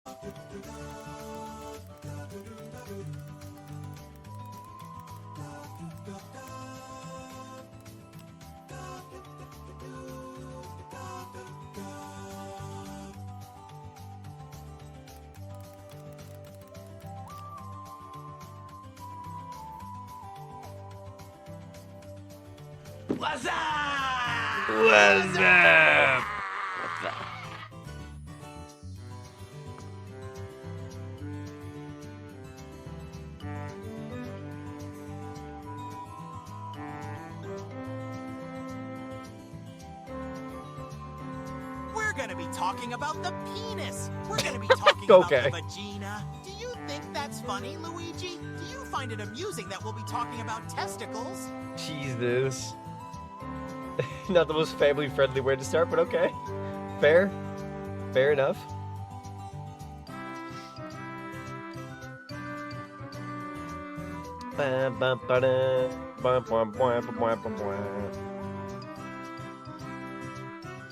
What's up? What's up? What's up? We're gonna be talking about the penis. We're gonna be talking about Okay. the vagina. Do you think that's funny, Luigi? Do you find it amusing that we'll be talking about testicles? Jesus. Not the most family-friendly way to start, but okay. Fair. Fair enough.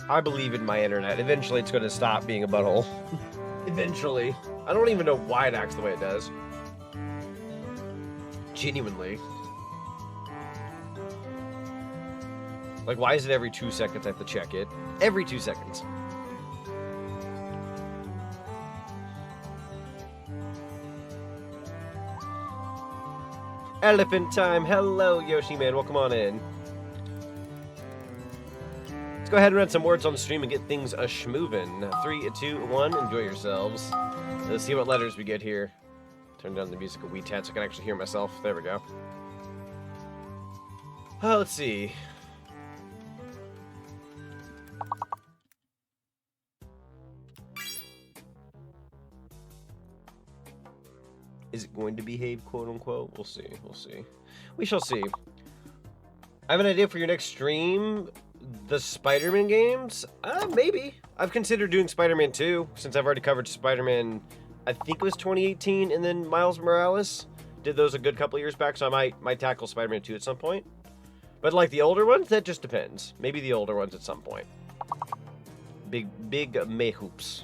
I believe in my internet. Eventually it's going to stop being a butthole. Eventually. I don't even know why it acts the way it does. Genuinely. Like, why is it every 2 seconds I have to check it? Every 2 seconds. Elephant time. Hello, Yoshi man. Welcome on in. Let's go ahead and read some words on the stream and get things a-schmoovin'. 3, 2, 1. Enjoy yourselves. Let's see what letters we get here. Turn down the music a wee tad so I can actually hear myself. There we go. Let's see. Is it going to behave, quote unquote? We'll see. We'll see. We shall see. I have an idea for your next stream. The Spider-Man games? Maybe. I've considered doing Spider-Man 2, since I've already covered Spider-Man, I think it was 2018, and then Miles Morales. Did those a good couple years back, so I might tackle Spider-Man 2 at some point. But like the older ones, that just depends. Maybe the older ones at some point. Big mayhoops.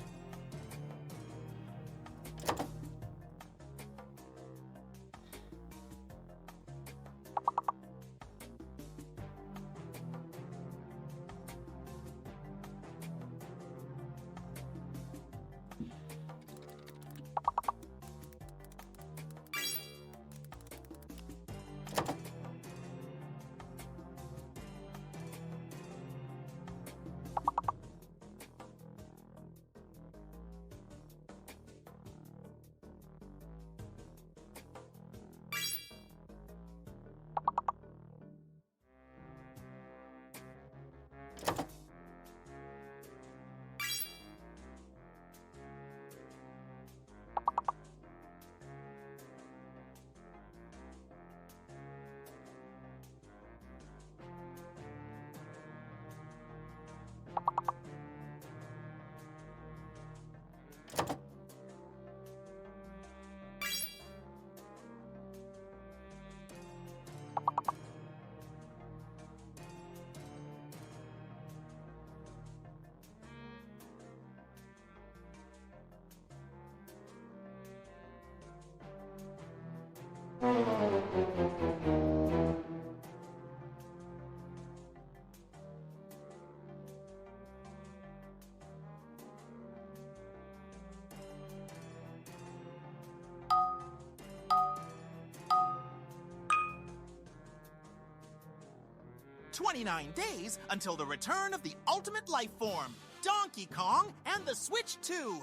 "29 days until the return of the ultimate life form, Donkey Kong and the Switch 2.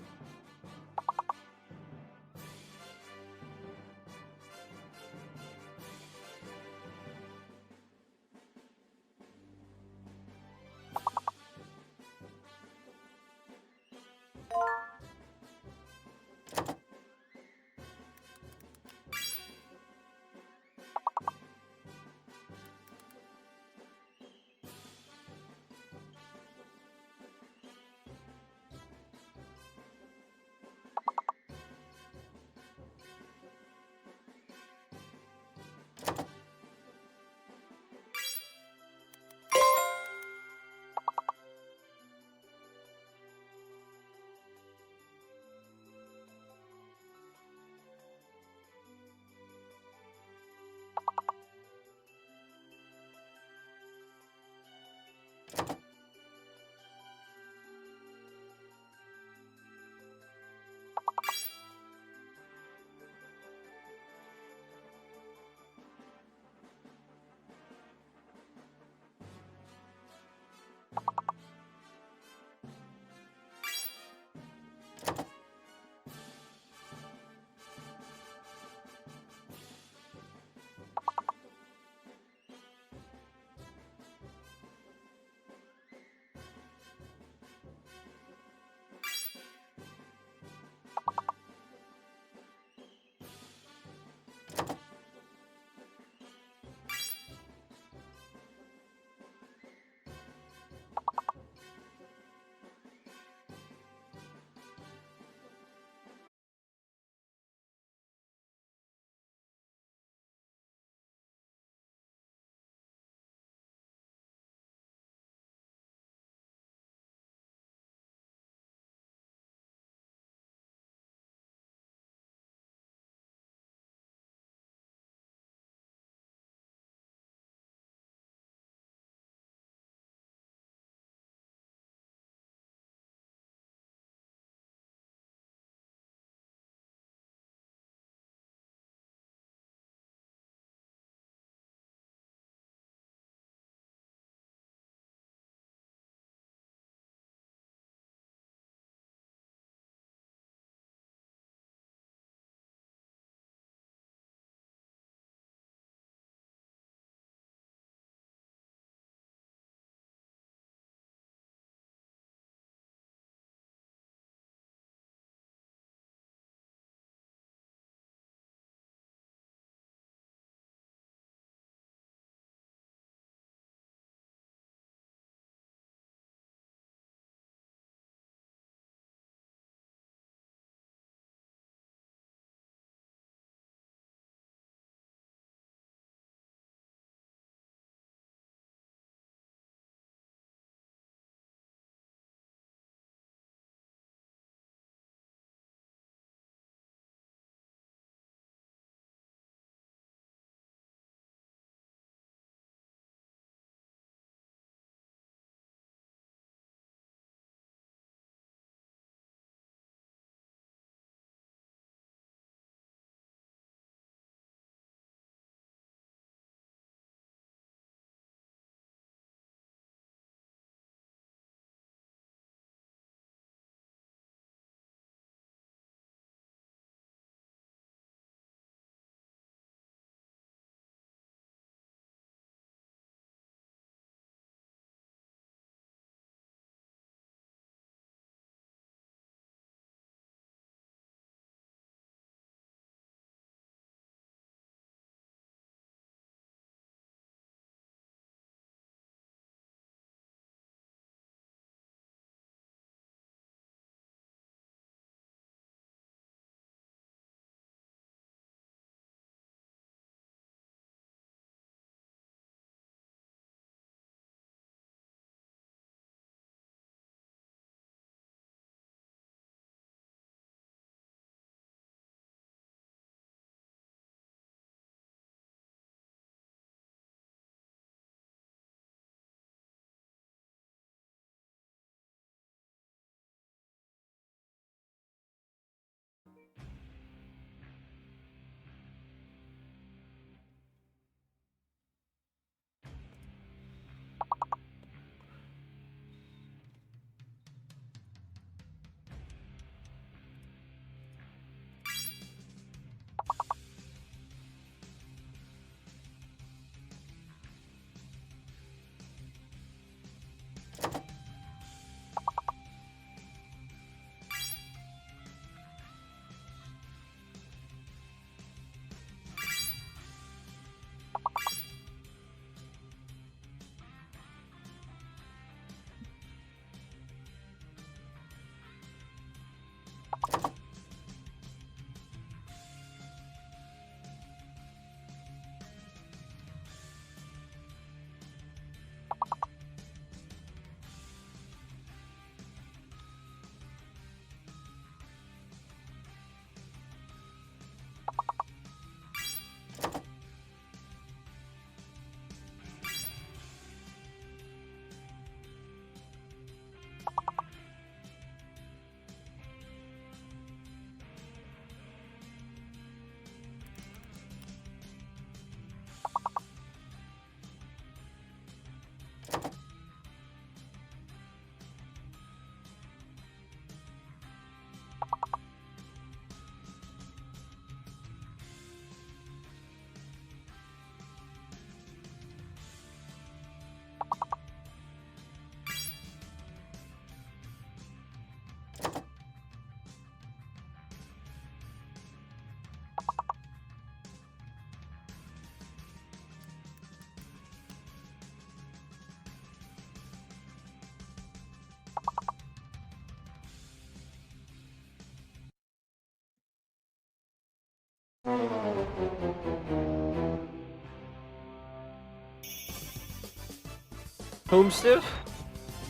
Homestiff?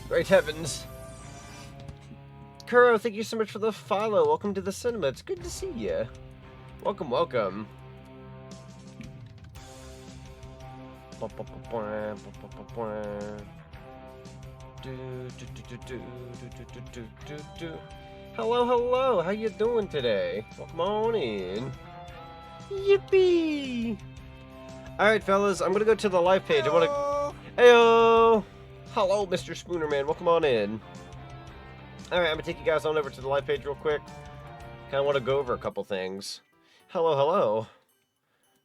Great heavens. Kuro, thank you so much for the follow. Welcome to the cinema. It's good to see you. Welcome, welcome. Hello, hello. How you doing today? Welcome on in. Yippee! Alright, fellas. I'm going to go to the live page. I want to... Heyo! Hello, Mr. Spoonerman. Welcome on in. Alright, I'm going to take you guys on over to the live page real quick. Kind of want to go over a couple things. Hello, hello.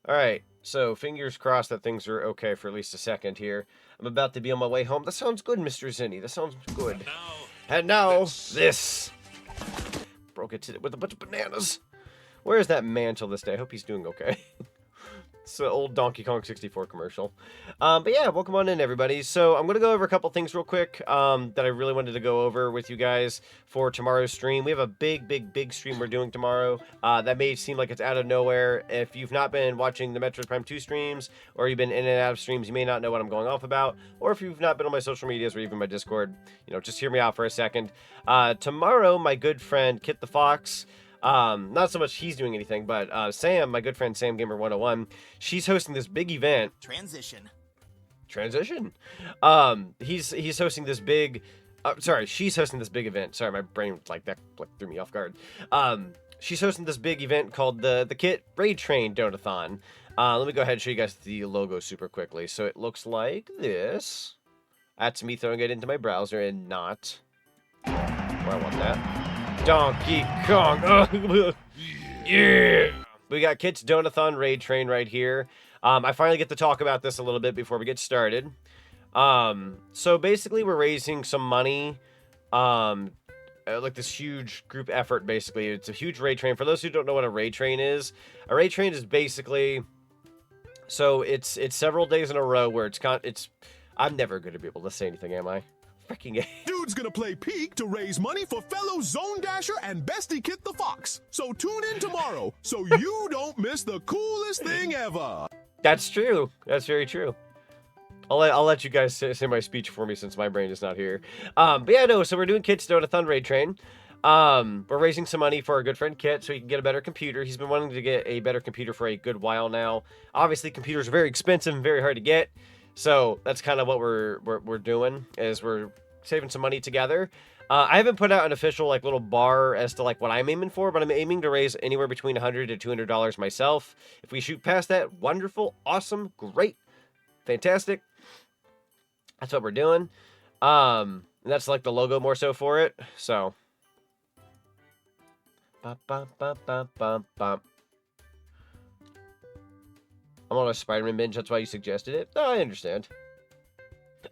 Alright, so fingers crossed that things are okay for at least a second here. I'm about to be on my way home. That sounds good, Mr. Zinni. That sounds good. And now, this. Broke it with a bunch of bananas. Where is that man till this day? I hope he's doing okay. It's an old Donkey Kong 64 commercial. But yeah, welcome on in, everybody. So I'm going to go over a couple things real quick that I really wanted to go over with you guys for tomorrow's stream. We have a big stream we're doing tomorrow. That may seem like it's out of nowhere. If you've not been watching the Metroid Prime 2 streams, or you've been in and out of streams, you may not know what I'm going off about. Or if you've not been on my social medias or even my Discord, you know, just hear me out for a second. Tomorrow, my good friend Kit the Fox... not so much he's doing anything, but Sam, my good friend Sam Gamer 101, she's hosting this big event. Transition. He's hosting this big. She's hosting this big event. Sorry, my brain like threw me off guard. She's hosting this big event called the Kit Raid Train Donathon. Let me go ahead and show you guys the logo super quickly. So it looks like this. That's me throwing it into my browser and not where I want that. Donkey Kong. Yeah. We got Kit's Donathon Raid Train right here. I finally get to talk about this a little bit before we get started. So basically we're raising some money. Like this huge group effort, basically. It's a huge raid train. For those who don't know what a raid train is, a raid train is basically... So it's several days in a row where it's... I'm never going to be able to say anything, am I? Freaking Dude's gonna play Peak to raise money for fellow Zone Dasher and Bestie Kit the Fox. So tune in tomorrow so you don't miss the coolest thing ever. That's true. That's very true. I'll let you guys say my speech for me since my brain is not here. But yeah, no. So we're doing Kit's Donathon Raid Train. We're raising some money for our good friend Kit so he can get a better computer. He's been wanting to get a better computer for a good while now. Obviously, computers are very expensive and very hard to get. So that's kind of what we're doing, is we're saving some money together. I haven't put out an official like little bar as to like what I'm aiming for, but I'm aiming to raise anywhere between $100 to $200 myself. If we shoot past that, wonderful, awesome, great, fantastic. That's what we're doing. And that's like the logo more so for it. So. I'm on a Spider-Man binge, that's why you suggested it. No, I understand.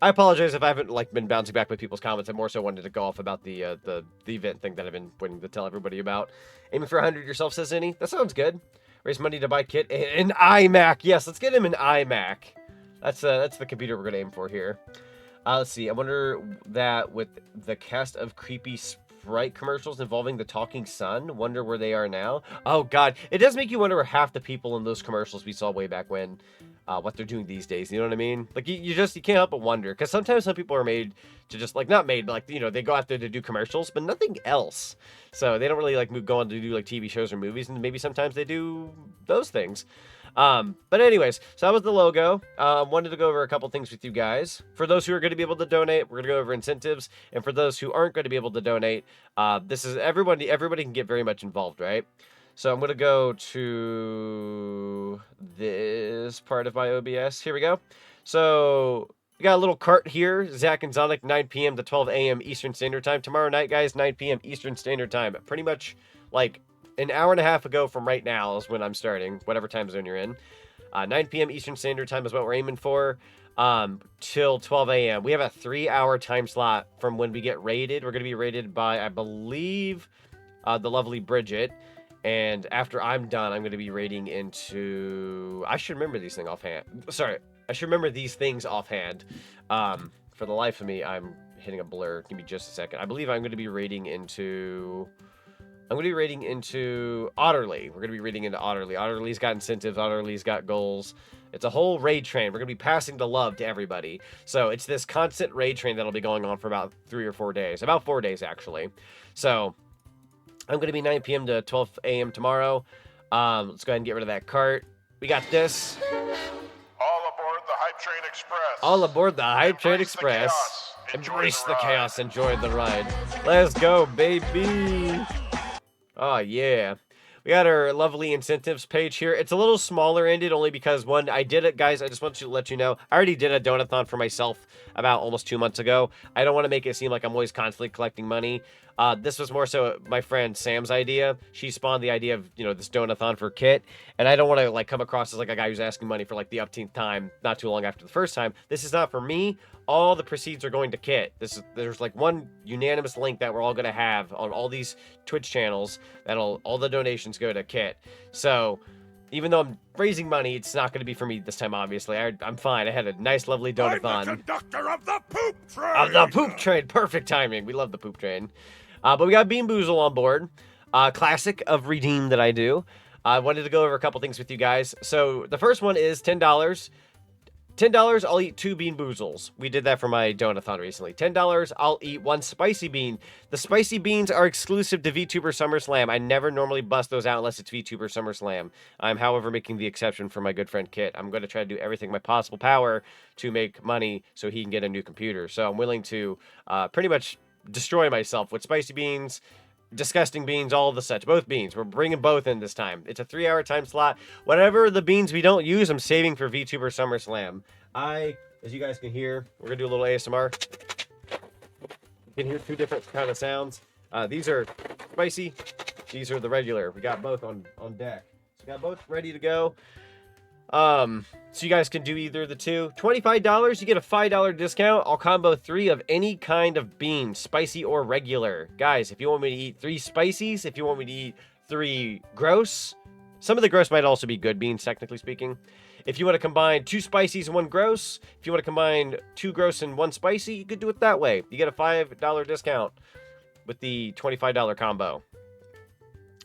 I apologize if I haven't like been bouncing back with people's comments. I more so wanted to go off about the event thing that I've been waiting to tell everybody about. Aiming for 100 yourself, says Zinni. That sounds good. Raise money to buy Kit an iMac. Yes, let's get him an iMac. That's the computer we're gonna aim for here. Let's see. I wonder that with the cast of creepy Sprite commercials involving the talking sun, wonder where they are now. Oh god, it does make you wonder where half the people in those commercials we saw way back when, what they're doing these days. You know what I mean? Like you can't help but wonder, because sometimes some people are made to just like, not made, but like, you know, they go out there to do commercials but nothing else, so they don't really like go on to do like TV shows or movies, and maybe sometimes they do those things. But anyways, so that was the logo. Wanted to go over a couple things with you guys. For those who are going to be able to donate, we're going to go over incentives. And for those who aren't going to be able to donate, this is everybody can get very much involved, right? So I'm going to go to this part of my OBS. Here we go. So we got a little cart here. Zach and Zonic, 9 p.m. to 12 a.m. Eastern Standard Time. Tomorrow night, guys, 9 p.m. Eastern Standard Time. Pretty much like an hour and a half ago from right now is when I'm starting, whatever time zone you're in. 9 p.m. Eastern Standard Time is what we're aiming for, till 12 a.m. We have a 3-hour time slot from when we get raided. We're going to be raided by, I believe, the lovely Bridget. And after I'm done, I'm going to be raiding into... I should remember these things offhand. Sorry, I should remember these things offhand. For the life of me, I'm hitting a blur. Give me just a second. I believe I'm going to be raiding into... I'm going to be raiding into Otterly. We're going to be raiding into Otterly. Otterly's got incentives. Otterly's got goals. It's a whole raid train. We're going to be passing the love to everybody. So it's this constant raid train that'll be going on for about 3 or 4 days. About 4 days, actually. So I'm going to be 9 p.m. to 12 a.m. tomorrow. Let's go ahead and get rid of that cart. We got this. All aboard the Hype Train Express. All aboard the Hype Train Express. Embrace the chaos. Enjoy the ride. Let's go, baby. Oh, yeah. We got our lovely incentives page here. It's a little smaller ended only because, one, I did it, guys. I just want to let you know. I already did a donathon for myself about almost 2 months ago. I don't want to make it seem like I'm always constantly collecting money. This was more so my friend Sam's idea. She spawned the idea of, this donathon for Kit. And I don't want to, come across as, a guy who's asking money for, the upteenth time not too long after the first time. This is not for me. All the proceeds are going to Kit. There's one unanimous link that we're all going to have on all these Twitch channels. All the donations go to Kit. So even though I'm raising money, it's not going to be for me this time, obviously. I'm fine. I had a nice, lovely donathon. I'm the conductor of the poop train. Of the poop train. Perfect timing. We love the poop train. But we got Bean Boozle on board. Classic of Redeem that I do. I wanted to go over a couple things with you guys. So the first one is $10. $10, I'll eat 2 Bean Boozles. We did that for my donathon recently. $10, I'll eat 1 spicy bean. The spicy beans are exclusive to VTuber SummerSlam. I never normally bust those out unless it's VTuber SummerSlam. I'm, however, making the exception for my good friend Kit. I'm going to try to do everything in my possible power to make money so he can get a new computer. So I'm willing to pretty much destroy myself with spicy beans, disgusting beans, all of the such. Both beans. We're bringing both in this time. It's a 3-hour time slot. Whatever the beans we don't use, I'm saving for VTuber SummerSlam. As you guys can hear, we're going to do a little ASMR. You can hear 2 different kind of sounds. These are spicy. These are the regular. We got both on deck. So we got both ready to go. So you guys can do either of the 2. $25, you get a $5 discount. I'll combo 3 of any kind of bean, spicy or regular. Guys, if you want me to eat 3 spicies, if you want me to eat 3 gross, some of the gross might also be good beans, technically speaking. If you want to combine 2 spicies and 1 gross, if you want to combine 2 gross and 1 spicy, you could do it that way. You get a $5 discount with the $25 combo.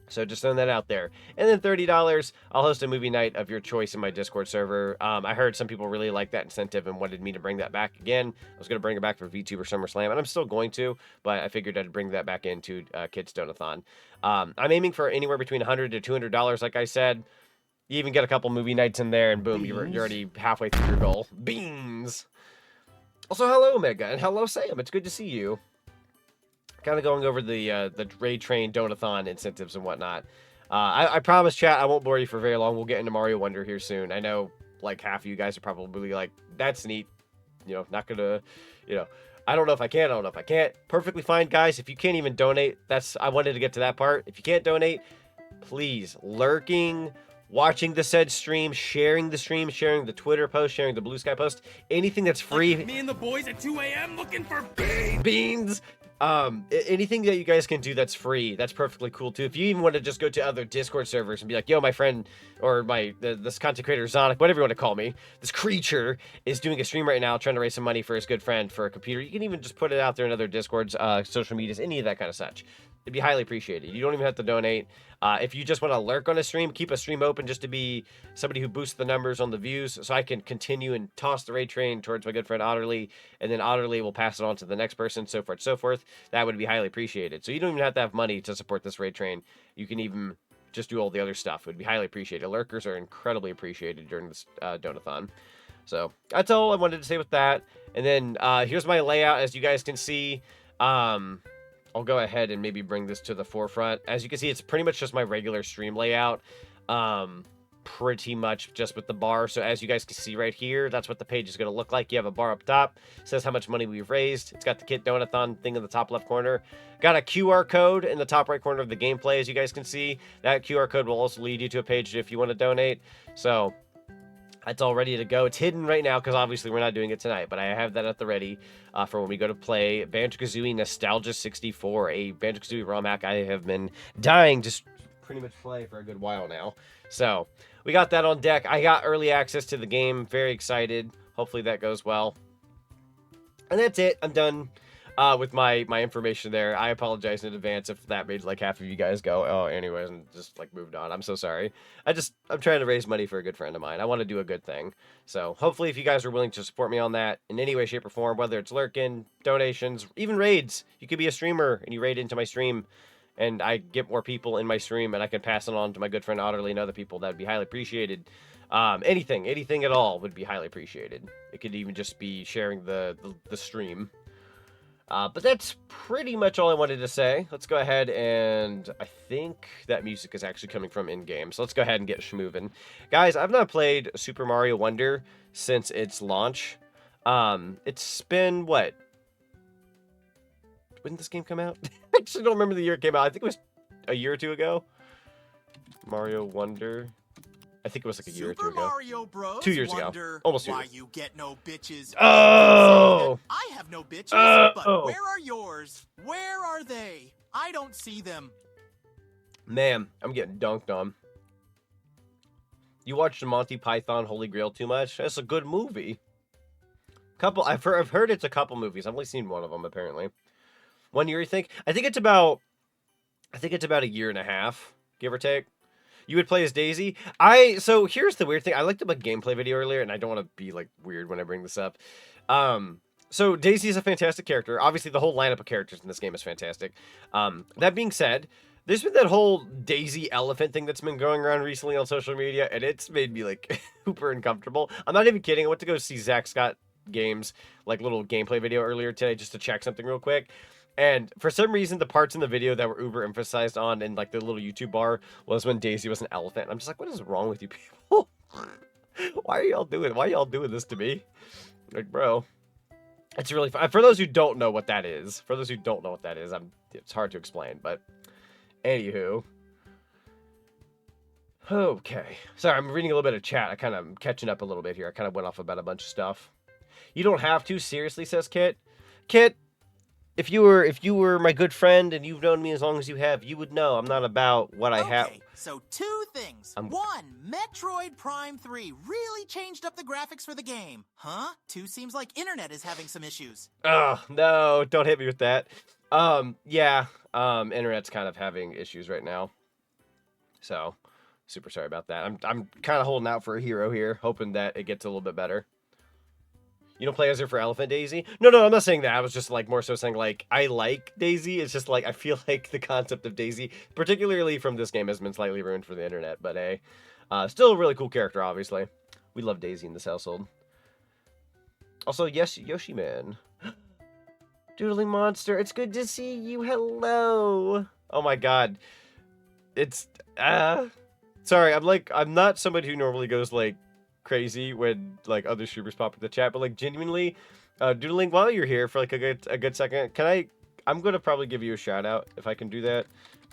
So just throwing that out there. And then $30, I'll host a movie night of your choice in my Discord server. I heard some people really like that incentive and wanted me to bring that back again. I was going to bring it back for VTuber SummerSlam, and I'm still going to, but I figured I'd bring that back into Kids Donathon. I'm aiming for anywhere between $100 to $200, like I said. You even get a couple movie nights in there, and boom, you're already halfway through your goal. Beans! Also, hello, Omega, and hello, Sam. It's good to see you. Kind of going over the raid train donathon incentives and whatnot. I promise, chat, I won't bore you for very long. We'll get into Mario Wonder here soon. I know, half of you guys are probably like, that's neat. Not gonna, I don't know if I can, I don't know if I can't. Perfectly fine, guys. If you can't even donate, I wanted to get to that part. If you can't donate, please, lurking, watching the said stream, sharing the stream, sharing the Twitter post, sharing the Blue Sky post, anything that's free. Me and the boys at 2 a.m. looking for beans. Anything that you guys can do that's free, that's perfectly cool too. If you even want to just go to other Discord servers and be like, yo, my friend, or this content creator Zonic, whatever you want to call me, this creature is doing a stream right now trying to raise some money for his good friend for a computer. You can even just put it out there in other Discords, social medias, any of that kind of such. It'd be highly appreciated. You don't even have to donate. If you just want to lurk on a stream, keep a stream open just to be somebody who boosts the numbers on the views so I can continue and toss the raid train towards my good friend Otterly, and then Otterly will pass it on to the next person, so forth, so forth. That would be highly appreciated. So you don't even have to have money to support this raid train. You can even just do all the other stuff. It would be highly appreciated. Lurkers are incredibly appreciated during this donathon. So that's all I wanted to say with that. And then here's my layout, as you guys can see. I'll go ahead and maybe bring this to the forefront. As you can see, it's pretty much just my regular stream layout. Pretty much just with the bar. So as you guys can see right here, that's what the page is going to look like. You have a bar up top. It says how much money we've raised. It's got the Kit Donathon thing in the top left corner. Got a QR code in the top right corner of the gameplay, as you guys can see. That QR code will also lead you to a page if you want to donate. So that's all ready to go. It's hidden right now because obviously we're not doing it tonight, but I have that at the ready for when we go to play Banjo-Kazooie Nostalgia 64, a Banjo-Kazooie ROM hack I have been dying to pretty much play for a good while now. So we got that on deck. I got early access to the game. Very excited. Hopefully that goes well. And that's it. I'm done with my information there. I apologize in advance if that made like half of you guys go, oh, anyways, and just like moved on. I'm so sorry. I'm trying to raise money for a good friend of mine. I want to do a good thing. So hopefully if you guys are willing to support me on that in any way, shape, or form, whether it's lurking, donations, even raids, you could be a streamer and you raid into my stream and I get more people in my stream and I can pass it on to my good friend Otterly and other people. That would be highly appreciated. Anything at all would be highly appreciated. It could even just be sharing the stream. But that's pretty much all I wanted to say. Let's go ahead and I think that music is actually coming from in-game. So let's go ahead and get moving. Guys, I've not played Super Mario Wonder since its launch. It's been, what? When did this game come out? I actually don't remember the year it came out. I think it was a year or two ago. Mario Wonder. I think it was like a year or two ago. Mario Bros. 2 years ago. Almost 2 years. Why you get no bitches? Oh! I have no bitches, but Oh! where are yours? Where are they? I don't see them. Man, I'm getting dunked on. You watched the Monty Python Holy Grail too much? That's a good movie. I've heard it's a couple movies. I've only seen one of them apparently. 1 year, you think? I think it's about a year and a half, give or take. You would play as Daisy. So here's the weird thing. I looked up a gameplay video earlier, and I don't want to be like weird when I bring this up. So Daisy is a fantastic character. Obviously, the whole lineup of characters in this game is fantastic. That being said, there's been that whole Daisy elephant thing that's been going around recently on social media, and it's made me like super uncomfortable. I'm not even kidding. I went to go see Zach Scott Games like little gameplay video earlier today just to check something real quick. And for some reason, the parts in the video that were uber emphasized on in like the little YouTube bar was when Daisy was an elephant. I'm just like, what is wrong with you people? Why are y'all doing this to me? Like, bro, it's really fun. For those who don't know what that is, it's hard to explain, but anywho. Okay. Sorry, I'm reading a little bit of chat. I'm catching up a little bit here. I kind of went off about a bunch of stuff. You don't have to, seriously, says Kit. Kit, if you were my good friend and you've known me as long as you have, you would know I'm not about what I have. So two things. One, Metroid Prime 3 really changed up the graphics for the game. Huh? Two, seems like internet is having some issues. Oh, no, don't hit me with that. Yeah, internet's kind of having issues right now. So, super sorry about that. I'm kind of holding out for a hero here, hoping that it gets a little bit better. You don't play as her for Elephant Daisy? No, I'm not saying that. I was just like more so saying like I like Daisy. It's just like I feel like the concept of Daisy, particularly from this game, has been slightly ruined for the internet. But hey, still a really cool character. Obviously, we love Daisy in this household. Also, yes, Yoshi Man, Doodling Monster. It's good to see you. Hello. Oh my God. It's sorry. I'm not somebody who normally goes like crazy when like other streamers pop in the chat, but like genuinely, Doodling, while you're here for like a good second, I'm gonna probably give you a shout out if I can do that.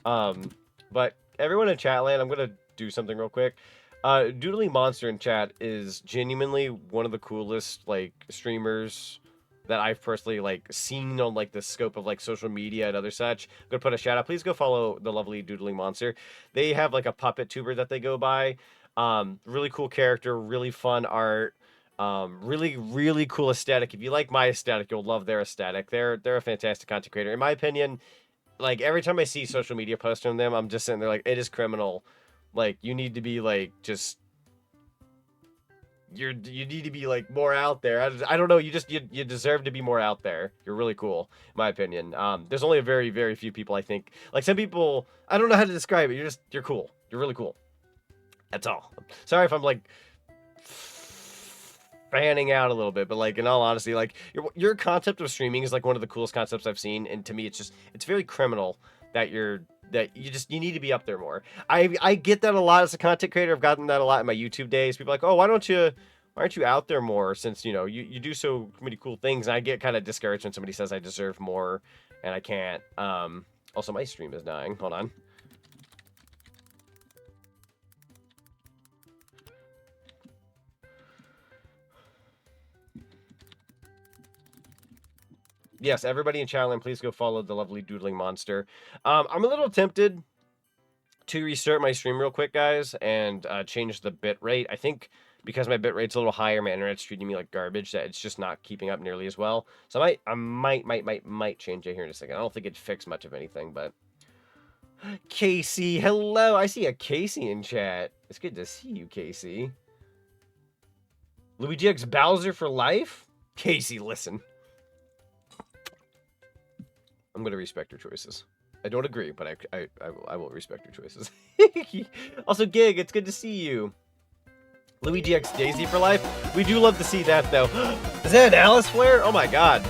But everyone in chat land, I'm gonna do something real quick. Doodling Monster in chat is genuinely one of the coolest like streamers that I've personally like seen on like the scope of like social media and other such. I'm gonna put a shout out. Please go follow the lovely Doodling Monster. They have like a puppet tuber that they go by. Really cool character, really fun art, really cool aesthetic. If you like my aesthetic, you'll love their aesthetic. They're a fantastic content creator. In my opinion, like every time I see social media posts from them, I'm just sitting there like, it is criminal. Like you need to be like just you need to be like more out there. I don't know, you deserve to be more out there. You're really cool, in my opinion. There's only a very few people, I think. Like some people, I don't know how to describe it. You're cool. You're really cool. That's all. Sorry if I'm like fanning out a little bit, but like in all honesty, like your concept of streaming is like one of the coolest concepts I've seen, and to me it's very criminal that you need to be up there more. I get that a lot as a content creator. I've gotten that a lot in my YouTube days. People are like, oh, why aren't you out there more, since you know you do so many cool things? And I get kind of discouraged when somebody says I deserve more and I can't. Also my stream is dying. Hold on. Yes, everybody in Chatland, please go follow the lovely Doodling Monster. I'm a little tempted to restart my stream real quick, guys, and change the bit rate. I think because my bitrate's a little higher, my internet's treating me like garbage, that it's just not keeping up nearly as well. So I might change it here in a second. I don't think it'd fix much of anything, but... Casey, hello! I see a Casey in chat. It's good to see you, Casey. Luigi X Bowser for life? Casey, listen. I'm gonna respect your choices. I don't agree, but I will respect your choices. Also, Gig, it's good to see you. Luigi X Daisy for life? We do love to see that, though. Is that an Alice flare? Oh my god.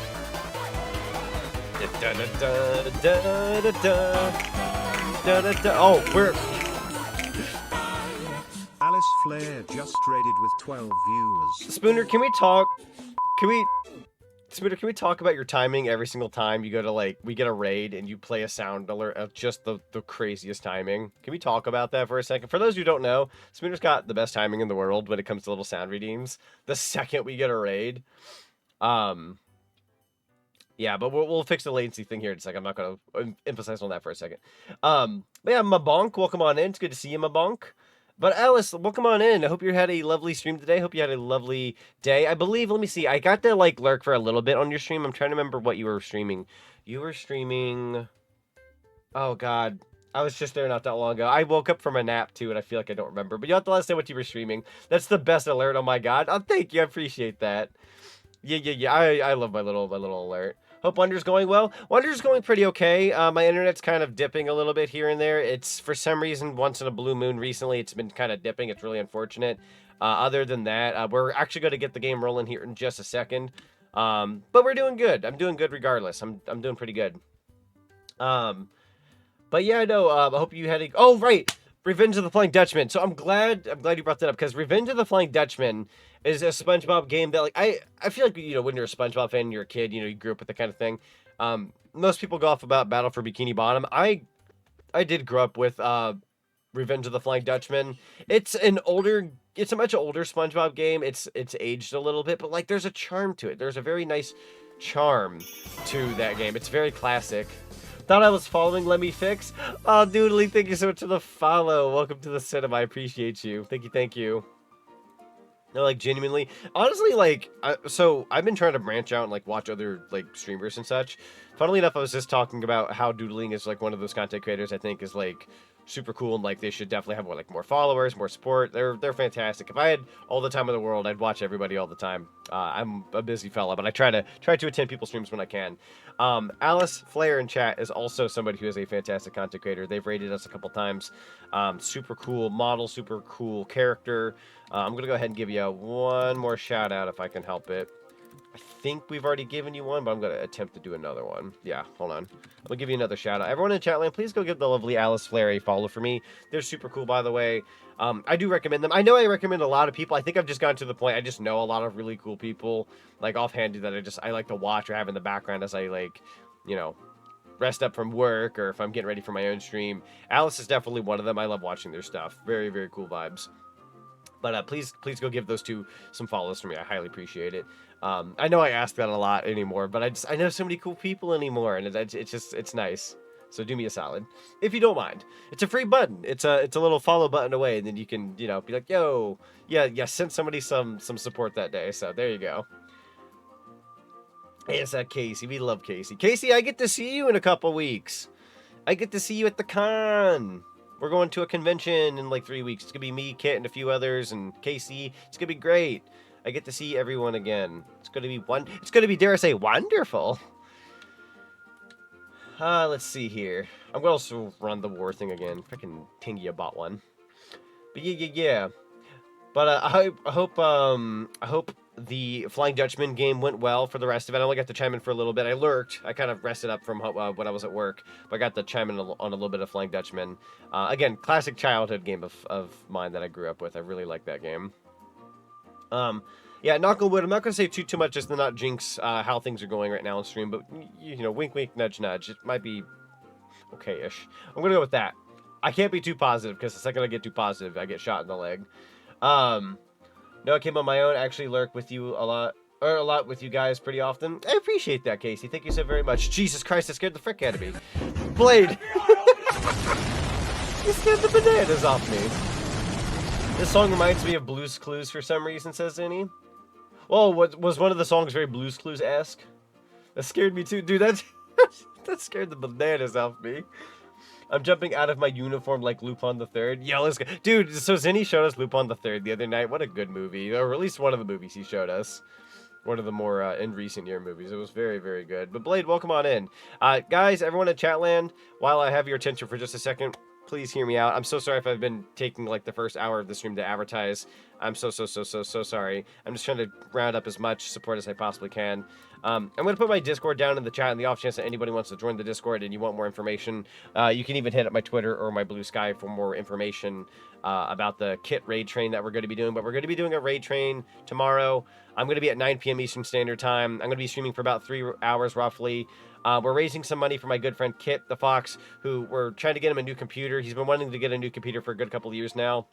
Oh, we're... Alice Flair just raided with 12 viewers. Spooner, can we talk? Spooner, can we talk about your timing every single time you go to, like, we get a raid and you play a sound alert of just the craziest timing? Can we talk about that for a second? For those who don't know, Spooner's got the best timing in the world when it comes to little sound redeems. The second we get a raid. Yeah, but we'll fix the latency thing here in a second. I'm not going to emphasize on that for a second. But yeah, Mabonk, welcome on in. It's good to see you, Mabonk. But Alice, welcome on in. I hope you had a lovely stream today. Hope you had a lovely day. I believe, let me see. I got to like lurk for a little bit on your stream. I'm trying to remember what you were streaming. You were streaming... Oh, God. I was just there not that long ago. I woke up from a nap, too, and I feel like I don't remember. But you have to let us know what you were streaming. That's the best alert. Oh, my God. Oh, thank you. I appreciate that. Yeah. I love my little alert. Hope Wonder's going well. Wonder's going pretty okay. My internet's kind of dipping a little bit here and there. It's, for some reason, once in a blue moon recently, it's been kind of dipping. It's really unfortunate. Other than that, we're actually going to get the game rolling here in just a second. But we're doing good. I'm doing good regardless. I'm doing pretty good. But yeah, no, I hope you had a... Oh, right! Revenge of the Flying Dutchman. So I'm glad you brought that up, because Revenge of the Flying Dutchman is a SpongeBob game that, like, I feel like, you know, when you're a SpongeBob fan and you're a kid, you know, you grew up with that kind of thing. Most people go off about Battle for Bikini Bottom. I did grow up with Revenge of the Flying Dutchman. It's a much older SpongeBob game. It's aged a little bit, but, like, there's a charm to it. There's a very nice charm to that game. It's very classic. Thought I was following Let Me Fix. Oh, Doodly, thank you so much for the follow. Welcome to the cinema. I appreciate you. Thank you. No, like, genuinely. Honestly, like, so I've been trying to branch out and, like, watch other, like, streamers and such. Funnily enough, I was just talking about how Doodling is, like, one of those content creators I think is, like, super cool, and, like, they should definitely have, like, more followers, more support. They're fantastic. If I had all the time in the world, I'd watch everybody all the time. I'm a busy fella, but I try to attend people's streams when I can. Alice Flair in chat is also somebody who is a fantastic content creator. They've rated us a couple times. Super cool model, super cool character. I'm going to go ahead and give you one more shout out if I can help it. I think we've already given you one, but I'm going to attempt to do another one. Yeah, hold on. I'm going to give you another shout out. Everyone in chat land, please go give the lovely Alice Flair a follow for me. They're super cool, by the way. I do recommend them. I know I recommend a lot of people. I think I've just gotten to the point I just know a lot of really cool people, like, offhand that I like to watch or have in the background as I, like, you know, rest up from work or if I'm getting ready for my own stream. Alice is definitely one of them. I love watching their stuff. Very, very cool vibes. But please go give those two some follows for me. I highly appreciate it. I know I ask that a lot anymore, but I know so many cool people anymore, and it's nice. So do me a solid, if you don't mind. It's a free button. It's a little follow button away, and then you can, you know, be like, yo, yeah, send somebody some support that day. So there you go. Hey, it's Casey. We love Casey. Casey, I get to see you in a couple weeks. I get to see you at the con. We're going to a convention in like 3 weeks. It's gonna be me, Kit, and a few others, and Casey. It's gonna be great. I get to see everyone again. It's gonna be, dare I say, wonderful. Let's see here. I'm gonna also run the war thing again. Freaking Tingy bought one. But yeah. But I hope the Flying Dutchman game went well for the rest of it. I only got to chime in for a little bit. I lurked. I kind of rested up from when I was at work. But I got to chime in on a little bit of Flying Dutchman. Again, classic childhood game of mine that I grew up with. I really like that game. Yeah, knock on wood. I'm not going to say too much just to not jinx how things are going right now on stream. But, you know, wink, wink, nudge, nudge. It might be okay-ish. I'm going to go with that. I can't be too positive because the second I get too positive, I get shot in the leg. No, I came on my own. I actually lurk with you a lot with you guys pretty often. I appreciate that, Casey. Thank you so very much. Jesus Christ, that scared the frick out of me. Blade! You scared the bananas off me. This song reminds me of Blue's Clues for some reason, says Zinni. Oh, was one of the songs very Blue's Clues-esque? That scared me too. Dude, that scared the bananas off me. I'm jumping out of my uniform like Lupin the Third. Yeah, let's go. Dude, so Zinni showed us Lupin the Third the other night. What a good movie. Or at least one of the movies he showed us. One of the more in recent year movies. It was very, very good. But Blade, welcome on in. Guys, everyone in Chatland, while I have your attention for just a second, please hear me out. I'm so sorry if I've been taking like the first hour of the stream to advertise. I'm so sorry. I'm just trying to round up as much support as I possibly can. I'm going to put my Discord down in the chat in the off chance that anybody wants to join the Discord and you want more information. You can even hit up my Twitter or my Blue Sky for more information about the kit raid train that we're going to be doing. But we're going to be doing a raid train tomorrow. I'm going to be at 9 p.m. Eastern Standard Time. I'm going to be streaming for about 3 hours roughly. We're raising some money for my good friend Kit the Fox, who we're trying to get him a new computer. He's been wanting to get a new computer for a good couple of years now.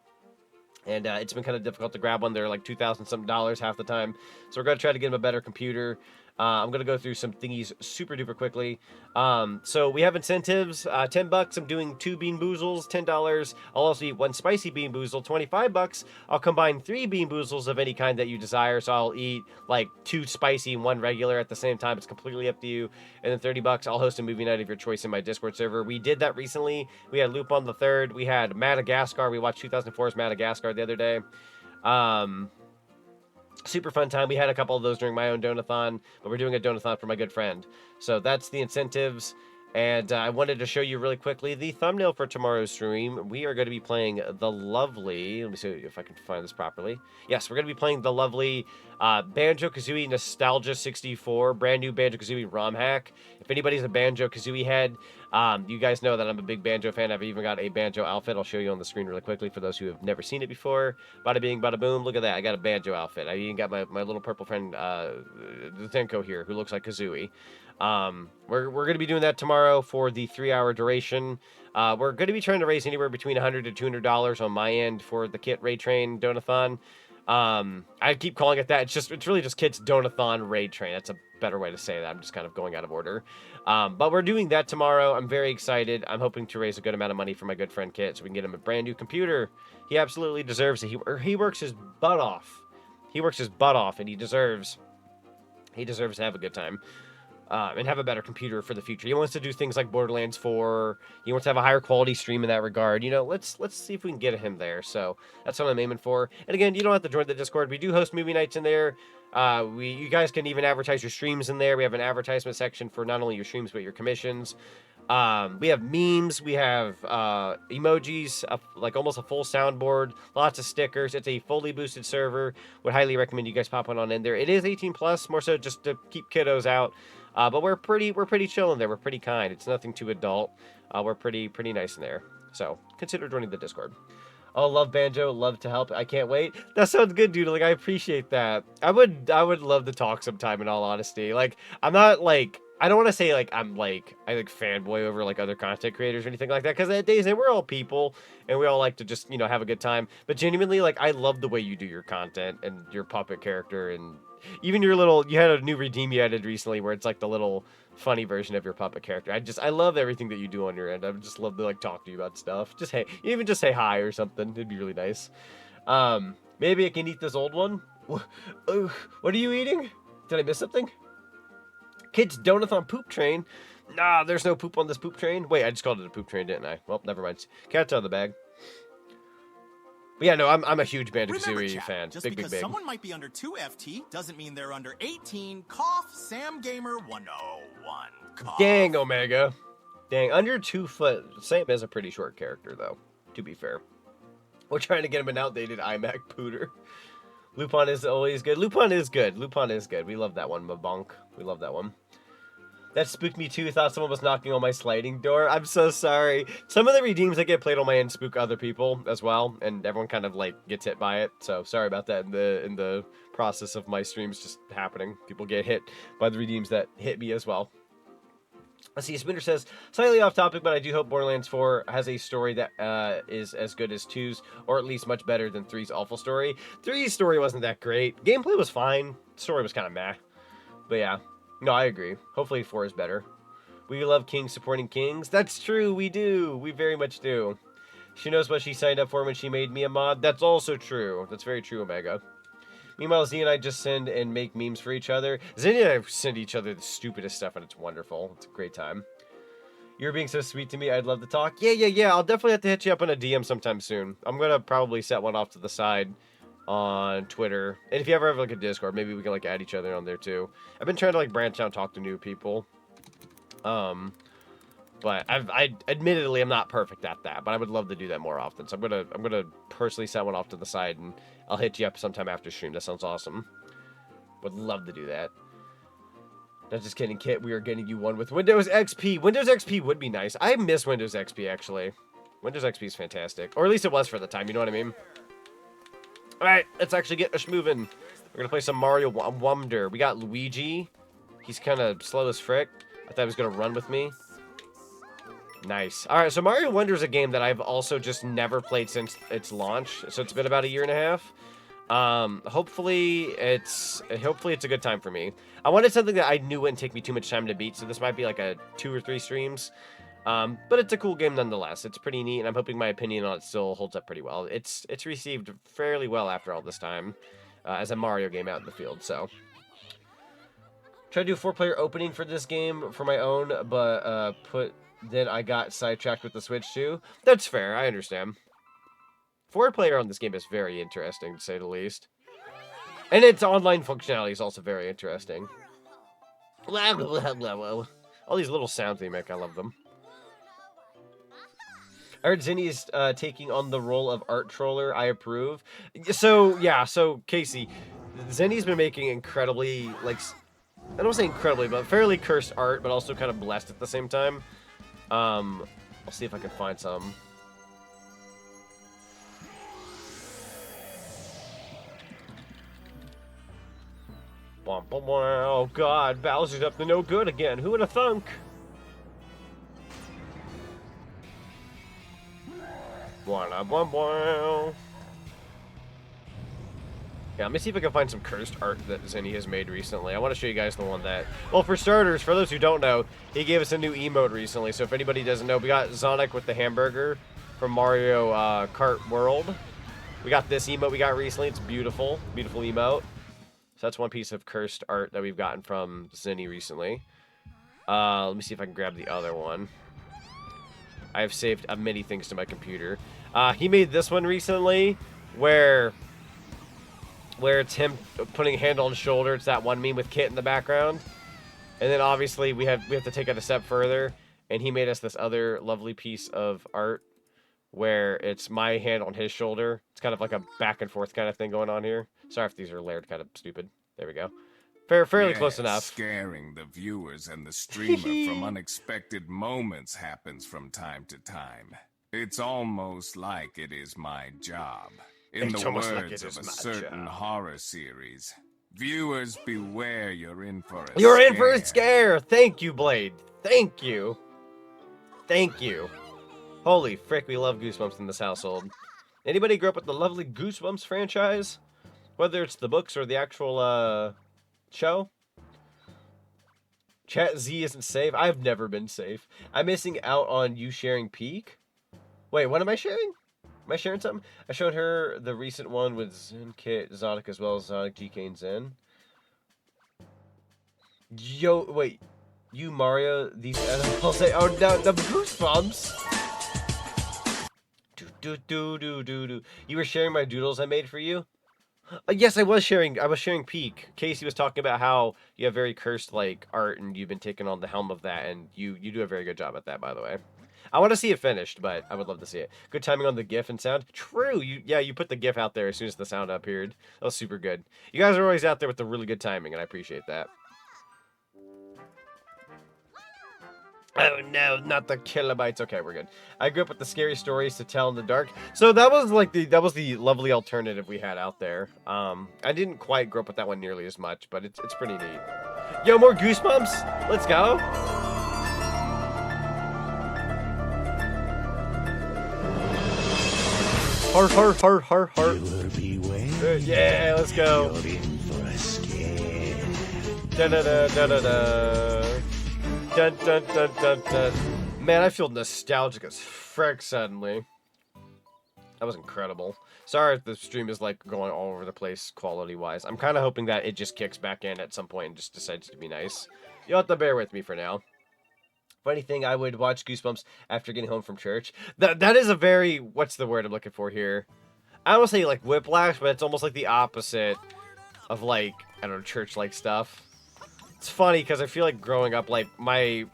And it's been kind of difficult to grab one. They're like $2,000-something half the time. So we're going to try to get him a better computer. I'm going to go through some thingies super duper quickly. So we have incentives, $10. I'm doing 2 Bean Boozles, $10. I'll also eat 1 spicy Bean Boozle, $25. I'll combine 3 Bean Boozles of any kind that you desire. So I'll eat like 2 spicy and 1 regular at the same time. It's completely up to you. And then $30, I'll host a movie night of your choice in my Discord server. We did that recently. We had Lupin the Third. We had Madagascar. We watched 2004's Madagascar the other day. Super fun time. We had a couple of those during my own donathon, but we're doing a donathon for my good friend. So that's the incentives. And I wanted to show you really quickly the thumbnail for tomorrow's stream. We are going to be playing the lovely... Let me see if I can find this properly. Yes, we're going to be playing the lovely Banjo-Kazooie Nostalgia 64, brand new Banjo-Kazooie ROM hack. If anybody's a Banjo-Kazooie head, you guys know that I'm a big Banjo fan. I've even got a Banjo outfit. I'll show you on the screen really quickly for those who have never seen it before. Bada bing, bada boom. Look at that. I got a Banjo outfit. I even got my little purple friend, Zenko here, who looks like Kazooie. We're going to be doing that tomorrow for the 3-hour duration. We're going to be trying to raise anywhere between $100 to $200 on my end for the Kit Raid Train Donathon. I keep calling it that. It's really just Kit's Donathon Raid Train. That's a better way to say that. I'm just kind of going out of order. But we're doing that tomorrow. I'm very excited. I'm hoping to raise a good amount of money for my good friend Kit so we can get him a brand new computer. He absolutely deserves it. He works his butt off. He works his butt off, and he deserves to have a good time. And have a better computer for the future. He wants to do things like Borderlands 4. He wants to have a higher quality stream in that regard. You know, let's see if we can get him there. So that's what I'm aiming for. And again, you don't have to join the Discord. We do host movie nights in there. You guys can even advertise your streams in there. We have an advertisement section for not only your streams but your commissions. We have memes. We have emojis, like almost a full soundboard. Lots of stickers. It's a fully boosted server. Would highly recommend you guys pop on in there. It is 18+, more so just to keep kiddos out. But we're pretty chill in there. We're pretty kind. It's nothing too adult. We're pretty nice in there. So consider joining the Discord. Oh, love Banjo. Love to help. I can't wait. That sounds good, dude. Like, I appreciate that. I would love to talk sometime, in all honesty. Like, I'm not like, I don't want to say like I fanboy over like other content creators or anything like that, because at days we're all people and we all like to just, you know, have a good time. But genuinely, like, I love the way you do your content and your puppet character, and even your little, you had a new redeem you added recently where it's like the little funny version of your puppet character. I love everything that you do on your end. I would just love to like talk to you about stuff. Just even just say hi or something. It'd be really nice. Maybe I can eat this old one. What are you eating? Did I miss something? Kids Donathon poop train. Nah, there's no poop on this poop train. Wait, I just called it a poop train, didn't I? Well, never mind. Cat's out of the bag. But yeah, no, I'm a huge Banjo-Kazooie fan. Just big. because someone might be under 2 FT doesn't mean they're under 18. Cough, Sam Gamer 101. Cough. Dang, Omega. Dang, under 2 foot. Sam is a pretty short character, though, to be fair. We're trying to get him an outdated iMac pooter. Lupin is always good. Lupin is good. We love that one, Mabonk. We love that one. That spooked me too. Thought someone was knocking on my sliding door. I'm so sorry. Some of the redeems that get played on my end spook other people as well, and everyone kind of like gets hit by it. So sorry about that in the process of my streams just happening. People get hit by the redeems that hit me as well. Let's see, Spinner says, slightly off topic, but I do hope Borderlands 4 has a story that is as good as 2's, or at least much better than 3's awful story. 3's story wasn't that great. Gameplay was fine. Story was kind of meh. But yeah, no, I agree. Hopefully 4 is better. We love kings supporting kings. That's true, we do. We very much do. She knows what she signed up for when she made me a mod. That's also true. That's very true, Omega. Meanwhile, Z and I just send and make memes for each other. Z and I send each other the stupidest stuff, and it's wonderful. It's a great time. You're being so sweet to me. I'd love to talk. Yeah. I'll definitely have to hit you up on a DM sometime soon. I'm going to probably set one off to the side on Twitter. And if you ever have, like, a Discord, maybe we can, like, add each other on there, too. I've been trying to, like, branch out and talk to new people. But admittedly, I'm not perfect at that. But I would love to do that more often. So I'm gonna personally set one off to the side, and I'll hit you up sometime after stream. That sounds awesome. Would love to do that. Not just kidding, Kit. We are getting you one with Windows XP. Windows XP would be nice. I miss Windows XP, actually. Windows XP is fantastic. Or at least it was for the time, you know what I mean? Alright, let's actually get us moving. We're going to play some Mario Wonder. We got Luigi. He's kind of slow as frick. I thought he was going to run with me. Nice. Alright, so Mario Wonder is a game that I've also just never played since its launch. So it's been about a year and a half. Hopefully it's a good time for me. I wanted something that I knew wouldn't take me too much time to beat, so this might be like a 2 or 3 streams. But it's a cool game nonetheless. It's pretty neat, and I'm hoping my opinion on it still holds up pretty well. It's received fairly well after all this time, as a Mario game out in the field, so. Try to do a 4-player opening for this game for my own, but, then I got sidetracked with the Switch too. That's fair, I understand. 4-player on this game is very interesting, to say the least. And its online functionality is also very interesting. All these little sounds they make, I love them. I heard Zinni is taking on the role of art troller. I approve. So, yeah, so, Casey, Zinni's been making incredibly, like, I don't say incredibly, but fairly cursed art, but also kind of blessed at the same time. I'll see if I can find some. Oh god, Bowser's up to no good again. Who would have thunk? Yeah, let me see if I can find some cursed art that Zinni has made recently. I want to show you guys the one that... Well, for starters, for those who don't know, he gave us a new emote recently. So if anybody doesn't know, we got Zonic with the hamburger from Mario Kart World. We got this emote we got recently. It's beautiful. Beautiful emote. So that's one piece of cursed art that we've gotten from Zinni recently. Let me see if I can grab the other one. I have saved many things to my computer. He made this one recently where it's him putting a hand on his shoulder. It's that one meme with Kit in the background. And then obviously we have to take it a step further. And he made us this other lovely piece of art where it's my hand on his shoulder. It's kind of like a back and forth kind of thing going on here. Sorry if these are layered kind of stupid. There we go. Fairly close enough. Scaring the viewers and the streamer from unexpected moments happens from time to time. It's almost like it is my job. In the words of a certain horror series, viewers beware, you're in for a scare. You're in for a scare! Thank you, Blade. Thank you. Thank you. Holy frick, we love Goosebumps in this household. Anybody grew up with the lovely Goosebumps franchise? Whether it's the books or the actual, show? Chat Z isn't safe. I've never been safe. I'm missing out on you sharing Peak. Wait, what am I sharing? Am I sharing something? I showed her the recent one with Zen, Kit, Zonic, as well as Zonic, GK, and Zen. Yo, wait. You, Mario, these animals say, oh no, the Goosebumps! Do. You were sharing my doodles I made for you? Yes, I was sharing Peak. Casey was talking about how you have very cursed, like, art, and you've been taking on the helm of that, and you do a very good job at that, by the way. I want to see it finished, but I would love to see it. Good timing on the GIF and sound. True. You put the GIF out there as soon as the sound appeared. That was super good. You guys are always out there with the really good timing, and I appreciate that. Oh no, not the kilobytes. Okay, we're good. I grew up with the scary stories to tell in the dark. So that was like the lovely alternative we had out there. I didn't quite grow up with that one nearly as much, but it's pretty neat. Yo, more Goosebumps. Let's go. Heart. Yeah, let's go. You're in for a scare. Dun. Man, I feel nostalgic as frick suddenly. That was incredible. Sorry if the stream is like going all over the place quality-wise. I'm kind of hoping that it just kicks back in at some point and just decides to be nice. You'll have to bear with me for now. Funny thing, I would watch Goosebumps after getting home from church. That is a very, what's the word I'm looking for here? I don't want to say like whiplash, but it's almost like the opposite of like, I don't know, church-like stuff. It's funny because I feel like growing up, like my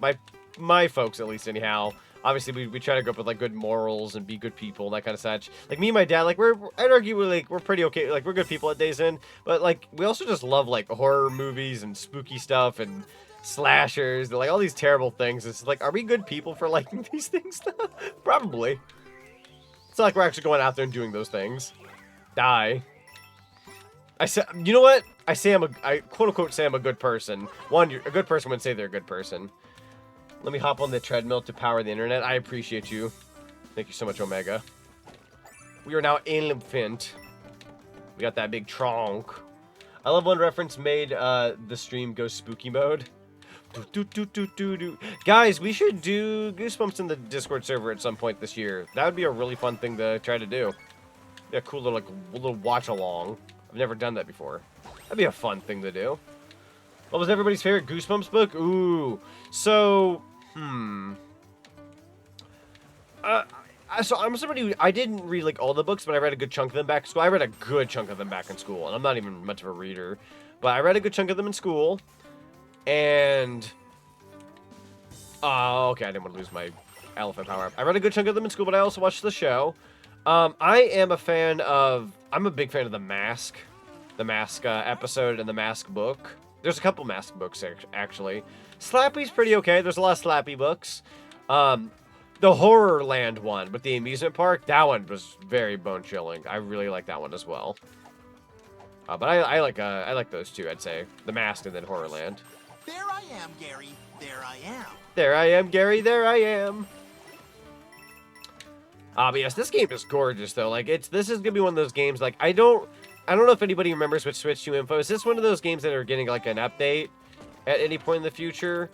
folks at least anyhow, obviously we try to grow up with like good morals and be good people and that kind of such. Like me and my dad, like I'd argue we're pretty okay, like we're good people at Days In, but like we also just love like horror movies and spooky stuff and slashers and like all these terrible things. It's like, are we good people for liking these things? Probably. It's not like we're actually going out there and doing those things. Die. I said, you know what? I quote unquote say I'm a good person. One, a good person would say they're a good person. Let me hop on the treadmill to power the internet. I appreciate you. Thank you so much, Omega. We are now infant. We got that big trunk. I love one reference made the stream go spooky mode. Guys, we should do Goosebumps in the Discord server at some point this year. That would be a really fun thing to try to do. Be a cool little, like, little watch along. I've never done that before. That'd be a fun thing to do. What was everybody's favorite Goosebumps book? Ooh. So, so I'm somebody who, I didn't read like all the books, but I read a good chunk of them back in school. I read a good chunk of them back in school, and I'm not even much of a reader, but I read a good chunk of them in school. And okay, I didn't want to lose my elephant power up. I read a good chunk of them in school, but I also watched the show. I am a fan of, I'm a big fan of The Mask. The Mask episode and The Mask book. There's a couple Mask books, actually. Slappy's pretty okay. There's a lot of Slappy books. The Horrorland one with the amusement park, that one was very bone-chilling. I really like that one as well. But I like those two, I'd say. The Mask and then Horrorland. There I am, Gary. There I am. There I am, Gary. There I am. But yes, this game is gorgeous, though. Like, this is gonna be one of those games, like, I don't know if anybody remembers what Switch 2 info. Is this one of those games that are getting, like, an update at any point in the future?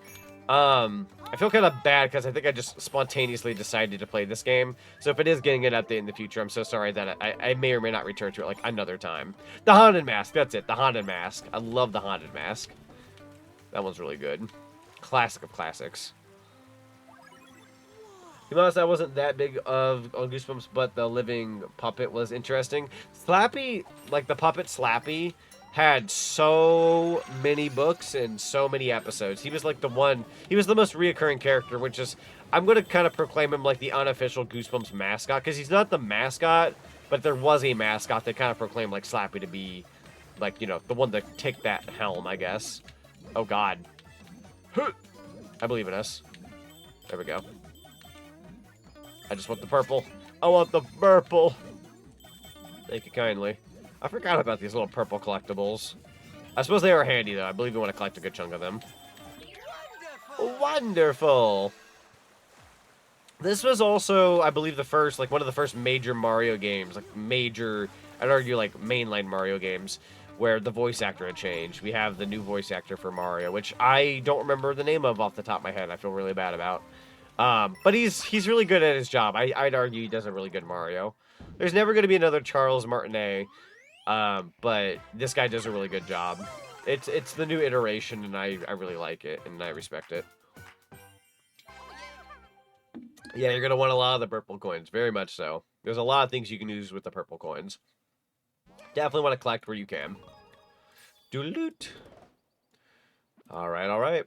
I feel kind of bad because I think I just spontaneously decided to play this game. So if it is getting an update in the future, I'm so sorry that I may or may not return to it, like, another time. The Haunted Mask. That's it. The Haunted Mask. I love the Haunted Mask. That one's really good. Classic of classics. To be honest, I wasn't that big on Goosebumps, but the living puppet was interesting. Slappy, like the puppet Slappy, had so many books and so many episodes. He was like he was the most reoccurring character, which is, I'm going to kind of proclaim him like the unofficial Goosebumps mascot, because he's not the mascot, but there was a mascot that kind of proclaimed like Slappy to be, like, you know, the one to take that helm, I guess. Oh, God. I believe in us. There we go. I just want the purple. I want the purple. Thank you kindly. I forgot about these little purple collectibles. I suppose they are handy, though. I believe you want to collect a good chunk of them. Wonderful. This was also, I believe, one of the first major Mario games. Like, major, I'd argue, like, mainline Mario games, where the voice actor had changed. We have the new voice actor for Mario, which I don't remember the name of off the top of my head. I feel really bad about. But he's really good at his job. I'd argue he does a really good Mario. There's never going to be another Charles Martinet, but this guy does a really good job. It's the new iteration, and I really like it, and I respect it. Yeah, you're going to want a lot of the purple coins, very much so. There's a lot of things you can use with the purple coins. Definitely want to collect where you can. Doodle-doot. All right, all right.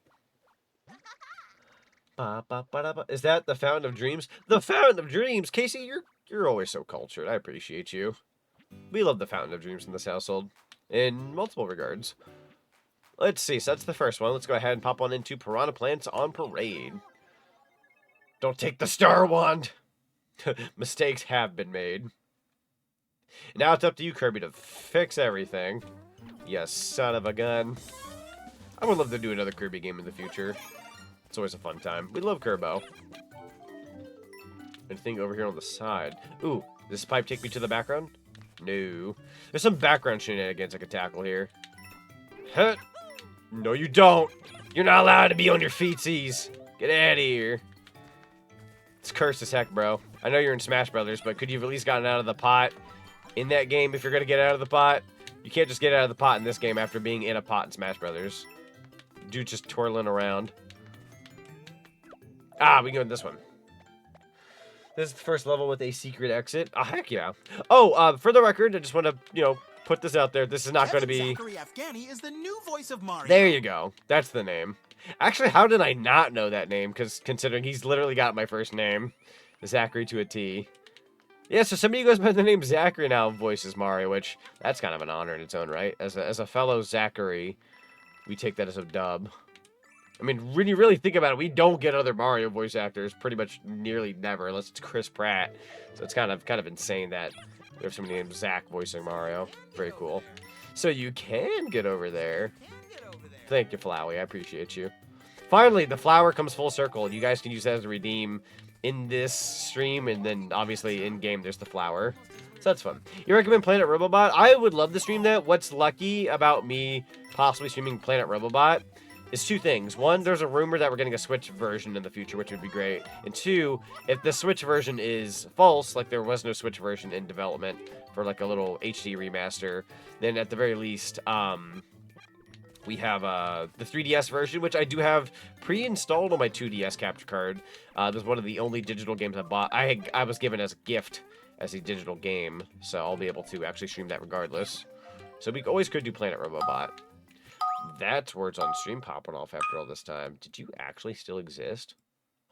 Is that the Fountain of Dreams? The Fountain of Dreams! Casey, you're always so cultured. I appreciate you. We love the Fountain of Dreams in this household. In multiple regards. Let's see, so that's the first one. Let's go ahead and pop on into Piranha Plants on Parade. Don't take the Star Wand! Mistakes have been made. Now it's up to you, Kirby, to fix everything. You son of a gun. I would love to do another Kirby game in the future. It's always a fun time. We love Kerbo. Anything over here on the side? Ooh, does this pipe take me to the background? No. There's some background shenanigans I could tackle here. Huh. No, you don't. You're not allowed to be on your feetsies. Get out of here. It's cursed as heck, bro. I know you're in Smash Brothers, but could you have at least gotten out of the pot in that game if you're going to get out of the pot? You can't just get out of the pot in this game after being in a pot in Smash Brothers. Dude just twirling around. Ah, we can go with this one. This is the first level with a secret exit. Oh, heck yeah. Oh, for the record, I just want to, you know, put this out there. This is not going to be... Zachary Afghani is the new voice of Mario. There you go. That's the name. Actually, how did I not know that name? Because considering he's literally got my first name. Zachary to a T. Yeah, so somebody who goes by the name Zachary now voices Mario, which that's kind of an honor in its own right. As a fellow Zachary, we take that as a dub. I mean, when you really think about it, we don't get other Mario voice actors pretty much nearly never, unless it's Chris Pratt. So it's kind of insane that there's somebody named Zach voicing Mario. Very cool. So you can get over there. Thank you, Flowey. I appreciate you. Finally, the flower comes full circle. You guys can use that as a redeem in this stream, and then obviously in game there's the flower. So that's fun. You recommend Planet Robobot? I would love to stream that. What's lucky about me possibly streaming Planet Robobot is two things. One, there's a rumor that we're getting a Switch version in the future, which would be great. And two, if the Switch version is false, like there was no Switch version in development for like a little HD remaster, then at the very least, we have the 3DS version, which I do have pre-installed on my 2DS capture card. This is one of the only digital games I bought. I was given as a gift as a digital game, so I'll be able to actually stream that regardless. So we always could do Planet Robobot. That's words on stream popping off after all this time. Did you actually still exist?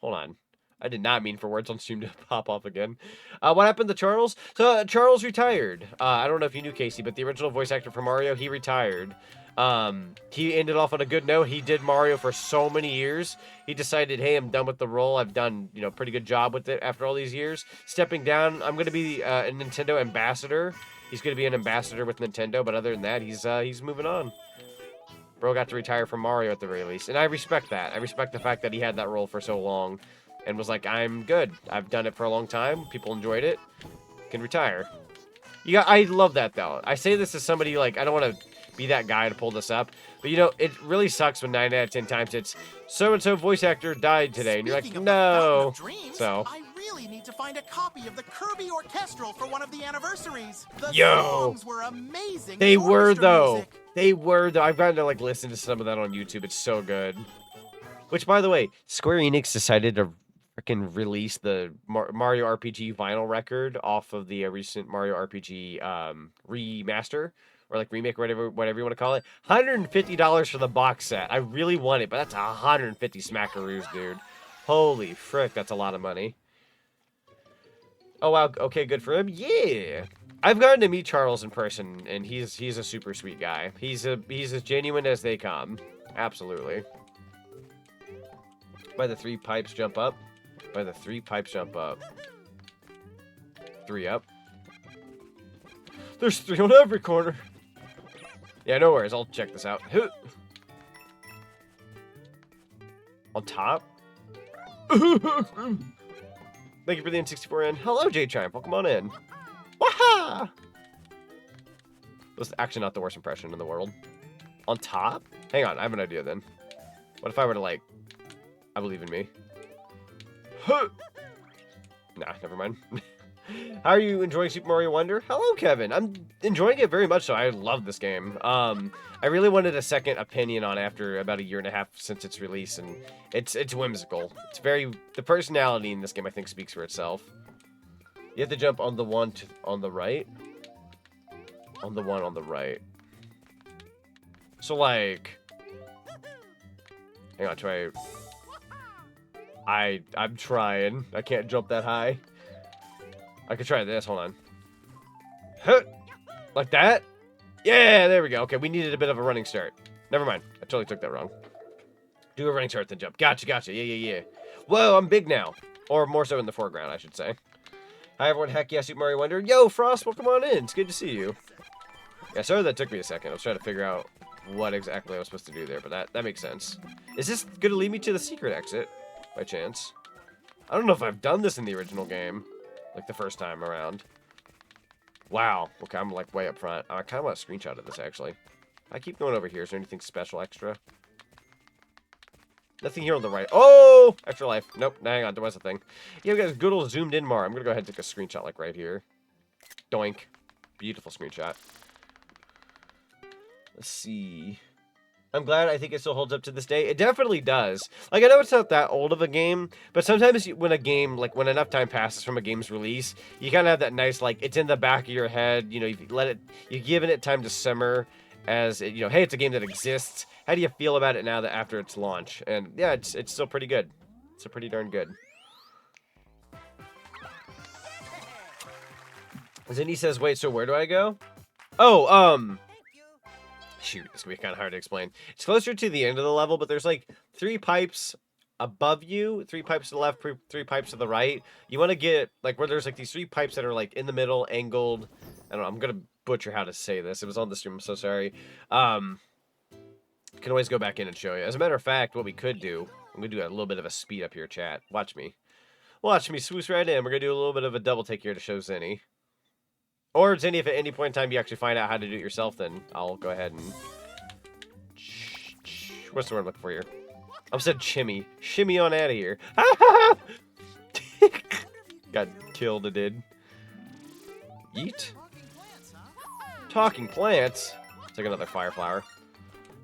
Hold on. I did not mean for words on stream to pop off again. What happened to Charles? So Charles retired. I don't know if you knew, Casey, but the original voice actor for Mario, he retired. He ended off on a good note. He did Mario for so many years. He decided, hey, I'm done with the role. I've done, you know, pretty good job with it after all these years. Stepping down, I'm going to be a Nintendo ambassador. He's going to be an ambassador with Nintendo, but other than that, he's moving on. Bro got to retire from Mario at the very least, and I respect that. I respect the fact that he had that role for so long and was like, I'm good. I've done it for a long time. People enjoyed it. Can retire. I love that, though. I say this as somebody, like, I don't want to be that guy to pull this up, but, you know, it really sucks when 9 out of 10 times it's so-and-so voice actor died today, and you're like, no. So... I really need to find a copy of the Kirby Orchestral for one of the anniversaries. The Yo, songs were amazing. They were though. Music. They were though. I've gotten to like listen to some of that on YouTube. It's so good. Which, by the way, Square Enix decided to freaking release the Mario RPG vinyl record off of the recent Mario RPG remaster or like remake or whatever you want to call it. $150 for the box set. I really want it, but that's 150 smackaroos, dude. Holy frick, that's a lot of money. Oh, wow. Okay, good for him. Yeah. I've gotten to meet Charles in person, and he's a super sweet guy. He's as genuine as they come. Absolutely. By the 3 pipes, jump up. By the 3 pipes, jump up. 3 up. There's 3 on every corner. Yeah, no worries. I'll check this out. On top? Thank you for the N64 in. Hello, J-Chime. Welcome on in. Waha! Was actually not the worst impression in the world. On top? Hang on, I have an idea then. What if I were to, like... I believe in me. Huh. Nah, never mind. How are you enjoying Super Mario Wonder? Hello, Kevin. I'm enjoying it very much so. I love this game. I really wanted a second opinion on it after about a year and a half since its release, and it's whimsical. It's very... The personality in this game, I think, speaks for itself. You have to jump on the one on the right. On the one on the right. So, like... Hang on, try... I'm trying. I can't jump that high. I could try this. Hold on. Huh. Like that? Yeah, there we go. Okay, we needed a bit of a running start. Never mind. I totally took that wrong. Do a running start, then jump. Gotcha, gotcha. Yeah. Whoa, I'm big now. Or more so in the foreground, I should say. Hi, everyone. Heck yeah, Super Mario Wonder. Yo, Frost, welcome on in. It's good to see you. Yeah, sorry that took me a second. I was trying to figure out what exactly I was supposed to do there, but that makes sense. Is this going to lead me to the secret exit, by chance? I don't know if I've done this in the original game, like the first time around. Wow. Okay, I'm like way up front. I kind of want a screenshot of this, actually. I keep going over here. Is there anything special extra? Nothing here on the right. Oh! Extra life. Nope. No, hang on. There was a thing. Yeah, we got a good old zoomed in Mar. I'm going to go ahead and take a screenshot like right here. Doink. Beautiful screenshot. Let's see. I'm glad. I think it still holds up to this day. It definitely does. Like, I know it's not that old of a game, but sometimes when a game, like, when enough time passes from a game's release, you kind of have that nice, like, it's in the back of your head, you know, you've given it time to simmer as, you know, hey, it's a game that exists. How do you feel about it now that after its launch? And, yeah, it's still pretty good. It's pretty darn good. Zinni says, wait, so where do I go? Oh, shoot, this can be kind of hard to explain. It's closer to the end of the level, but there's like 3 pipes above you, 3 pipes to the left, 3 pipes to the right. You want to get like where there's like these 3 pipes that are like in the middle, angled. I don't know. I'm gonna butcher how to say this. It was on the stream. I'm so sorry. Can always go back in and show you. As a matter of fact, what we could do, I'm gonna do a little bit of a speed up here, chat. Watch me. Watch me swoosh right in. We're gonna do a little bit of a double take here to show Zinni. Or, Zinni, if at any point in time you actually find out how to do it yourself, then I'll go ahead and... What's the word I'm looking for here? I said shimmy. Shimmy on out of here. Got killed, it did. Yeet. Talking plants? Take another fire flower.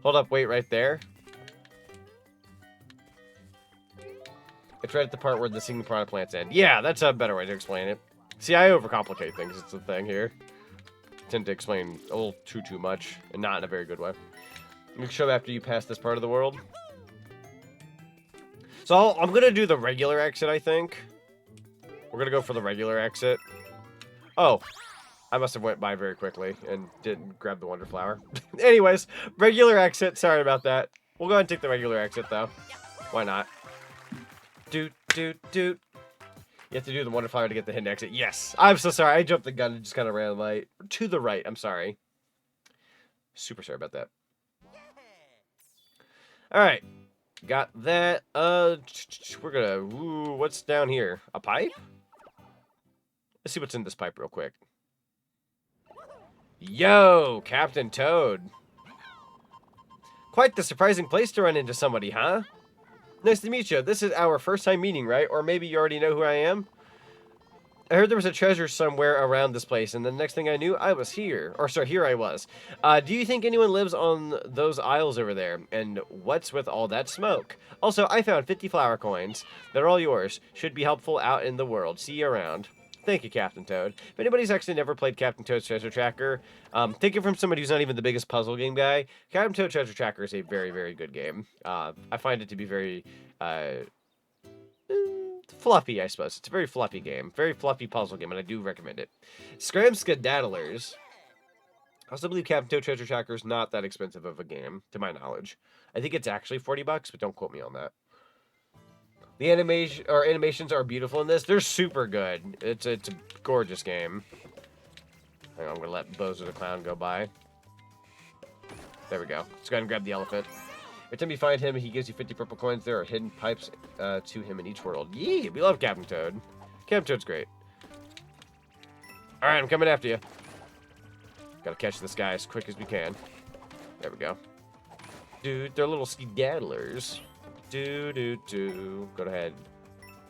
Hold up, wait right there. It's right at the part where the singing piranha plants end. Yeah, that's a better way to explain it. See, I overcomplicate things. It's the thing here. I tend to explain a little too much, and not in a very good way. I'm going to show after you pass this part of the world. So I'm going to do the regular exit, I think. We're going to go for the regular exit. Oh, I must have went by very quickly and didn't grab the Wonder Flower. Anyways, regular exit. Sorry about that. We'll go ahead and take the regular exit, though. Why not? Doot, doot, doot. You have to do the Wonder Flower to get the hidden exit. Yes. I'm so sorry. I jumped the gun and just kind of ran to the right. I'm sorry. Super sorry about that. Alright. Got that. We're gonna... Ooh, what's down here? A pipe? Let's see what's in this pipe real quick. Yo, Captain Toad. Quite the surprising place to run into somebody, huh? Nice to meet you. This is our first time meeting, right? Or maybe you already know who I am? I heard there was a treasure somewhere around this place, and the next thing I knew, I was here. Or, sorry, here I was. Do you think anyone lives on those aisles over there? And what's with all that smoke? Also, I found 50 flower coins. They're all yours. Should be helpful out in the world. See you around. Thank you, Captain Toad. If anybody's actually never played Captain Toad's Treasure Tracker, take it from somebody who's not even the biggest puzzle game guy. Captain Toad Treasure Tracker is a very, very good game. I find it to be very fluffy, I suppose. It's a very fluffy game. Very fluffy puzzle game, and I do recommend it. Scram Skedaddlers. I also believe Captain Toad Treasure Tracker is not that expensive of a game, to my knowledge. I think it's actually $40, but don't quote me on that. The animations are beautiful in this. They're super good. It's a gorgeous game. Hang on, I'm gonna let Bozo the Clown go by. There we go. Let's go ahead and grab the elephant. Every time you find him, he gives you 50 purple coins. There are hidden pipes to him in each world. Yee! We love Captain Toad. Captain Toad's great. Alright, I'm coming after you. Gotta catch this guy as quick as we can. There we go. Dude, they're little skedaddlers. Go ahead.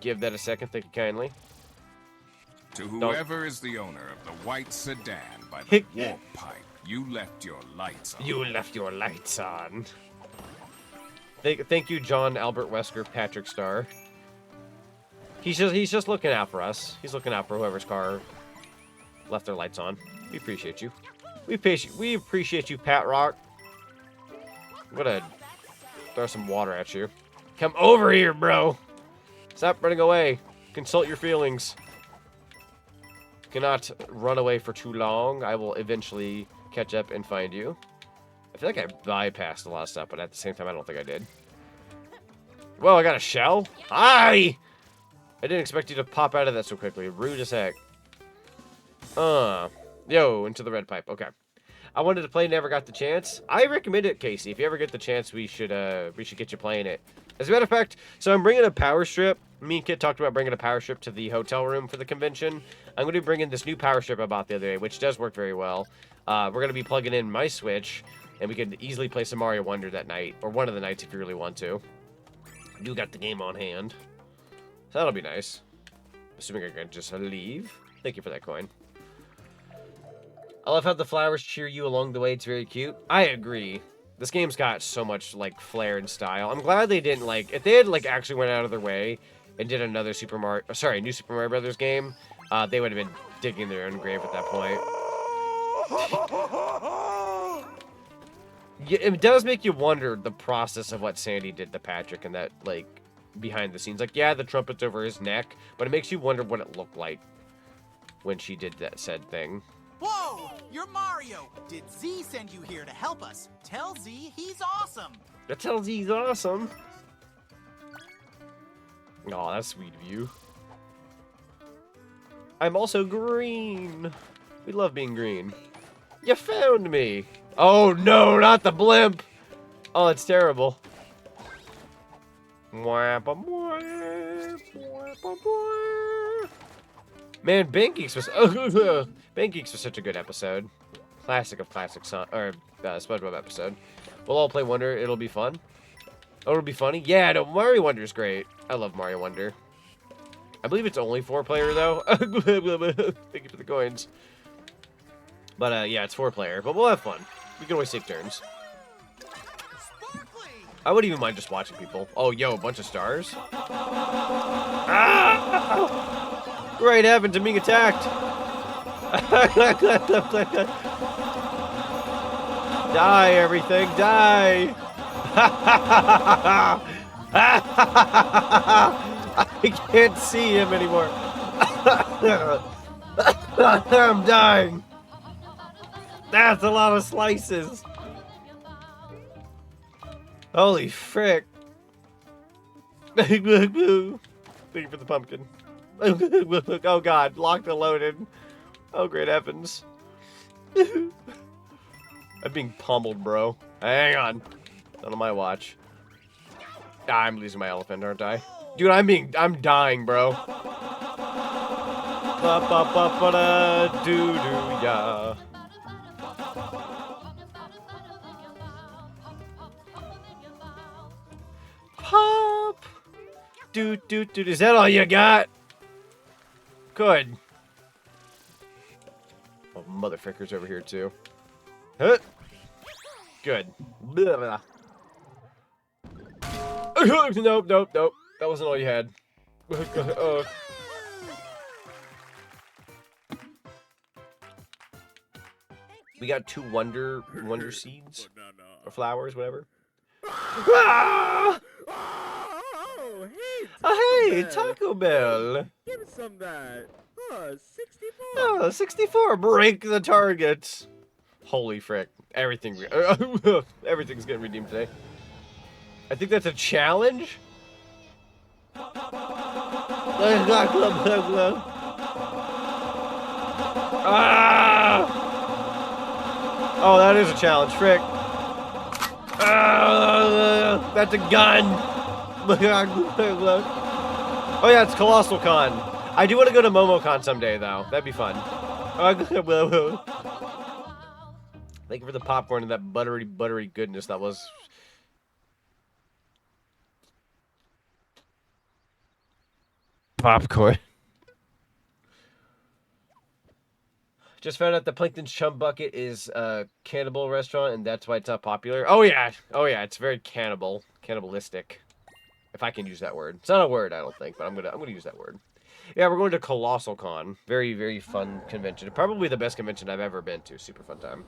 Give that a second, thank you kindly. To whoever is the owner of the white sedan by the warp pipe, you left your lights on. You left your lights on. Thank you, John Albert Wesker, Patrick Starr. He's just looking out for us. He's looking out for whoever's car left their lights on. We appreciate you. We appreciate you, Pat Rock. I'm gonna throw some water at you. Come over here, bro. Stop running away. Consult your feelings. Cannot run away for too long. I will eventually catch up and find you. I feel like I bypassed a lot of stuff, but at the same time, I don't think I did. Whoa, I got a shell? Hi! I didn't expect you to pop out of that so quickly. Rude as heck. Yo, into the red pipe. Okay. I wanted to play, never got the chance. I recommend it, Casey. If you ever get the chance, we should get you playing it. As a matter of fact, so I'm bringing a power strip. Me and Kit talked about bringing a power strip to the hotel room for the convention. I'm going to be bringing this new power strip I bought the other day, which does work very well. We're going to be plugging in my Switch, and we could easily play some Mario Wonder that night, or one of the nights if you really want to. I do got the game on hand. So that'll be nice. Assuming I can just leave. Thank you for that coin. I love how the flowers cheer you along the way. It's very cute. I agree. This game's got so much, like, flair and style. I'm glad they didn't, like... If they had, like, actually went out of their way and did another new Super Mario Brothers game, they would have been digging their own grave at that point. Yeah, it does make you wonder the process of what Sandy did to Patrick and that, like, behind the scenes. Like, yeah, the trumpet's over his neck, but it makes you wonder what it looked like when she did that said thing. Whoa! You're Mario! Did Z send you here to help us? Tell Z he's awesome! Tell Z he's awesome! Aw, that's sweet of you. I'm also green! We love being green. You found me! Oh no, not the blimp! Oh, that's terrible. Man, Bangeeks was Bangeeks was such a good episode. Classic of classic SpongeBob episode. We'll all play Wonder. It'll be fun. Oh, it'll be funny. Yeah, no, Mario Wonder's great. I love Mario Wonder. I believe it's only 4-player though. Thank you for the coins. But yeah, it's 4-player. But we'll have fun. We can always take turns. I wouldn't even mind just watching people. Oh, yo, a bunch of stars. Ah! Great heavens, I'm being attacked. Die, everything, die. I can't see him anymore. I'm dying. That's a lot of slices. Holy frick. Thank you for the pumpkin. Oh god, locked and loaded. Oh great heavens. I'm being pummeled, bro. Hang on. Not on my watch. Ah, I'm losing my elephant, aren't I? Dude, I'm dying, bro. Ba-ba-ba-ba-da-doo-doo-ya. Pop! Doot. Is that all you got? Good. Oh, motherfuckers over here, too. Huh? Good. Blah. Nope. That wasn't all you had. We got 2 wonder seeds or flowers, whatever. Ah! Oh, hey, Taco Bell. Give me some of that. Oh, 64. Oh, 64. Break the targets. Holy frick. Everything's getting redeemed today. I think that's a challenge. Ah! Oh, that is a challenge, frick. That's a gun. Oh yeah, it's Colossal Con. I do want to go to MomoCon someday, though. That'd be fun. Thank you for the popcorn and that buttery goodness that was. Popcorn. Just found out the Plankton's Chum Bucket is a cannibal restaurant, and that's why it's not popular. Oh yeah, it's very cannibalistic. If I can use that word. It's not a word, I don't think, but I'm gonna use that word. Yeah, we're going to Colossal Con. Very, very fun convention. Probably the best convention I've ever been to. Super fun time.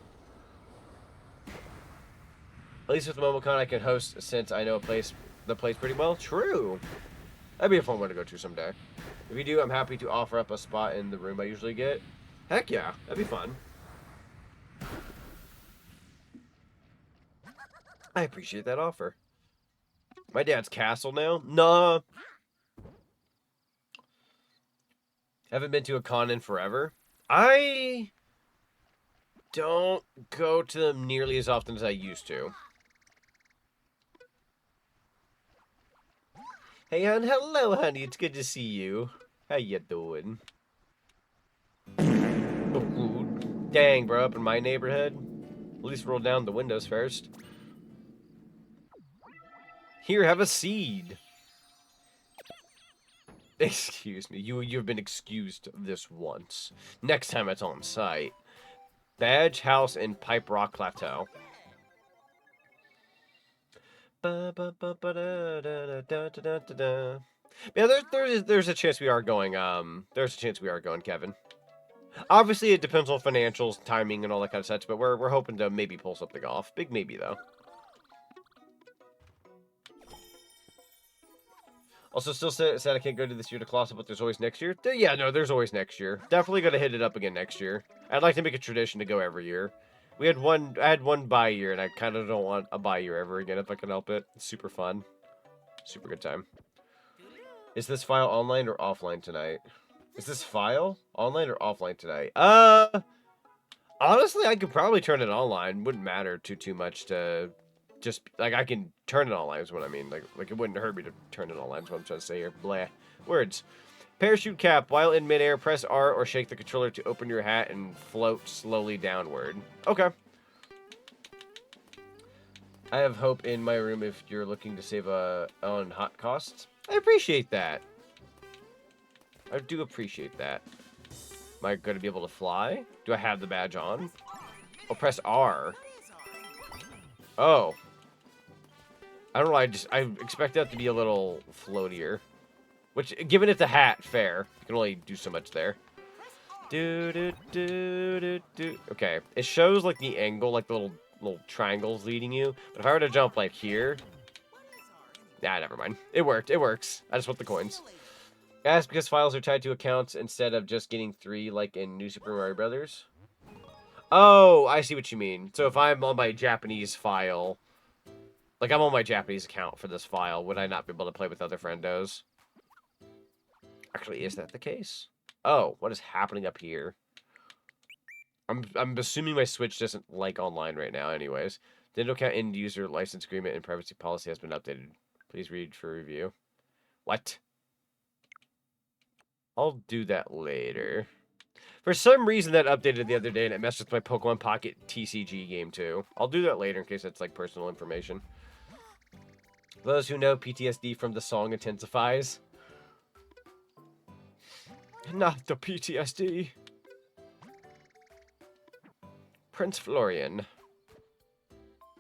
At least with MomoCon I can host since I know the place pretty well. True. That'd be a fun one to go to someday. If you do, I'm happy to offer up a spot in the room I usually get. Heck yeah, that'd be fun. I appreciate that offer. My dad's castle now? Nah. Haven't been to a con in forever. I don't go to them nearly as often as I used to. Hey, hon. Hello, honey. It's good to see you. How you doing? Dang, bro. Up in my neighborhood. At least roll down the windows first. Here, have a seed. Excuse me. You've been excused this once. Next time it's on site. Badge House in Pipe Rock Plateau. Yeah, there's a chance we are going. There's a chance we are going, Kevin. Obviously, it depends on financials, timing, and all that kind of such. But we're hoping to maybe pull something off. Big maybe though. Also, still sad I can't go to this year to Colossal, but there's always next year. Yeah, no, there's always next year. Definitely gonna hit it up again next year. I'd like to make a tradition to go every year. I had one bye year, and I kind of don't want a bye year ever again if I can help it. It's super fun. Super good time. Is this file online or offline tonight? Is this file online or offline tonight? Honestly, I could probably turn it online. Wouldn't matter too much to just, like, I can turn it online is what I mean. Like it wouldn't hurt me to turn it online is what I'm trying to say here. Blah. Words. Parachute cap. While in midair, press R or shake the controller to open your hat and float slowly downward. Okay. I have hope in my room if you're looking to save on hot costs. I appreciate that. I do appreciate that. Am I going to be able to fly? Do I have the badge on? Oh, press R. Oh. I don't know, I expect that to be a little floatier. Which, given it's a hat, fair. You can only do so much there. Okay, it shows, like, the angle, like, the little triangles leading you. But if I were to jump, like, here... Nah, never mind. It worked. It works. I just want the coins. That's because files are tied to accounts instead of just getting 3, like in New Super Mario Brothers. Oh, I see what you mean. So if I'm on my Japanese file... Like, I'm on my Japanese account for this file, would I not be able to play with other friendos? Actually, is that the case? Oh, what is happening up here? I'm assuming my Switch doesn't like online right now anyways. Nintendo account end user license agreement and privacy policy has been updated. Please read for review. What? I'll do that later. For some reason that updated the other day and it messed with my Pokemon Pocket TCG game too. I'll do that later in case it's like personal information. Those who know, PTSD from the song intensifies. Not the PTSD. Prince Florian.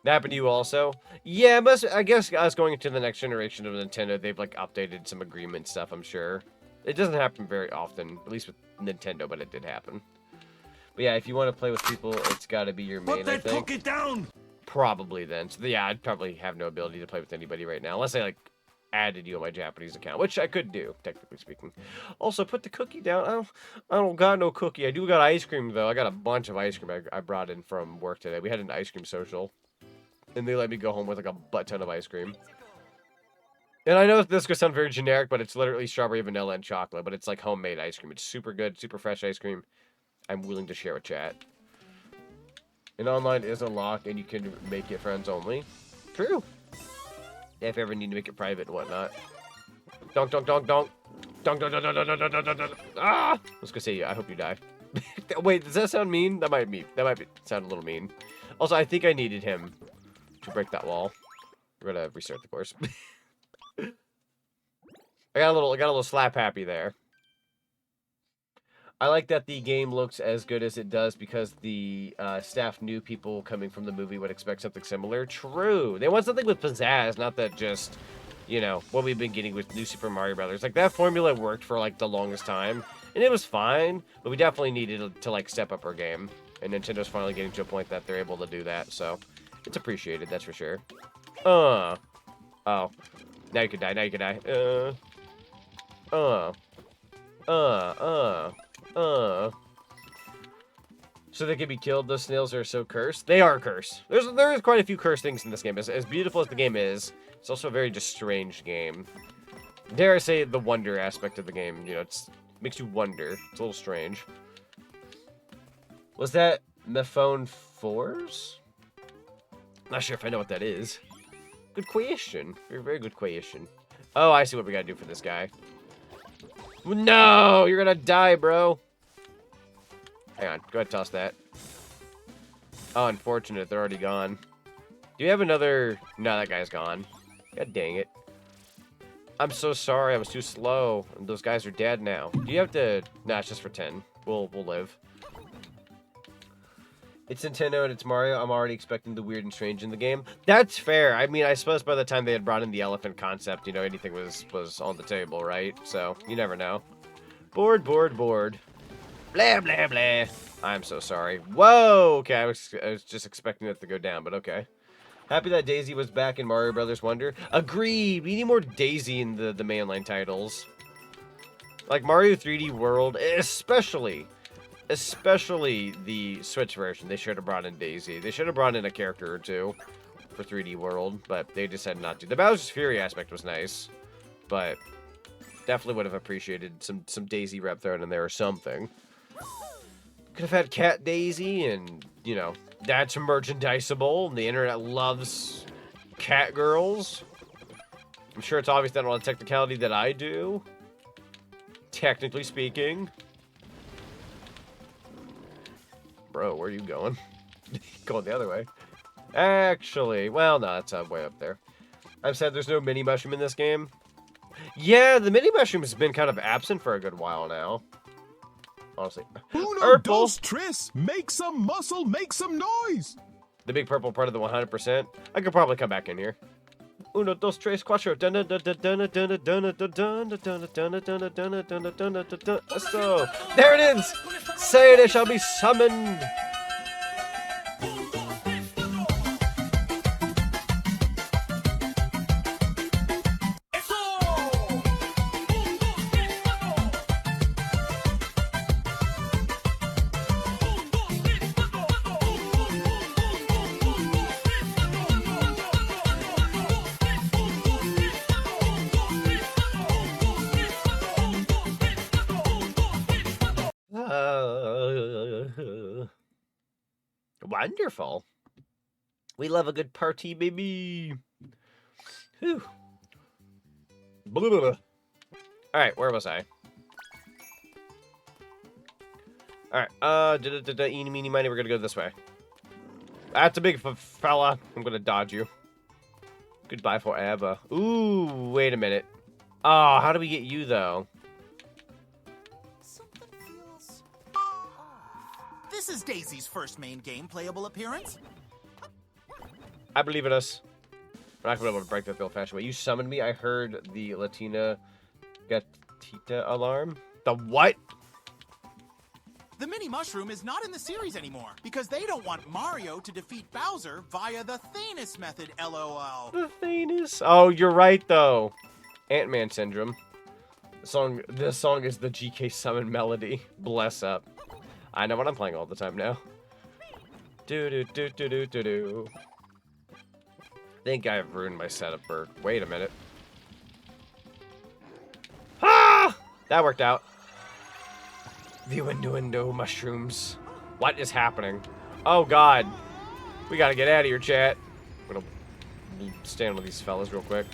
That happened to you also? Yeah, I guess us going into the next generation of Nintendo, they've like updated some agreement stuff, I'm sure. It doesn't happen very often, at least with Nintendo, but it did happen. But yeah, if you want to play with people, it's got to be your main, I think. Put that cookie down! Probably then. So yeah, I'd probably have no ability to play with anybody right now, unless I like added you on my Japanese account, which I could do, technically speaking. Also, put the cookie down. I don't got no cookie. I do got ice cream, though. I got a bunch of ice cream I brought in from work today. We had an ice cream social, and they let me go home with like a butt ton of ice cream. And I know this could sound very generic, but it's literally strawberry, vanilla, and chocolate, but it's like homemade ice cream. It's super good, super fresh ice cream. I'm willing to share with chat. And online is a lock, and you can make it friends only. True. If you ever need to make it private and whatnot. Donk, donk, donk, donk. Donk, donk, donk, donk, donk, donk, donk, donk. Ah! I was gonna say, I hope you die. Wait, does that sound mean? That might sound a little mean. Also, I think I needed him to break that wall. We're gonna restart the course. I got a little slap happy there. I like that the game looks as good as it does because the staff knew people coming from the movie would expect something similar. True. They want something with pizzazz, not that just, you know, what we've been getting with New Super Mario Brothers. Like, that formula worked for, like, the longest time, and it was fine, but we definitely needed to, like, step up our game. And Nintendo's finally getting to a point that they're able to do that, so it's appreciated, that's for sure. Oh. Now you can die, now you can die. So they can be killed. Those snails are so cursed. They are cursed. There is quite a few cursed things in this game. As beautiful as the game is, it's also a very just strange game. Dare I say the wonder aspect of the game. You know, it makes you wonder. It's a little strange. Was that Mephone 4s? Not sure if I know what that is. Good question. Very, very good question. Oh, I see what we gotta do for this guy. No, you're gonna die, bro. Hang on, go ahead and toss that. Oh, unfortunate, they're already gone. Do you have another... No, that guy's gone. God dang it. I'm so sorry. I was too slow. Those guys are dead now. Do you have to... Nah, it's just for 10. We'll live. It's Nintendo and it's Mario. I'm already expecting the weird and strange in the game. That's fair. I mean, I suppose by the time they had brought in the elephant concept, you know, anything was on the table, right? So, you never know. Bored. Blah, blah, blah. I'm so sorry. Whoa! Okay, I was just expecting that to go down, but okay. Happy that Daisy was back in Mario Brothers Wonder. Agreed! We need more Daisy in the mainline titles. Like Mario 3D World, especially the Switch version. They should have brought in Daisy. They should have brought in a character or two for 3D World, but they decided not to. The Bowser's Fury aspect was nice, but definitely would have appreciated some Daisy rep thrown in there or something. Could have had Cat Daisy, and, you know, that's merchandisable. The internet loves cat girls. I'm sure it's obvious that on a technicality that I do. Technically speaking. Bro, where are you going? Going the other way. Actually, well, no, that's way up there. I've said there's no mini mushroom in this game. Yeah, the mini mushroom has been kind of absent for a good while now. Honestly. Uno, dos, tres. Make some muscle, make some noise. The big purple part of the 100%. I could probably come back in here. Uno, dos, tres, cuatro. So, there it is. Say it shall be summoned. Wonderful. We love a good party, baby. Whew. Blah, blah, blah. All right, where was I? All right, eeny, meeny, miny, we're gonna go this way. That's a big fella. I'm gonna dodge you. Goodbye forever. Ooh, wait a minute. Oh, how do we get you, though? Something feels This is Daisy's first main game playable appearance. I believe in us. We're not gonna be able to break that the old-fashioned way. You summoned me. I heard the Latina Gatita alarm. The what? The mini mushroom is not in the series anymore because they don't want Mario to defeat Bowser via the Thanos method, LOL. The Thanos? Oh, you're right, though. Ant-Man syndrome. This song is the GK summon melody. Bless up. I know what I'm playing all the time now. Do. I think I've ruined my setup for... Wait a minute. Ah! That worked out. The window mushrooms. What is happening? Oh, God. We gotta get out of here, chat. I'm gonna stand with these fellas real quick.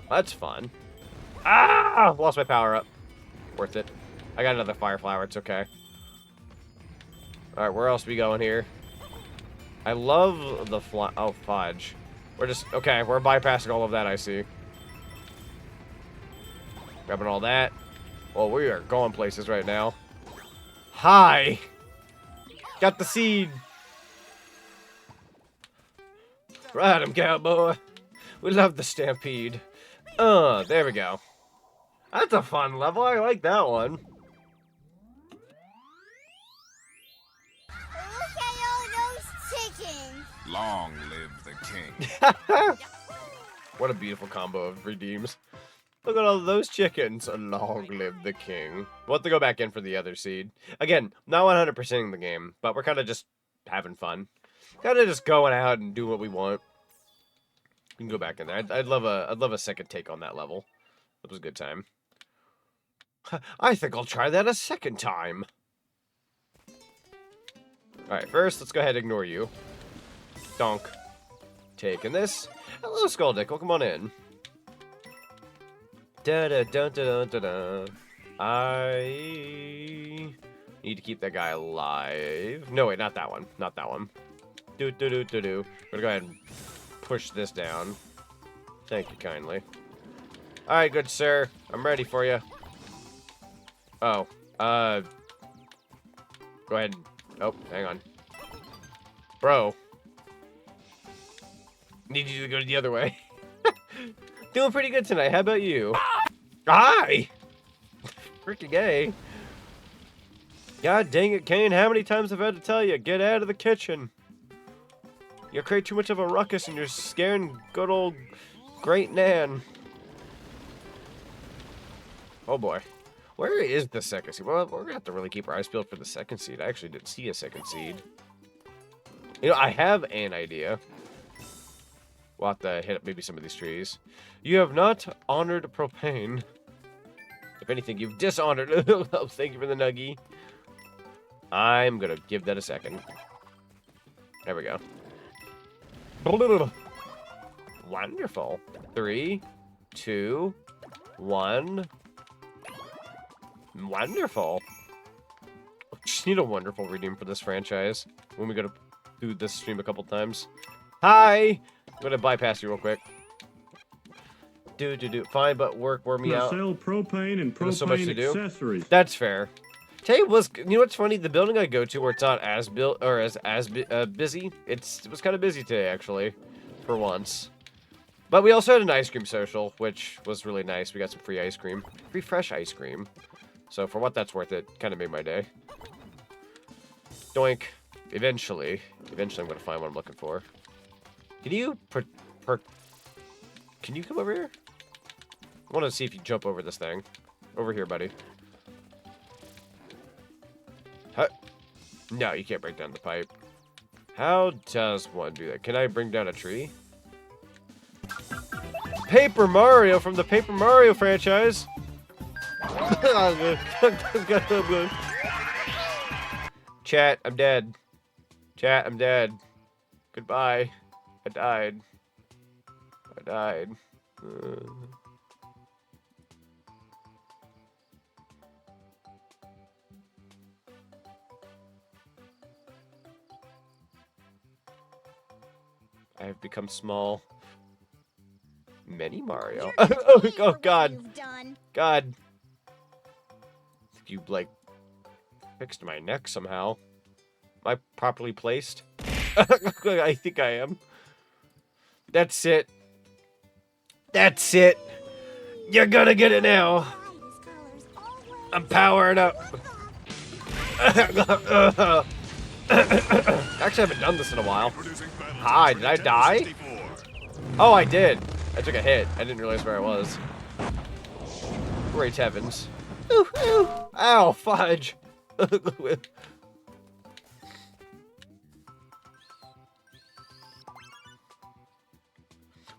That's fun. Ah! Lost my power up. Worth it. I got another fire flower. It's okay. Alright, where else are we going here? I love the oh, fudge. We're just... Okay, we're bypassing all of that, I see. Grabbing all that. Well, we are going places right now. Hi! Got the seed! Ride 'em, cowboy. We love the stampede. There we go. That's a fun level. I like that one. Look at all those chickens. Long live the king. What a beautiful combo of redeems. Look at all those chickens. Long live the king. We'll have to go back in for the other seed. Again, not 100%ing the game, but we're kind of just having fun. Kind of just going out and doing what we want. You can go back in there. I'd love a second take on that level. It was a good time. I think I'll try that a second time. Alright, first, let's go ahead and ignore you. Donk. Taking this. Hello, Skulldickel. Come on in. Da-da-dun-dun-dun-dun-dun. I need to keep that guy alive. No, wait, not that one. Not that one. Do-do-do-do-do. We're gonna go ahead and push this down. Thank you kindly. Alright, good sir. I'm ready for you. Oh, go ahead. Oh, hang on. Bro. Need you to go the other way. Doing pretty good tonight. How about you? Hi! Freaking A. God dang it, Kane. How many times have I had to tell you? Get out of the kitchen. You create too much of a ruckus and you're scaring good old Great Nan. Oh boy. Where is the second seed? Well, we're going to have to really keep our eyes peeled for the second seed. I actually didn't see a second seed. You know, I have an idea. We'll have to hit up maybe some of these trees. You have not honored propane. If anything, you've dishonored. Oh, thank you for the nuggie. I'm going to give that a second. There we go. Wonderful. 3, 2, 1. Wonderful. Just need a wonderful redeem for this franchise when we go to do this stream a couple times. Hi! I'm gonna bypass you real quick. Fine, but wore me out. Sell propane and propane so much to do. accessories. That's fair. Tell you what's, you know what's funny? The building I go to where it's not as busy. It was kind of busy today actually, for once. But we also had an ice cream social, which was really nice. We got some free ice cream, free fresh ice cream. So for what that's worth, it kind of made my day. Doink. Eventually I'm gonna find what I'm looking for. Can you can you come over here? I want to see if you jump over this thing. Over here, buddy. Huh? No, you can't break down the pipe. How does one do that? Can I bring down a tree? Paper Mario from the Paper Mario franchise. Chat, I'm dead. Chat, I'm dead. Goodbye. I died. I died. I have become small. Many Mario. Oh God. God. You like fixed my neck somehow. Am I properly placed? I think I am. That's it. That's it. You're gonna get it now. I'm powering up. Actually, I haven't done this in a while. Hi, did I die? Oh, I did. I took a hit. I didn't realize where I was. Great heavens. Ooh, ooh. Ow, fudge.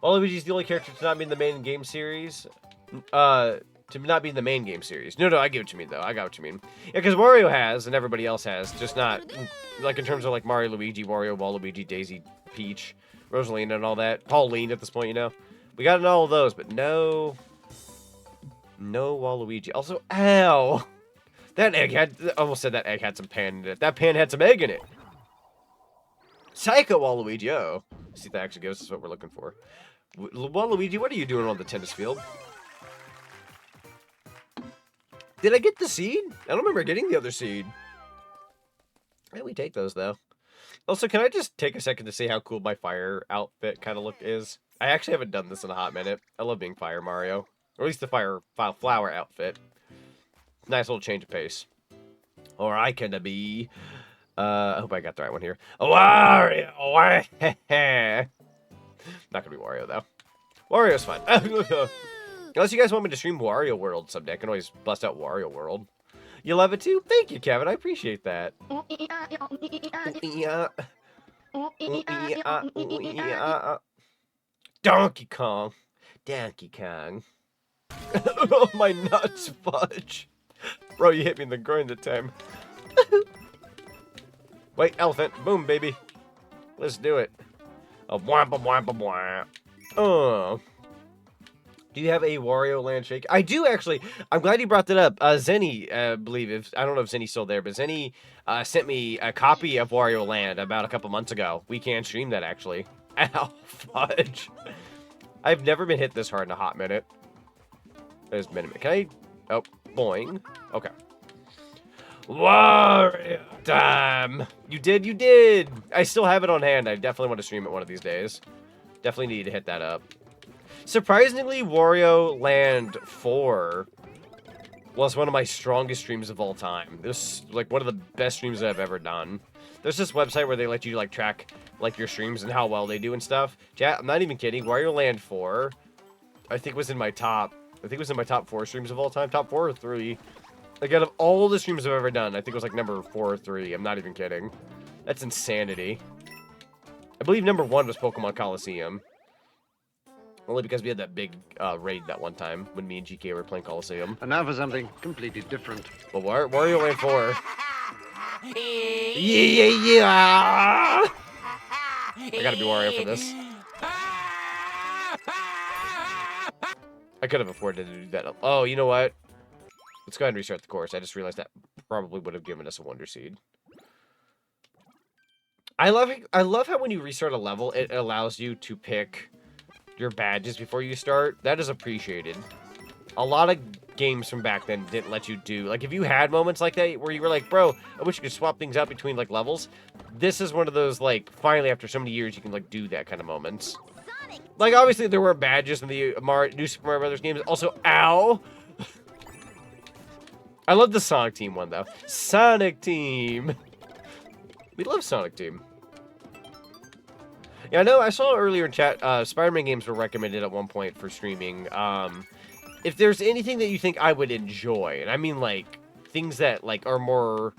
Waluigi's the only character to not be in the main game series. To not be in the main game series. No, I get what you mean, though. I got what you mean. Yeah, because Wario has, and everybody else has, just not, like, in terms of, like, Mario, Luigi, Wario, Waluigi, Daisy, Peach, Rosalina, and all that. Pauline, at this point, you know. We got in all of those, but no Waluigi. Also, ow! That egg had, almost said that egg had some pan in it. That pan had some egg in it. Psycho Waluigi, oh. See if that actually gives us what we're looking for. Waluigi, what are you doing on the tennis field? Did I get the seed? I don't remember getting the other seed. Yeah, we take those, though. Also, can I just take a second to see how cool my fire outfit kind of look is? I actually haven't done this in a hot minute. I love being Fire Mario. Or at least the flower outfit. Nice little change of pace. Or I can be... I hope I got the right one here. Wario! Not gonna be Wario, though. Wario's fine. Unless you guys want me to stream Wario World someday, I can always bust out Wario World. You love it too? Thank you, Kevin. I appreciate that. Donkey Kong. Donkey Kong. Oh, my nuts, fudge. Bro, you hit me in the groin that time. Wait, elephant. Boom, baby. Let's do it. Oh, wampa, wampa, wampa. Oh. Do you have a Wario Land shake? I do, actually. I'm glad you brought that up. Zenny, I believe, I don't know if Zenny's still there, but Zenny sent me a copy of Wario Land about a couple months ago. We can stream that, actually. Ow, fudge. I've never been hit this hard in a hot minute. There's minute. Can I? Oh, boing. Okay. Wario time. You did. I still have it on hand. I definitely want to stream it one of these days. Definitely need to hit that up. Surprisingly, Wario Land 4 was one of my strongest streams of all time. This was like one of the best streams that I've ever done. There's this website where they let you like track like your streams and how well they do and stuff. Chat, I'm not even kidding. Wario Land 4, I think was in my top. I think it was in my top 4 streams of all time. Top 4 or 3. Like out of all the streams I've ever done, I think it was like number 4 or 3. I'm not even kidding. That's insanity. I believe number 1 was Pokemon Coliseum. Only because we had that big raid that one time when me and GK were playing Coliseum. And now for something completely different. But Wario Land 4. Yeah! I gotta be Wario for this. I could have afforded to do that. Oh, you know what? Let's go ahead and restart the course. I just realized that probably would have given us a Wonder Seed. I love how when you restart a level, it allows you to pick your badges before you start. That is appreciated. A lot of games from back then didn't let you do, like, if you had moments like that where you were like, bro, I wish you could swap things out between like levels. This is one of those, like, finally after so many years you can like do that kind of moments. Like, obviously there were badges in the new Super Mario Brothers games. Also, ow. I love the Sonic Team one though. Sonic Team. We love Sonic Team. Yeah, I know. I saw earlier in chat, Spider-Man games were recommended at one point for streaming. If there's anything that you think I would enjoy, and I mean, like, things that, like, are more,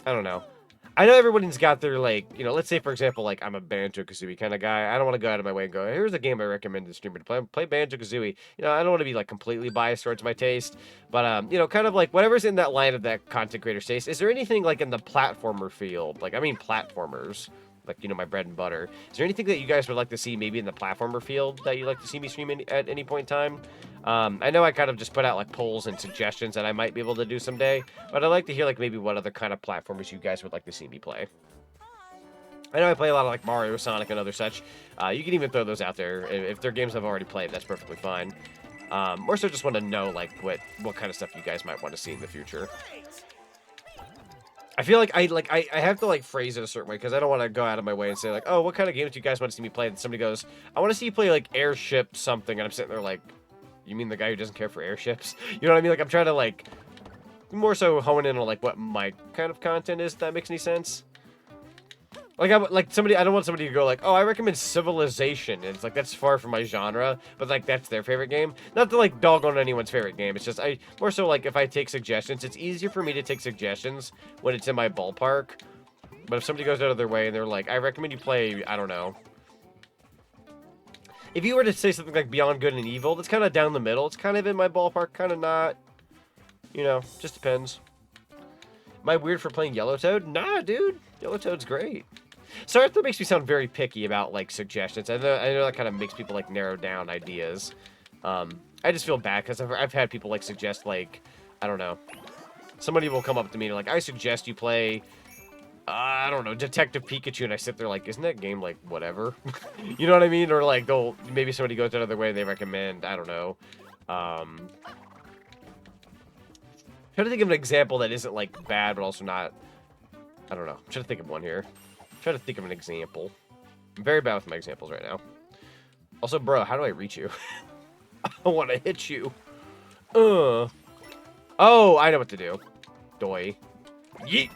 I don't know. I know everyone's got their, like, you know, let's say, for example, like, I'm a Banjo-Kazooie kind of guy. I don't want to go out of my way and go, here's a game I recommend the streamer to play. Play Banjo-Kazooie. You know, I don't want to be, like, completely biased towards my taste. But, you know, kind of, like, whatever's in that line of that content creator's taste. Is there anything, like, in the platformer field? Like, I mean, platformers. Like, you know, my bread and butter. Is there anything that you guys would like to see maybe in the platformer field that you'd like to see me stream at any point in time? I know I kind of just put out, like, polls and suggestions that I might be able to do someday, but I'd like to hear, like, maybe what other kind of platformers you guys would like to see me play. I know I play a lot of, like, Mario, Sonic, and other such. You can even throw those out there. If they're games I've already played, that's perfectly fine. More so just want to know, like, what kind of stuff you guys might want to see in the future. I feel like I have to, like, phrase it a certain way, because I don't want to go out of my way and say, like, oh, what kind of games do you guys want to see me play? And somebody goes, I want to see you play, like, Airship something, and I'm sitting there like, you mean the guy who doesn't care for airships? You know what I mean? Like, I'm trying to, like, more so hone in on, like, what my kind of content is, if that makes any sense. Like, I don't want somebody to go, like, oh, I recommend Civilization. And it's like, that's far from my genre, but, like, that's their favorite game. Not to, like, dog on anyone's favorite game. It's just, more so, like, if I take suggestions, it's easier for me to take suggestions when it's in my ballpark. But if somebody goes out of their way and they're like, I recommend you play, I don't know. If you were to say something like Beyond Good and Evil, that's kind of down the middle. It's kind of in my ballpark, kind of not. You know, just depends. Am I weird for playing Yellowtoad? Nah, dude. Yellowtoad's great. Sorry if that makes me sound very picky about, like, suggestions. I know that kind of makes people, like, narrow down ideas. I just feel bad because I've had people, like, suggest, like, I don't know. Somebody will come up to me and, like, I suggest you play, I don't know, Detective Pikachu, and I sit there like, isn't that game, like, whatever? You know what I mean? Or, like, maybe somebody goes out of their way and they recommend, I don't know. Trying to think of an example that isn't, like, bad, but also not, I don't know. I'm trying to think of one here. Trying to think of an example. I'm very bad with my examples right now. Also, bro, how do I reach you? I want to hit you. Oh, I know what to do. Doi. Yeet.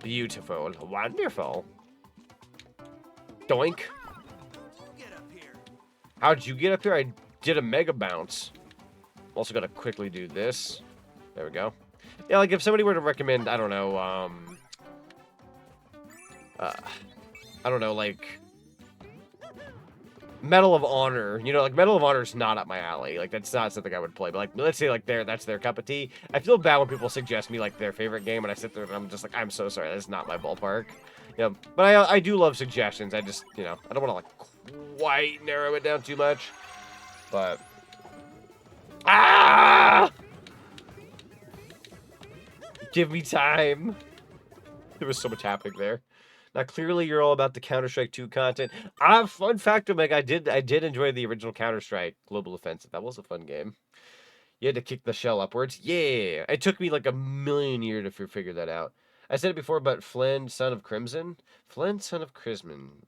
Beautiful. Wonderful. Doink. How'd you get up here? I did a mega bounce. Also got to quickly do this. There we go. Yeah, like if somebody were to recommend, I don't know, I don't know, like Medal of Honor. You know, like Medal of Honor is not up my alley. Like that's not something I would play. But like, let's say like that's their cup of tea. I feel bad when people suggest me like their favorite game, and I sit there and I'm just like, I'm so sorry, that's not my ballpark. Yeah, but I do love suggestions. I just, you know, I don't want to like quite narrow it down too much. But give me time. There was so much happening there. Now, clearly, you're all about the Counter-Strike 2 content. Fun fact, Meg, I did enjoy the original Counter-Strike Global Offensive. That was a fun game. You had to kick the shell upwards. Yeah. It took me like a million years to figure that out. I said it before, but Flynn, son of Crimson? Flynn, son of Crimson,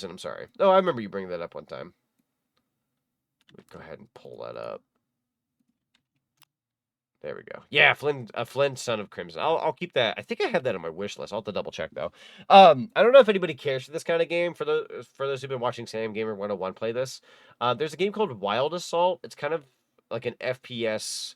I'm sorry. Oh, I remember you bringing that up one time. Go ahead and pull that up. There we go. Yeah, Flynn, son of Crimson. I'll keep that. I think I have that on my wish list. I'll have to double check though. I don't know if anybody cares for this kind of game. For those who've been watching Sam Gamer 101 play this, there's a game called Wild Assault. It's kind of like an FPS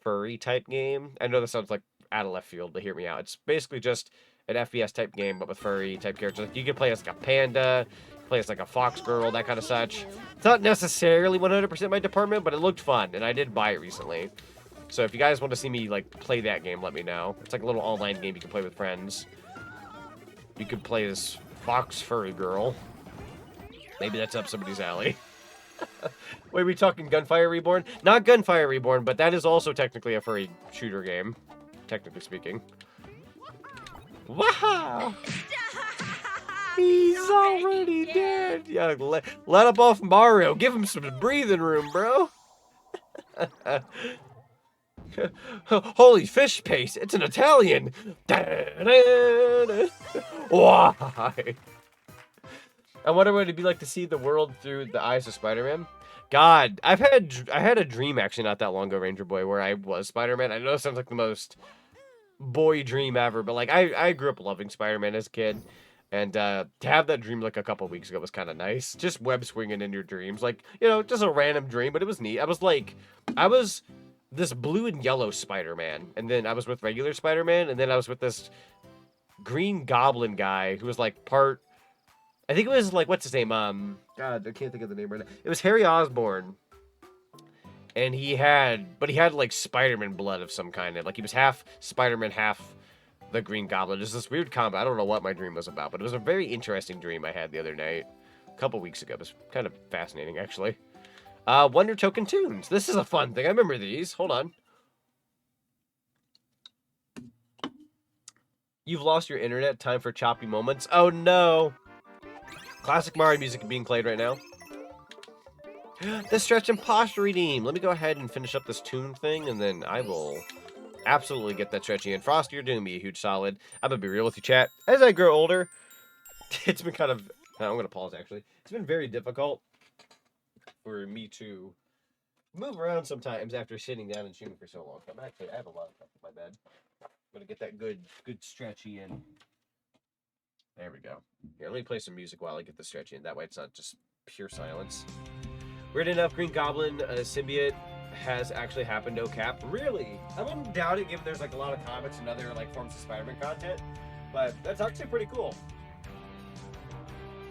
furry type game. I know this sounds like out of left field, but hear me out. It's basically just an FPS type game, but with furry type characters. Like you can play as like a panda, play as like a fox girl, that kind of such. It's not necessarily 100% my department, but it looked fun, and I did buy it recently. So if you guys want to see me like play that game, let me know. It's like a little online game you can play with friends. You could play as fox furry girl. Maybe that's up somebody's alley. Wait, are we talking Gunfire Reborn? Not Gunfire Reborn, but that is also technically a furry shooter game, technically speaking. Wow! He's already dead! Yeah, let up off Mario. Give him some breathing room, bro. Holy fish paste! It's an Italian! Why? I wonder what it'd be like to see the world through the eyes of Spider-Man. God, I had a dream actually not that long ago, Ranger Boy, where I was Spider-Man. I know it sounds like the most boy dream ever, but like I grew up loving Spider-Man as a kid, and to have that dream like a couple weeks ago was kind of nice. Just web swinging in your dreams, like, you know, just a random dream, but it was neat. I was this blue and yellow Spider-Man, and then I was with regular Spider-Man, and then I was with this Green Goblin guy who was like part. I think it was like, what's his name? God, I can't think of the name right now. It was Harry Osborn. And he had like Spider-Man blood of some kind. Like he was half Spider-Man, half the Green Goblin. It's this weird combo. I don't know what my dream was about, but it was a very interesting dream I had the other night. A couple weeks ago. It was kind of fascinating, actually. Wonder Token Tunes. This is a fun thing. I remember these. Hold on. You've lost your internet. Time for choppy moments. Oh, no. Classic Mario music being played right now. The stretch and posture redeem. Let me go ahead and finish up this tune thing, and then I will absolutely get that stretchy in. Frosty, you're doing me a huge solid. I'm going to be real with you, chat. As I grow older, it's been kind of... No, I'm going to pause, actually. It's been very difficult for me to move around sometimes after sitting down and shooting for so long. I have a lot of stuff in my bed. I'm going to get that good stretchy in. There we go. Here, let me play some music while I get the stretchy in. That way it's not just pure silence. Weird enough, Green Goblin symbiote has actually happened, no cap. Really? I wouldn't doubt it, given there's like a lot of comics and other like forms of Spider-Man content. But that's actually pretty cool.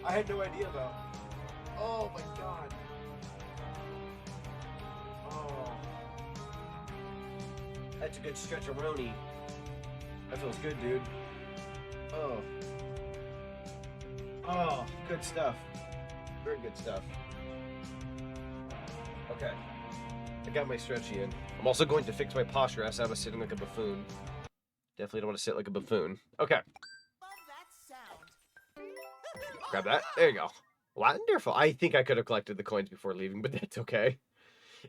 I had no idea though. Oh my god. Oh. That's a good stretch-a-roni. That feels good, dude. Oh. Oh, good stuff. Very good stuff. Okay. I got my stretchy in. I'm also going to fix my posture as I was sitting like a buffoon. Definitely don't want to sit like a buffoon. Okay. Grab that. There you go. Wonderful. I think I could have collected the coins before leaving, but that's okay.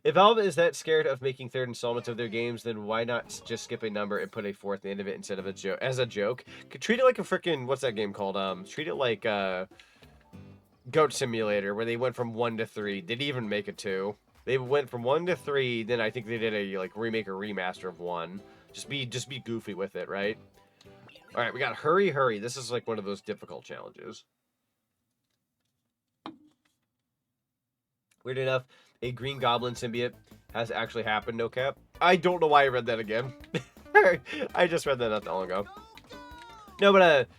If Valve is that scared of making third installments of their games, then why not just skip a number and put a fourth at the end of it instead of as a joke? Could treat it like a freaking, what's that game called? Treat it like Goat Simulator, where they went from 1 to 3. They didn't even make it 2. They went from 1 to 3. Then I think they did a like remake or remaster of 1. Just be goofy with it, right? All right, we got Hurry Hurry. This is like one of those difficult challenges. Weird enough, a Green Goblin symbiote has actually happened, no cap. I don't know why I read that again. I just read that not that long ago. No, but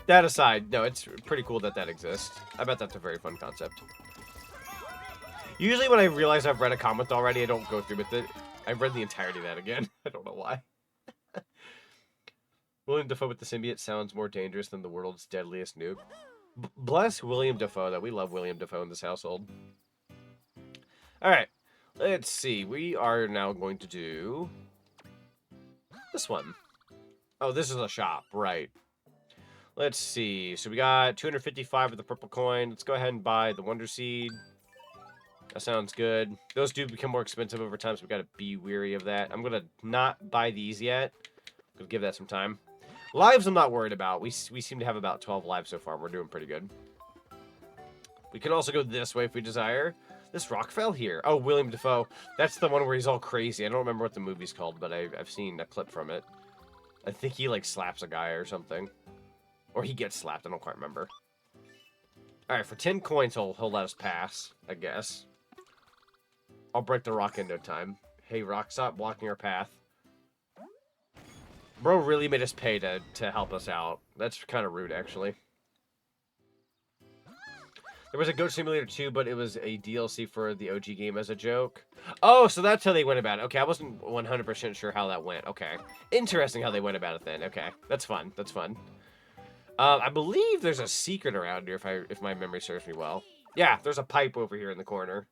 that aside, no, it's pretty cool that exists. I bet that's a very fun concept. Usually when I realize I've read a comment already, I don't go through with it. I've read the entirety of that again. I don't know why. William Dafoe with the symbiote sounds more dangerous than the world's deadliest nuke. Bless William Dafoe, that we love William Dafoe in this household. Alright, let's see. We are now going to do this one. Oh, this is a shop, right. Let's see. So we got 255 of the purple coin. Let's go ahead and buy the Wonder Seed. That sounds good. Those do become more expensive over time, so we got to be wary of that. I'm going to not buy these yet. I'm going to give that some time. Lives I'm not worried about. We seem to have about 12 lives so far. We're doing pretty good. We can also go this way if we desire. This rock fell here. Oh, William Dafoe. That's the one where he's all crazy. I don't remember what the movie's called, but I've seen a clip from it. I think he, like, slaps a guy or something. Or he gets slapped. I don't quite remember. Alright, for 10 coins, he'll let us pass, I guess. I'll break the rock in no time. Hey, rock, stop blocking our path. Bro really made us pay to help us out. That's kind of rude, actually. There was a Goat Simulator 2, but it was a DLC for the OG game as a joke. Oh, so that's how they went about it. Okay, I wasn't 100% sure how that went. Okay. Interesting how they went about it then. Okay, that's fun. That's fun. I believe there's a secret around here if my memory serves me well. Yeah, there's a pipe over here in the corner.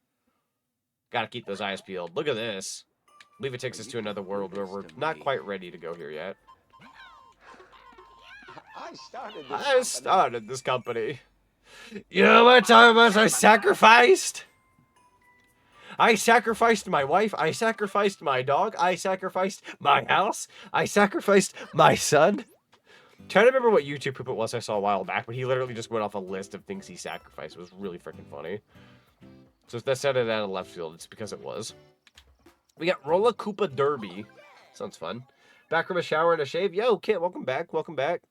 Gotta keep those eyes peeled. Look at this. I believe it takes us to another world where we're not quite ready to go here yet. I started this company. You know what time was I sacrificed? I sacrificed my wife. I sacrificed my dog. I sacrificed my house. I sacrificed my son. I'm trying to remember what YouTube poop it was I saw a while back, but he literally just went off a list of things he sacrificed. It was really freaking funny. So if that sounded out of left field, it's because it was. We got Rolla Koopa Derby. Sounds fun. Back from a shower and a shave. Yo, Kit, welcome back. Welcome back.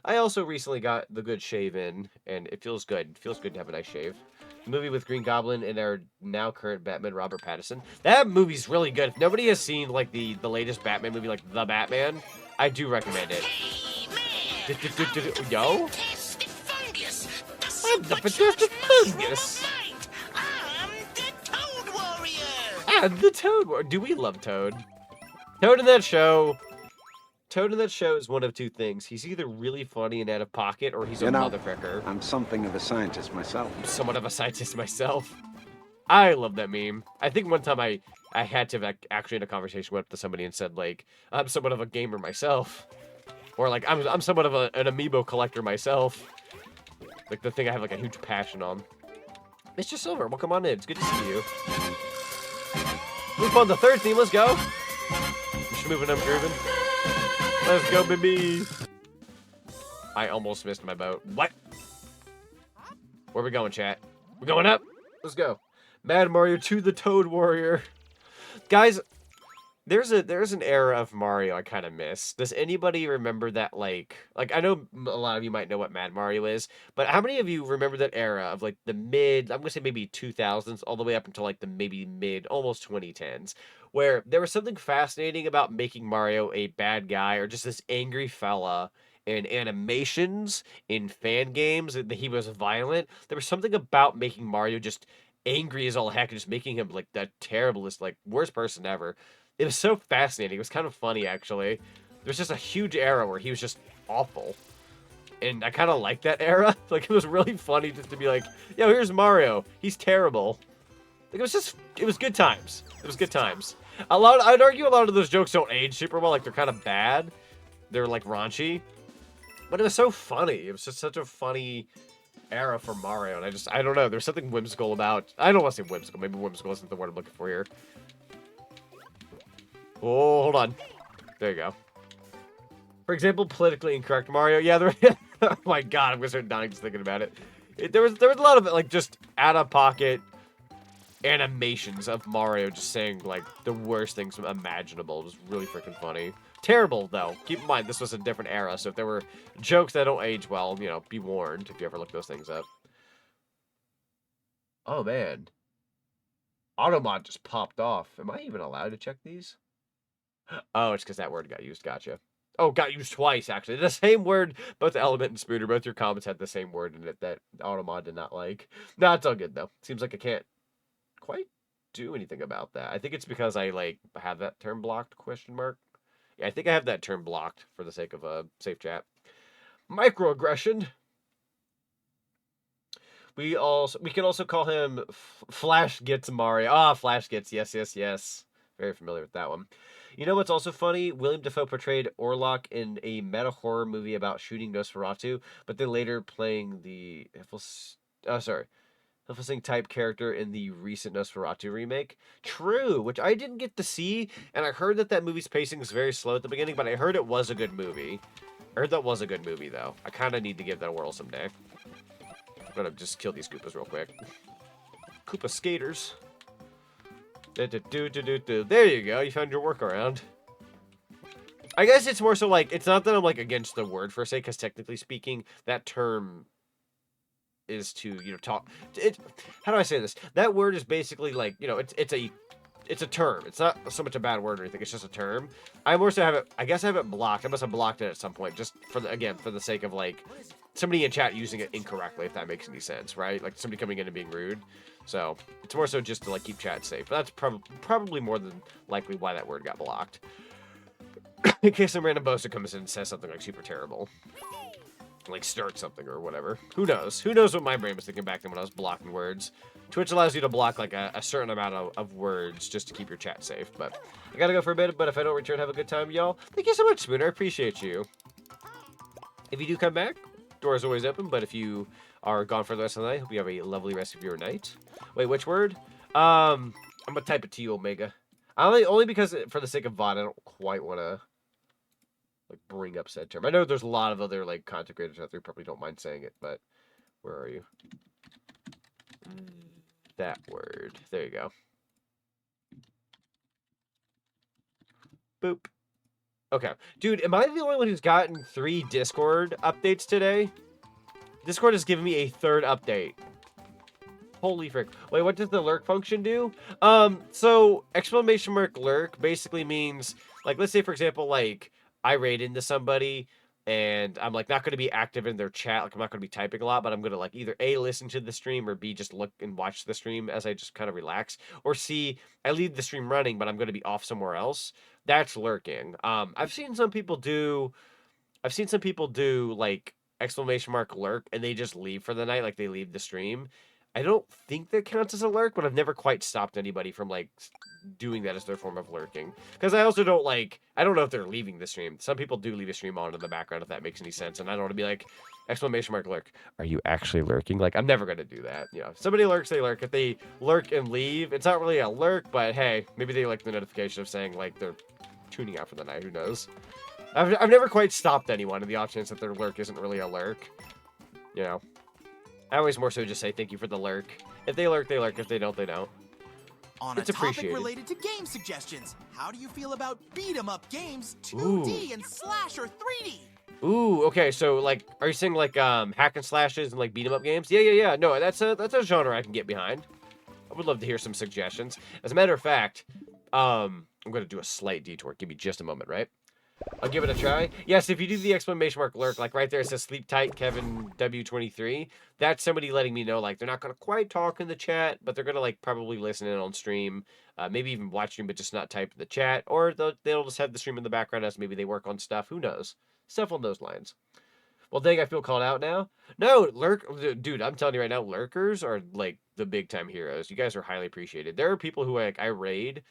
I also recently got the good shave in, and it feels good. It feels good to have a nice shave. The movie with Green Goblin and our now current Batman, Robert Pattinson. That movie's really good. If nobody has seen, like, the latest Batman movie, like The Batman, I do recommend it. Yo? I'm the Fantastic Fungus. I'm the Toad Warrior. Do we love Toad? Toad in that show is one of two things. He's either really funny and out of pocket, or he's a motherfucker. I'm something of a scientist myself. I'm somewhat of a scientist myself. I love that meme. I think one time I had to actually in a conversation went up to somebody and said, like, I'm somewhat of a gamer myself. Or, like, I'm somewhat of an amiibo collector myself. Like, the thing I have, like, a huge passion on. Mr. Silver, welcome on in. It's good to see you. Move on the third theme. Let's go. Just moving, I'm grooving. Let's go, baby. I almost missed my boat. What? Where we going, chat? We going up? Let's go. Mad Mario to the Toad Warrior. Guys, there's an era of Mario I kind of miss. Does anybody remember that, like I know a lot of you might know what Mad Mario is, but how many of you remember that era of, like, the mid, I'm going to say maybe 2000s, all the way up until, like, the maybe mid, almost 2010s, where there was something fascinating about making Mario a bad guy or just this angry fella in animations, in fan games, that he was violent. There was something about making Mario just angry as all heck and just making him, like, the terriblest, like, worst person ever. It was so fascinating. It was kind of funny, actually. There's just a huge era where he was just awful. And I kind of like that era. Like, it was really funny just to be like, yo, here's Mario. He's terrible. Like, it was good times. It was good times. I'd argue a lot of those jokes don't age super well. Like, they're kind of bad. They're, like, raunchy. But it was so funny. It was just such a funny era for Mario. And I don't know. There's something whimsical about... I don't want to say whimsical. Maybe whimsical isn't the word I'm looking for here. Oh, hold on. There you go. For example, politically incorrect Mario. Yeah, oh my god, I'm gonna start dying just thinking about it. There was a lot of, like, just out-of-pocket animations of Mario just saying, like, the worst things imaginable. It was really freaking funny. Terrible, though. Keep in mind, this was a different era, so if there were jokes that don't age well, you know, be warned if you ever look those things up. Oh, man. Automod just popped off. Am I even allowed to check these? Oh, it's because that word got used. Gotcha. Oh, got used twice, actually. The same word, both Element and Spooner, both your comments had the same word in it that Automod did not like. No, it's all good, though. Seems like I can't quite do anything about that. I think it's because I, like, have that term blocked, question mark. Yeah, I think I have that term blocked for the sake of a safe chat. Microaggression. We can also call him Flash Gets Mario. Ah, Flash Gets. Yes, yes, yes. Very familiar with that one. You know what's also funny? William Dafoe portrayed Orlok in a meta horror movie about shooting Nosferatu, but then later playing the Helsing type character in the recent Nosferatu remake. True, which I didn't get to see, and I heard that movie's pacing was very slow at the beginning, but I heard it was a good movie. I heard that was a good movie, though. I kind of need to give that a whirl someday. I'm gonna just kill these Koopas real quick. Koopa skaters. There you go. You found your workaround. I guess it's more so like, it's not that I'm like against the word per se, because technically speaking, that term is to, you know, talk. How do I say this? That word is basically like, you know, it's a term. It's not so much a bad word or anything. It's just a term. I more so have it. I guess I have it blocked. I must have blocked it at some point, just for the sake of like somebody in chat using it incorrectly, if that makes any sense, right? Like somebody coming in and being rude. So it's more so just to like keep chat safe. But that's probably more than likely why that word got blocked. In case some random boaster comes in and says something like super terrible, like start something or whatever. Who knows? Who knows what my brain was thinking back then when I was blocking words. Twitch allows you to block like a certain amount of words just to keep your chat safe. But I gotta go for a bit, but if I don't return, have a good time, y'all. Thank you so much, Spooner. I appreciate you. If you do come back, door is always open, but if you are gone for the rest of the night, hope you have a lovely rest of your night. Wait, which word? I'm gonna type it to you, Omega. Only because for the sake of VOD, I don't quite want to like bring up said term. I know there's a lot of other like content creators out there who probably don't mind saying it, but where are you? That word. There you go. Boop. Okay. Dude, am I the only one who's gotten 3 Discord updates today? Discord has given me a 3rd update. Holy frick. Wait, what does the lurk function do? So exclamation mark lurk basically means, like, let's say, for example, like, I raid into somebody, and I'm, like, not going to be active in their chat. Like, I'm not going to be typing a lot, but I'm going to, like, either A, listen to the stream, or B, just look and watch the stream as I just kind of relax. Or C, I leave the stream running, but I'm going to be off somewhere else. That's lurking. I've seen some people do, like, exclamation mark lurk, and they just leave for the night, like, they leave the stream. I don't think that counts as a lurk, but I've never quite stopped anybody from, like, doing that as their form of lurking. Because I also don't, like, I don't know if they're leaving the stream. Some people do leave a stream on in the background, if that makes any sense. And I don't want to be like, exclamation mark lurk. Are you actually lurking? Like, I'm never going to do that. You know, if somebody lurks, they lurk. If they lurk and leave, it's not really a lurk, but hey, maybe they like the notification of saying, like, they're tuning out for the night. Who knows? I've never quite stopped anyone in the off chance that their lurk isn't really a lurk. You know? I always more so just say thank you for the lurk. If they lurk, they lurk. If they don't, they don't. On It's a topic appreciated. related to game suggestions, how do you feel about beat-em-up games, 2D and slasher 3D? Ooh, okay, so, like, are you saying, like, hack and slashes and, like, beat-em-up games? Yeah. No, that's a genre I can get behind. I would love to hear some suggestions. As a matter of fact, I'm going to do a slight detour. Give me just a moment, right? I'll give it a try. Yes, if you do the exclamation mark lurk, like right there it says sleep tight Kevin W23, that's somebody letting me know, like, they're not going to quite talk in the chat, but they're going to, like, probably listen in on stream, maybe even watch stream, but just not type in the chat, or they'll just have the stream in the background as maybe they work on stuff. Who knows? Stuff on those lines. Well, dang, I feel called out now. No, dude, I'm telling you right now, lurkers are, like, the big-time heroes. You guys are highly appreciated. There are people who, like, I raid,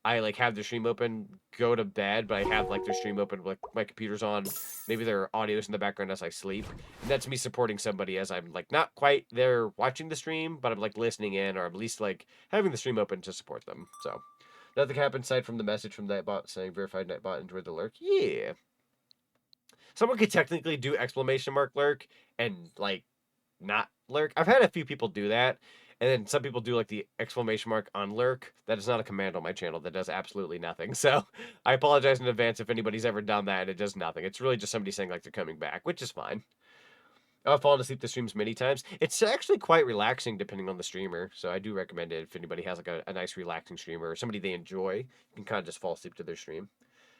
I, like, have the stream open, go to bed, but I have, like, their stream open, like, my computer's on, maybe their audio's in the background as I sleep, and that's me supporting somebody as I'm, like, not quite there watching the stream, but I'm, like, listening in, or at least, like, having the stream open to support them, so. Nothing happened aside from the message from Nightbot saying, verified Nightbot enjoyed the lurk. Yeah. Someone could technically do exclamation mark lurk and, like, not lurk. I've had a few people do that. And then some people do, like, the exclamation mark on lurk. That is not a command on my channel. That does absolutely nothing. So I apologize in advance if anybody's ever done that and it does nothing. It's really just somebody saying, like, they're coming back, which is fine. I've fallen asleep to streams many times. It's actually quite relaxing depending on the streamer. So I do recommend it if anybody has, like, a nice relaxing streamer or somebody they enjoy. You can kind of just fall asleep to their stream.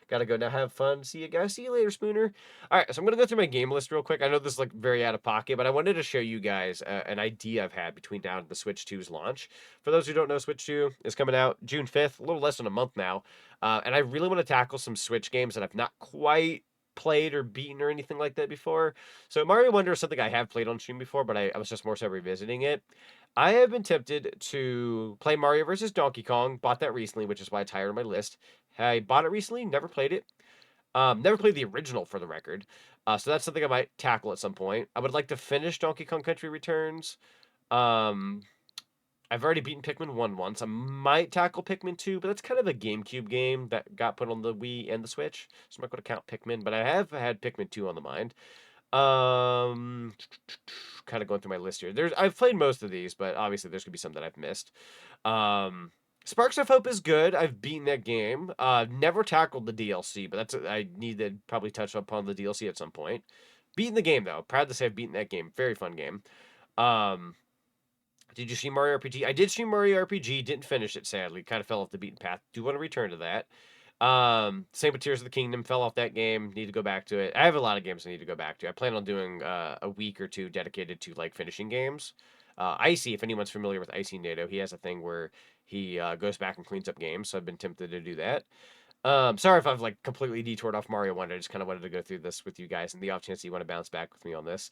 Gotta go now. Have fun. See you guys. See you later, Spooner. All right, so I'm going to go through my game list real quick. I know this is, like, very out of pocket, but I wanted to show you guys an idea I've had between now and the Switch 2's launch. For those who don't know, Switch 2 is coming out June 5th, a little less than a month now. And I really want to tackle some Switch games that I've not quite played or beaten or anything like that before. So Mario Wonder is something I have played on stream before, but I was just more so revisiting it. I have been tempted to play Mario vs. Donkey Kong. Bought that recently, which is why it's higher on my list. I bought it recently, never played it. Never played the original, for the record. So that's something I might tackle at some point. I would like to finish Donkey Kong Country Returns. I've already beaten Pikmin 1 once. I might tackle Pikmin 2, but that's kind of a GameCube game that got put on the Wii and the Switch. So I'm not going to count Pikmin, but I have had Pikmin 2 on the mind. Kind of going through my list here. I've played most of these, but obviously there's going to be some that I've missed. Sparks of Hope is good. I've beaten that game. Never tackled the DLC, but I need to probably touch upon the DLC at some point. Beaten the game, though. Proud to say I've beaten that game. Very fun game. Did you stream Mario RPG? I did stream Mario RPG. Didn't finish it, sadly. Kind of fell off the beaten path. Do want to return to that. Same with Tears of the Kingdom. Fell off that game. Need to go back to it. I have a lot of games I need to go back to. I plan on doing a week or two dedicated to like finishing games. Icy, if anyone's familiar with Icy NATO, he has a thing where he goes back and cleans up games. So I've been tempted to do that. Sorry if I've like completely detoured off Mario Wonder. I just kind of wanted to go through this with you guys, and the off chance you want to bounce back with me on this.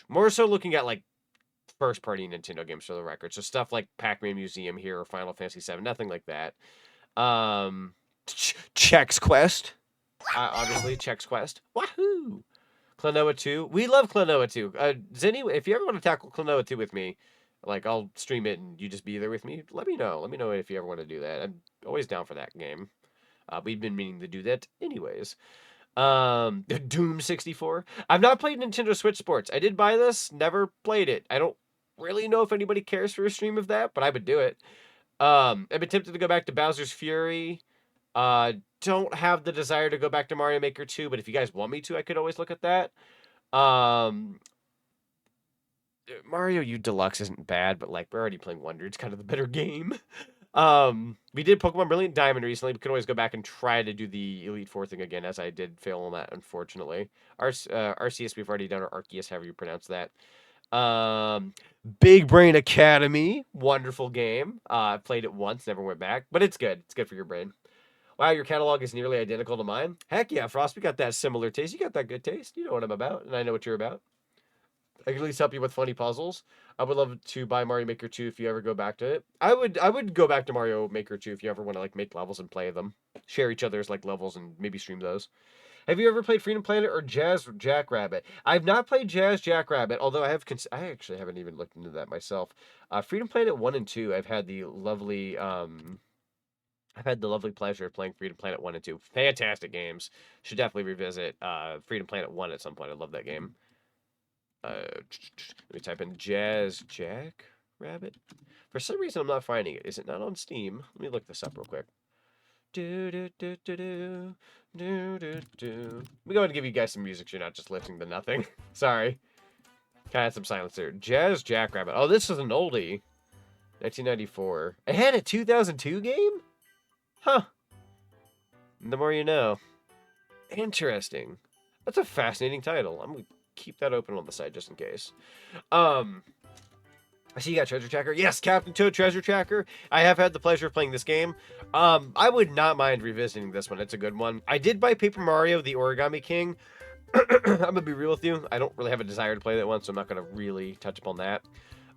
More so looking at like first-party Nintendo games for the record. So stuff like Pac-Man Museum here or Final Fantasy VII, nothing like that. Chex Quest. Obviously, Chex Quest. Wahoo! Klonoa 2. We love Klonoa 2. Zinni, if you ever want to tackle Klonoa 2 with me, like, I'll stream it and you just be there with me, let me know. Let me know if you ever want to do that. I'm always down for that game. We've been meaning to do that anyways. Doom 64. I've not played Nintendo Switch Sports. I did buy this, never played it. I don't really know if anybody cares for a stream of that, but I would do it. I've been tempted to go back to Bowser's Fury. Don't have the desire to go back to Mario Maker 2, but if you guys want me to, I could always look at that. Mario U Deluxe isn't bad, but like we're already playing Wonder. It's kind of the better game. We did Pokemon Brilliant Diamond recently. We could always go back and try to do the Elite Four thing again, as I did fail on that, unfortunately. Arceus, we've already done, or Arceus, however you pronounce that. Big Brain Academy, wonderful game. I played it once, never went back, but it's good. It's good for your brain. Wow, your catalog is nearly identical to mine. Heck yeah, Frost, we got that similar taste. You got that good taste. You know what I'm about, and I know what you're about. I can at least help you with funny puzzles. I would love to buy Mario Maker 2 if you ever go back to it. I would go back to Mario Maker 2 if you ever want to like make levels and play them. Share each other's like levels and maybe stream those. Have you ever played Freedom Planet or Jazz Jackrabbit? I've not played Jazz Jackrabbit, although I actually haven't even looked into that myself. Freedom Planet 1 and 2, I've had the lovely pleasure of playing Freedom Planet 1 and 2. Fantastic games. Should definitely revisit Freedom Planet 1 at some point. I love that game. Let me type in Jazz Jackrabbit. For some reason, I'm not finding it. Is it not on Steam? Let me look this up real quick. Let me go ahead and give you guys some music so you're not just listening to nothing. Sorry. Kind of had some silence there. Jazz Jackrabbit. Oh, this is an oldie. 1994. It had a 2002 game? Huh. The more you know. Interesting. That's a fascinating title. I'm going to keep that open on the side just in case. I see you got Treasure Tracker. Yes, Captain Toad Treasure Tracker. I have had the pleasure of playing this game. I would not mind revisiting this one. It's a good one. I did buy Paper Mario, the Origami King. I'm going to be real with you. I don't really have a desire to play that one, so I'm not going to really touch upon that.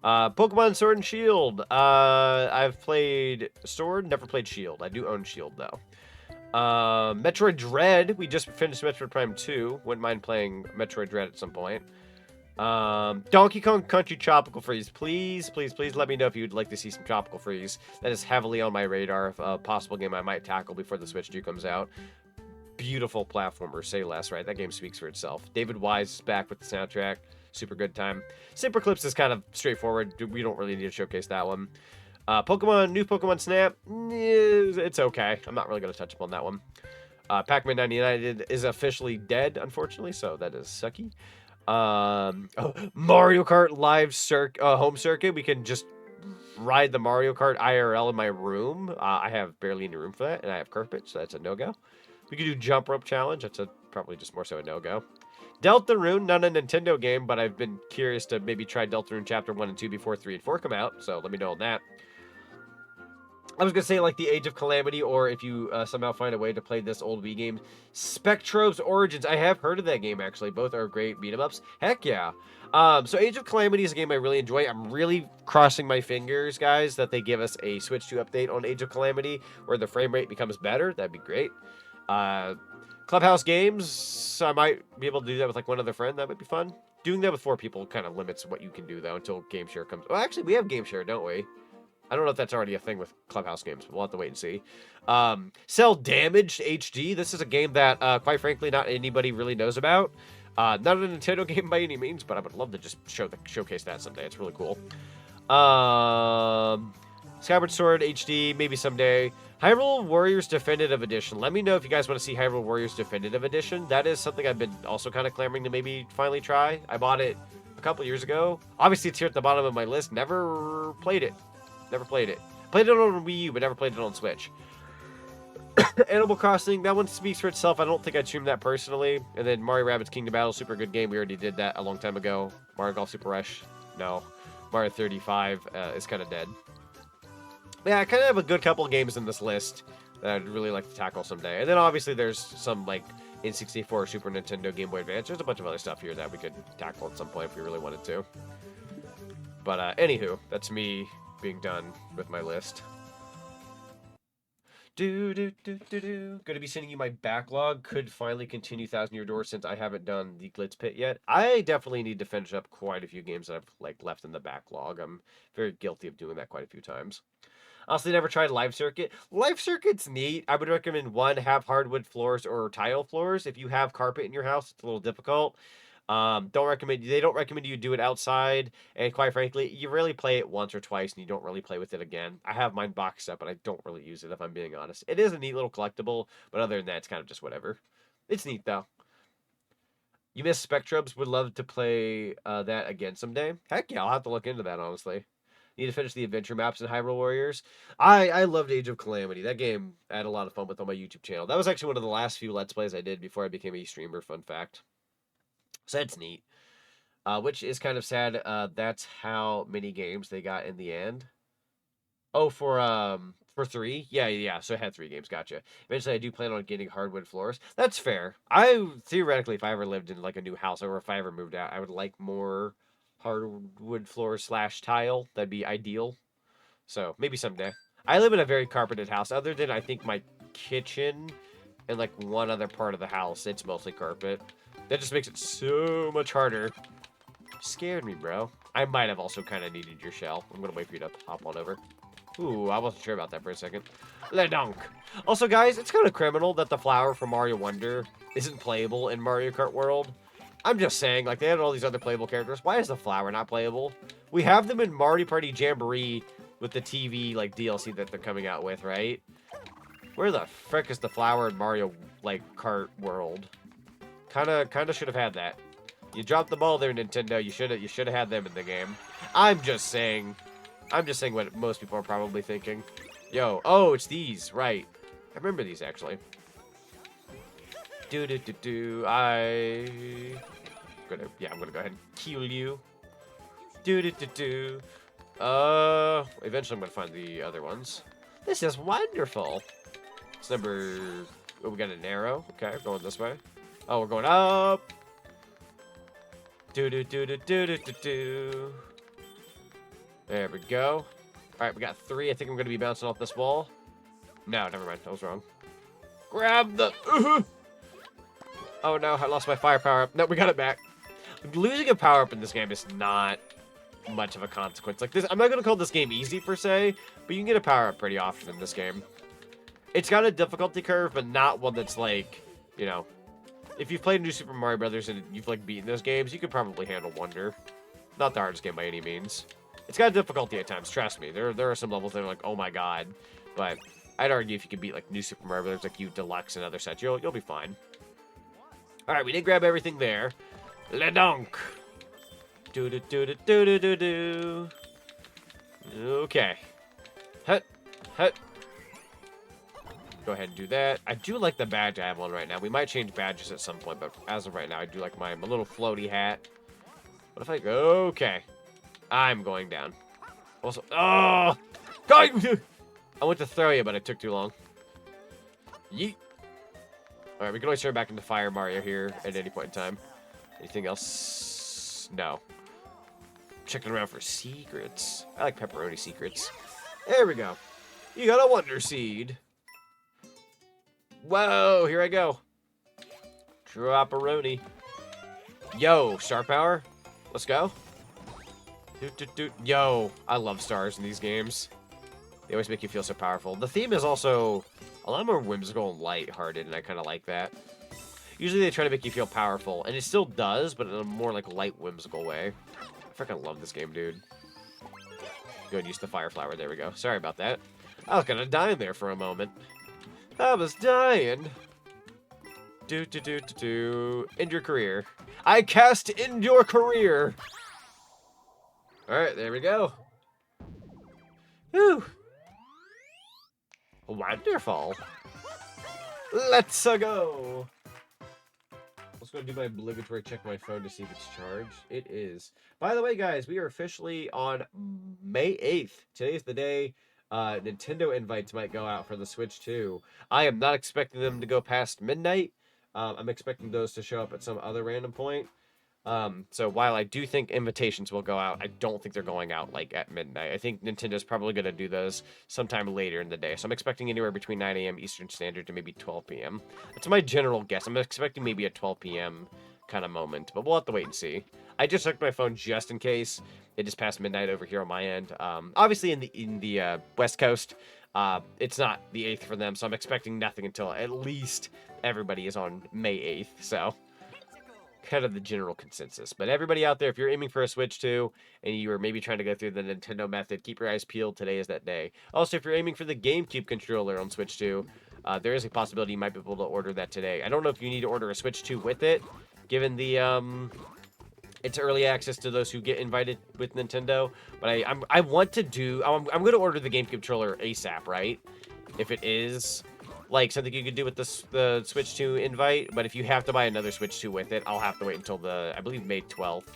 Pokemon Sword and Shield. I've played Sword, never played Shield. I do own Shield, though. Metroid Dread. We just finished Metroid Prime 2. Wouldn't mind playing Metroid Dread at some point. Donkey Kong Country Tropical Freeze. Please, please, please let me know if you'd like to see some Tropical Freeze. That is heavily on my radar of a possible game I might tackle before the Switch 2 comes out. Beautiful platformer, say less, right? That game speaks for itself. David Wise is back with the soundtrack. Super good time. Simper Clips is kind of straightforward. We don't really need to showcase that one. New Pokemon Snap. It's okay. I'm not really going to touch upon that one. Pac-Man 99 is officially dead, unfortunately, so that is sucky. Mario Kart Live Home Circuit. We can just ride the Mario Kart IRL in my room. I have barely any room for that, and I have carpet, so that's a no-go. We could do Jump Rope Challenge. That's probably just more so a no-go. Deltarune, not a Nintendo game, but I've been curious to maybe try Deltarune Chapter 1 and 2 before 3 and 4 come out, so let me know on that. I was gonna say like the Age of Calamity, or if you somehow find a way to play this old Wii game, Spectro's Origins. I have heard of that game actually. Both are great beat 'em ups. Heck yeah. So Age of Calamity is a game I really enjoy. I'm really crossing my fingers, guys, that they give us a Switch 2 update on Age of Calamity where the frame rate becomes better. That'd be great. Clubhouse games, I might be able to do that with like one other friend. That might be fun. Doing that with 4 people kind of limits what you can do though until Game Share comes. Well, actually, we have Game Share, don't we? I don't know if that's already a thing with Clubhouse games. We'll have to wait and see. Cell Damaged HD. This is a game that, quite frankly, not anybody really knows about. Not a Nintendo game by any means, but I would love to just showcase that someday. It's really cool. Skyward Sword HD, maybe someday. Hyrule Warriors Definitive Edition. Let me know if you guys want to see Hyrule Warriors Definitive Edition. That is something I've been also kind of clamoring to maybe finally try. I bought it a couple years ago. Obviously, it's here at the bottom of my list. Never played it. Never played it. Played it on Wii U, but never played it on Switch. Animal Crossing, that one speaks for itself. I don't think I'd stream that personally. And then Mario Rabbids Kingdom Battle, super good game. We already did that a long time ago. Mario Golf Super Rush, no. Mario 35 is kind of dead. Yeah, I kind of have a good couple of games in this list that I'd really like to tackle someday. And then obviously there's some like N64, Super Nintendo, Game Boy Advance. There's a bunch of other stuff here that we could tackle at some point if we really wanted to. But anywho, that's me being done with my list. Gonna be sending you my backlog. Could finally continue Thousand Year Door since I haven't done the Glitz Pit yet. I definitely need to finish up quite a few games that I've like left in the backlog. I'm very guilty of doing that quite a few times. Also, never tried Live Circuit. Live Circuit's neat. I would recommend one, have hardwood floors or tile floors. If you have carpet in your house, it's a little difficult. They don't recommend you do it outside, and quite frankly, you really play it once or twice and you don't really play with it again. I have mine boxed up, but I don't really use it if I'm being honest. It is a neat little collectible, but other than that, it's kind of just whatever. It's neat though. You miss Spectrobes, would love to play that again someday. Heck yeah, I'll have to look into that honestly. Need to finish the adventure maps in Hyrule Warriors. I loved Age of Calamity. That game I had a lot of fun with on my YouTube channel. That was actually one of the last few Let's Plays I did before I became a streamer, fun fact. So that's neat. Which is kind of sad. That's how many games they got in the end. Oh, for 3? Yeah. So I had 3 games. Gotcha. Eventually, I do plan on getting hardwood floors. That's fair. Theoretically, if I ever lived in like a new house or if I ever moved out, I would like more hardwood floors / tile. That'd be ideal. So maybe someday. I live in a very carpeted house. Other than I think my kitchen and like one other part of the house, it's mostly carpet. That just makes it so much harder. Scared me, bro. I might have also kind of needed your shell. I'm gonna wait for you to hop on over. Ooh, I wasn't sure about that for a second. Le donk. Also, guys, it's kind of criminal that the flower from Mario Wonder isn't playable in Mario Kart World. I'm just saying, like, they had all these other playable characters. Why is the flower not playable? We have them in Mario Party Jamboree with the TV, like, DLC that they're coming out with, right? Where the frick is the flower in Mario, like, Kart World? Kinda should have had that. You dropped the ball there, Nintendo. You should have had them in the game. I'm just saying what most people are probably thinking. Yo, oh, it's these, right? I remember these actually. I'm gonna go ahead and kill you. Eventually I'm gonna find the other ones. This is wonderful. It's number. Oh, we got an arrow. Okay, we're going this way. Oh, we're going up. There we go. All right, we got 3. I think I'm going to be bouncing off this wall. No, never mind. I was wrong. Grab the... Oh, no. I lost my fire power-up. No, we got it back. Losing a power-up in this game is not much of a consequence. Like this, I'm not going to call this game easy, per se, but you can get a power-up pretty often in this game. It's got a difficulty curve, but not one that's like, you know... If you've played New Super Mario Brothers and you've like beaten those games, you could probably handle Wonder. Not the hardest game by any means. It's got a difficulty at times, trust me. There are some levels that are like, oh my god. But I'd argue if you can beat like New Super Mario Brothers, like you Deluxe and other sets, you'll be fine. All right, we did grab everything there. Le donk. Okay. Hut. Go ahead and do that. I do like the badge I have on right now. We might change badges at some point, but as of right now, I do like my little floaty hat. What if I go? Okay. I'm going down. Also, oh! God! I went to throw you, but it took too long. Yeet. Alright, we can always turn back into Fire Mario here at any point in time. Anything else? No. Checking around for secrets. I like pepperoni secrets. There we go. You got a Wonder Seed. Whoa, here I go. Drop-a-roni. Yo, star power. Let's go. Yo, I love stars in these games. They always make you feel so powerful. The theme is also a lot more whimsical and lighthearted, and I kind of like that. Usually they try to make you feel powerful, and it still does, but in a more like light, whimsical way. I freaking love this game, dude. Go and use the fire flower. There we go. Sorry about that. I was gonna die in there for a moment. I was dying. End your career. I cast end your career. Alright, there we go. Whew. Wonderful. Let's go. Let's go do my obligatory check my phone to see if it's charged. It is. By the way, guys, we are officially on May 8th. Today's the day Nintendo invites might go out for the Switch 2. I am not expecting them to go past midnight. I'm expecting those to show up at some other random point. So while I do think invitations will go out, I don't think they're going out like at midnight. I think Nintendo's probably going to do those sometime later in the day. So I'm expecting anywhere between 9 a.m. Eastern Standard to maybe 12 p.m. That's my general guess. I'm expecting maybe a 12 p.m. kind of moment, but we'll have to wait and see. I just checked my phone just in case. It just passed midnight over here on my end. Obviously in the West Coast, it's not the 8th for them, so I'm expecting nothing until at least everybody is on May 8th. So kind of the general consensus. But everybody out there, if you're aiming for a Switch 2 and you are maybe trying to go through the Nintendo method, keep your eyes peeled. Today is that day. Also, if you're aiming for the GameCube controller on Switch 2, there is a possibility you might be able to order that today. I don't know if you need to order a Switch 2 with it, given the it's early access to those who get invited with Nintendo. But I want to do. I'm going to order the GameCube controller ASAP, right? If it is like something you could do with the Switch 2 invite, but if you have to buy another Switch 2 with it, I'll have to wait until I believe May 12th.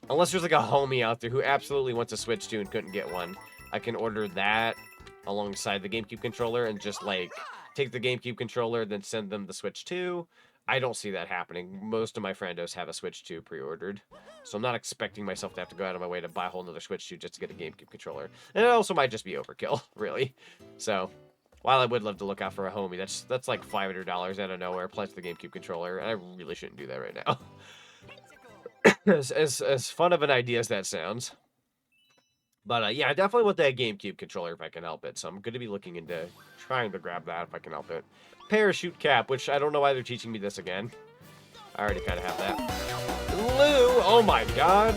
Unless there's like a homie out there who absolutely wants a Switch 2 and couldn't get one, I can order that alongside the GameCube controller and just like take the GameCube controller, then send them the Switch 2. I don't see that happening. Most of my friendos have a Switch 2 pre-ordered, so I'm not expecting myself to have to go out of my way to buy a whole nother Switch 2 just to get a GameCube controller. And it also might just be overkill, really. So while I would love to look out for a homie, that's like $500 out of nowhere, plus the GameCube controller, and I really shouldn't do that right now. as fun of an idea as that sounds. But yeah, I definitely want that GameCube controller if I can help it, so I'm going to be looking into trying to grab that if I can help it. Parachute cap, which I don't know why they're teaching me this again. I already kind of have that. Lou! Oh my god!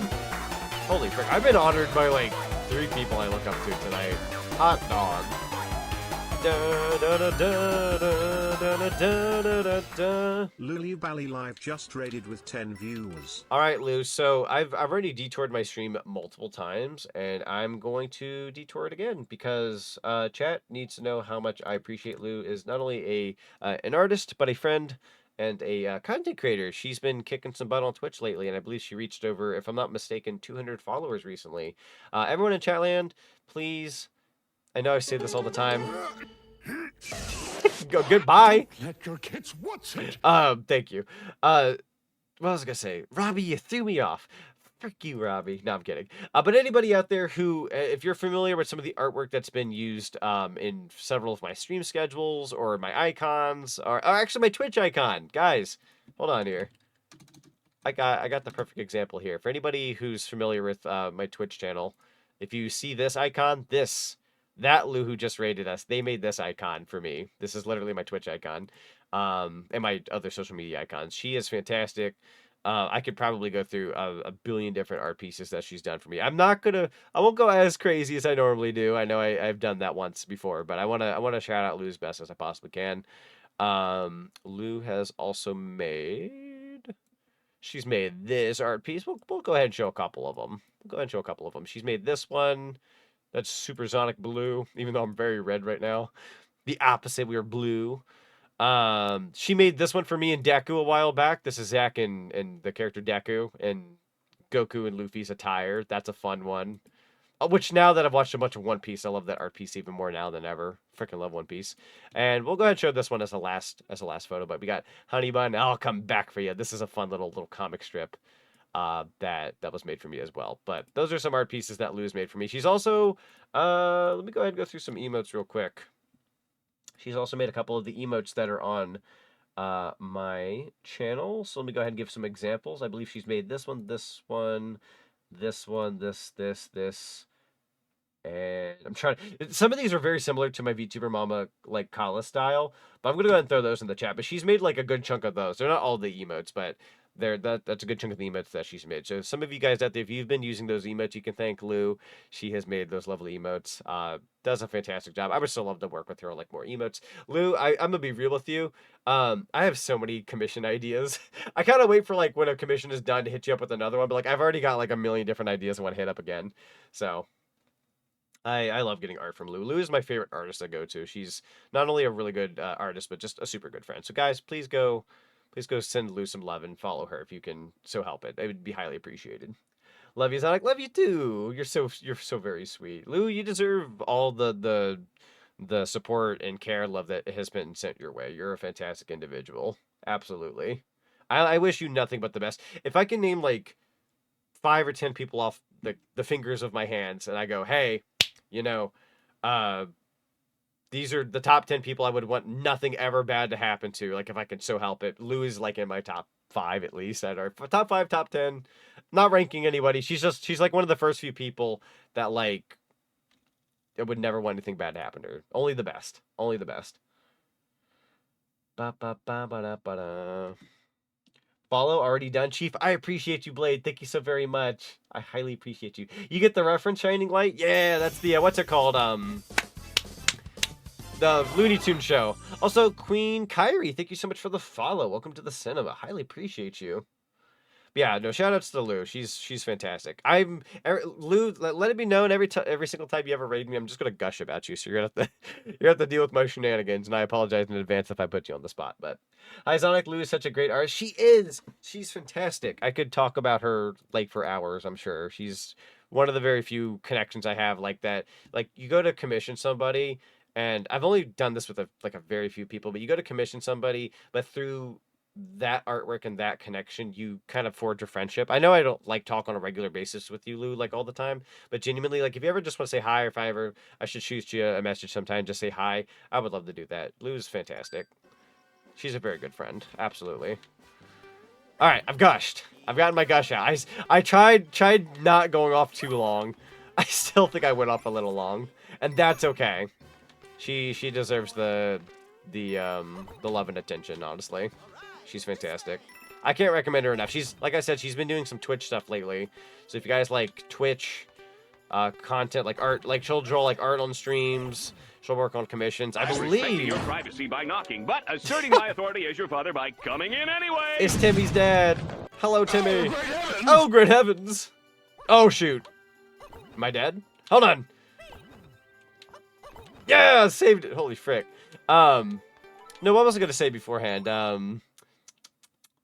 Holy frick, I've been honored by like 3 people I look up to tonight. Hot dog. Lulu Bally Live just raided with 10 viewers. Alright, Lou, so I've already detoured my stream multiple times, and I'm going to detour it again, because chat needs to know how much I appreciate Lou is not only an artist, but a friend and a content creator. She's been kicking some butt on Twitch lately, and I believe she reached over, if I'm not mistaken, 200 followers recently. Everyone in chatland, please, I know I say this all the time. Go goodbye. Let your kids watch it. Thank you. What was I gonna say? Robbie, you threw me off. Frick you, Robbie. No, I'm kidding. But anybody out there who, if you're familiar with some of the artwork that's been used in several of my stream schedules or my icons, or actually my Twitch icon, guys, hold on here. I got the perfect example here. For anybody who's familiar with my Twitch channel, if you see this icon, that Lou who just raided us, they made this icon for me. This is literally my Twitch icon, and my other social media icons. She is fantastic. I could probably go through a billion different art pieces that she's done for me. I won't go as crazy as I normally do. I know I've done that once before, but I wanna shout out Lou's best as I possibly can. Lou has also she's made this art piece. We'll go ahead and show a couple of them. She's made this one. That's super Zonic blue, even though I'm very red right now. The opposite, we are blue. She made this one for me and Deku a while back. This is Zack and the character Deku and Goku and Luffy's attire. That's a fun one. Which now that I've watched a bunch of One Piece, I love that art piece even more now than ever. Freaking love One Piece. And we'll go ahead and show this one as a last photo. But we got Honey Bun. I'll come back for you. This is a fun little comic strip that was made for me as well. But those are some art pieces that Lou's made for me. She's also let me go ahead and go through some emotes real quick. She's also made a couple of the emotes that are on my channel. So let me go ahead and give some examples. I believe she's made this one, this one, this one, this. And I'm trying. Some of these are very similar to my VTuber Mama like Kala style, but I'm gonna go ahead and throw those in the chat. But she's made like a good chunk of those. They're not all the emotes, but that's a good chunk of the emotes that she's made. So some of you guys out there, if you've been using those emotes, you can thank Lou. She has made those lovely emotes. Does a fantastic job. I would still love to work with her on like more emotes. Lou, I'm gonna be real with you. I have so many commission ideas. I kind of wait for like when a commission is done to hit you up with another one, but like I've already got like a million different ideas I want to hit up again. So. I love getting art from Lou. Lou is my favorite artist I go to. She's not only a really good artist, but just a super good friend. So guys, please go send Lou some love and follow her if you can so help it. It would be highly appreciated. Love you, Zonic. Love you too. You're so very sweet. Lou, you deserve all the support and care and love that has been sent your way. You're a fantastic individual. Absolutely. I wish you nothing but the best. If I can name like 5 or 10 people off the fingers of my hands and I go, hey, you know, these are the top 10 people I would want nothing ever bad to happen to. Like, if I can so help it. Lou is, like, in my top 5, at least. Or top 5, top 10. Not ranking anybody. She's, like, one of the first few people that, like, I would never want anything bad to happen to her. Only the best. Only the best. Ba-ba-ba-ba-da-ba-da. Follow already done, Chief. I appreciate you, Blade. Thank you so very much. I highly appreciate you. You get the reference, Shining Light? Yeah, that's the what's it called? The Looney Tunes show. Also, Queen Kyrie, thank you so much for the follow. Welcome to the cinema. Highly appreciate you. But yeah, no, shout outs to Lou. She's fantastic. Lou. Let it be known every single time you ever raid me, I'm just gonna gush about you. So you're gonna have to deal with my shenanigans, and I apologize in advance if I put you on the spot. But hi, Zonic. Lou is such a great artist. She is. She's fantastic. I could talk about her like for hours. I'm sure she's one of the very few connections I have like that. Like you go to commission somebody, and I've only done this with a very few people, but you go to commission somebody, but through that artwork and that connection, you kind of forge a friendship. I know I don't like talk on a regular basis with you, Lou, like all the time, but genuinely, like if you ever just want to say hi, or if I should shoot you a message sometime, just say hi, I would love to do that. Lou's fantastic. She's a very good friend. Absolutely. All right, I've gushed. I've gotten my gush out. I tried not going off too long. I still think I went off a little long, and that's okay. She deserves the love and attention, honestly. She's fantastic. I can't recommend her enough. She's, like I said, she's been doing some Twitch stuff lately. So if you guys like Twitch content, like art, like she'll draw like art on streams. She'll work on commissions. I believe your privacy by knocking, but asserting my authority as your father by coming in anyway. It's Timmy's dad. Hello, Timmy. Oh, great heavens. Oh, shoot. Am I dead? Hold on. Yeah, saved it. Holy frick. No, what was I going to say beforehand?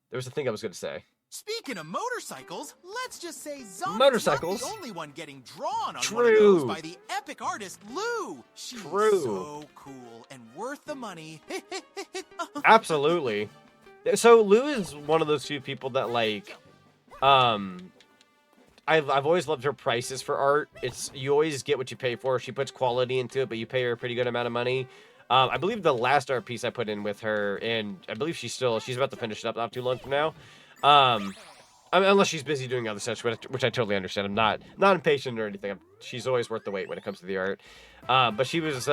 There was a thing I was going to say. Speaking of motorcycles, let's just say Zonic's motorcycles. not the only one getting drawn on True. one of those by the epic artist Lou. She's True. so cool and worth the money. Absolutely. So Lou is one of those few people that like, I've always loved her prices for art. You always get what you pay for. She puts quality into it, but you pay her a pretty good amount of money. I believe the last art piece I put in with her, and I believe she's about to finish it up not too long from now. Unless she's busy doing other stuff, which I totally understand. I'm not impatient or anything. She's always worth the wait when it comes to the art. But she was,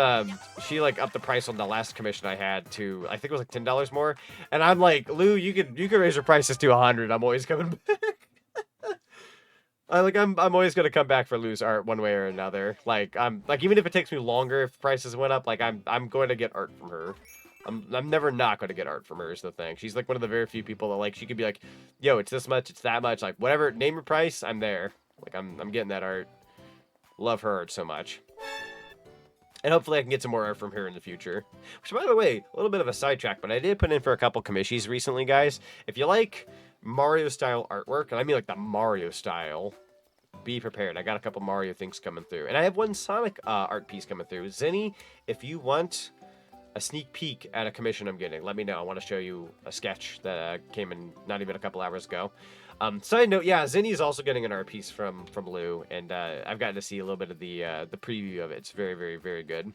she like upped the price on the last commission I had to, I think it was like $10 more. And I'm like, Lou, you could raise your prices to 100. I'm always coming back. I'm always gonna come back for Lou's art one way or another. Like even if it takes me longer, if prices went up, like I'm going to get art from her. I'm never not going to get art from her is the thing. She's like one of the very few people that like she could be like, yo, it's this much, it's that much, like whatever, name your price, I'm there. Like I'm getting that art. Love her art so much. And hopefully I can get some more art from her in the future. Which, by the way, a little bit of a sidetrack, but I did put in for a couple commissions recently, guys. If you like Mario style artwork, and I mean like the Mario style, be prepared. I got a couple Mario things coming through. And I have one Sonic art piece coming through. Zinni, if you want a sneak peek at a commission I'm getting, let me know. I want to show you a sketch that came in not even a couple hours ago. Side note, yeah, Zinni is also getting an art piece from Lou, and I've gotten to see a little bit of the preview of it. It's very, very, very good.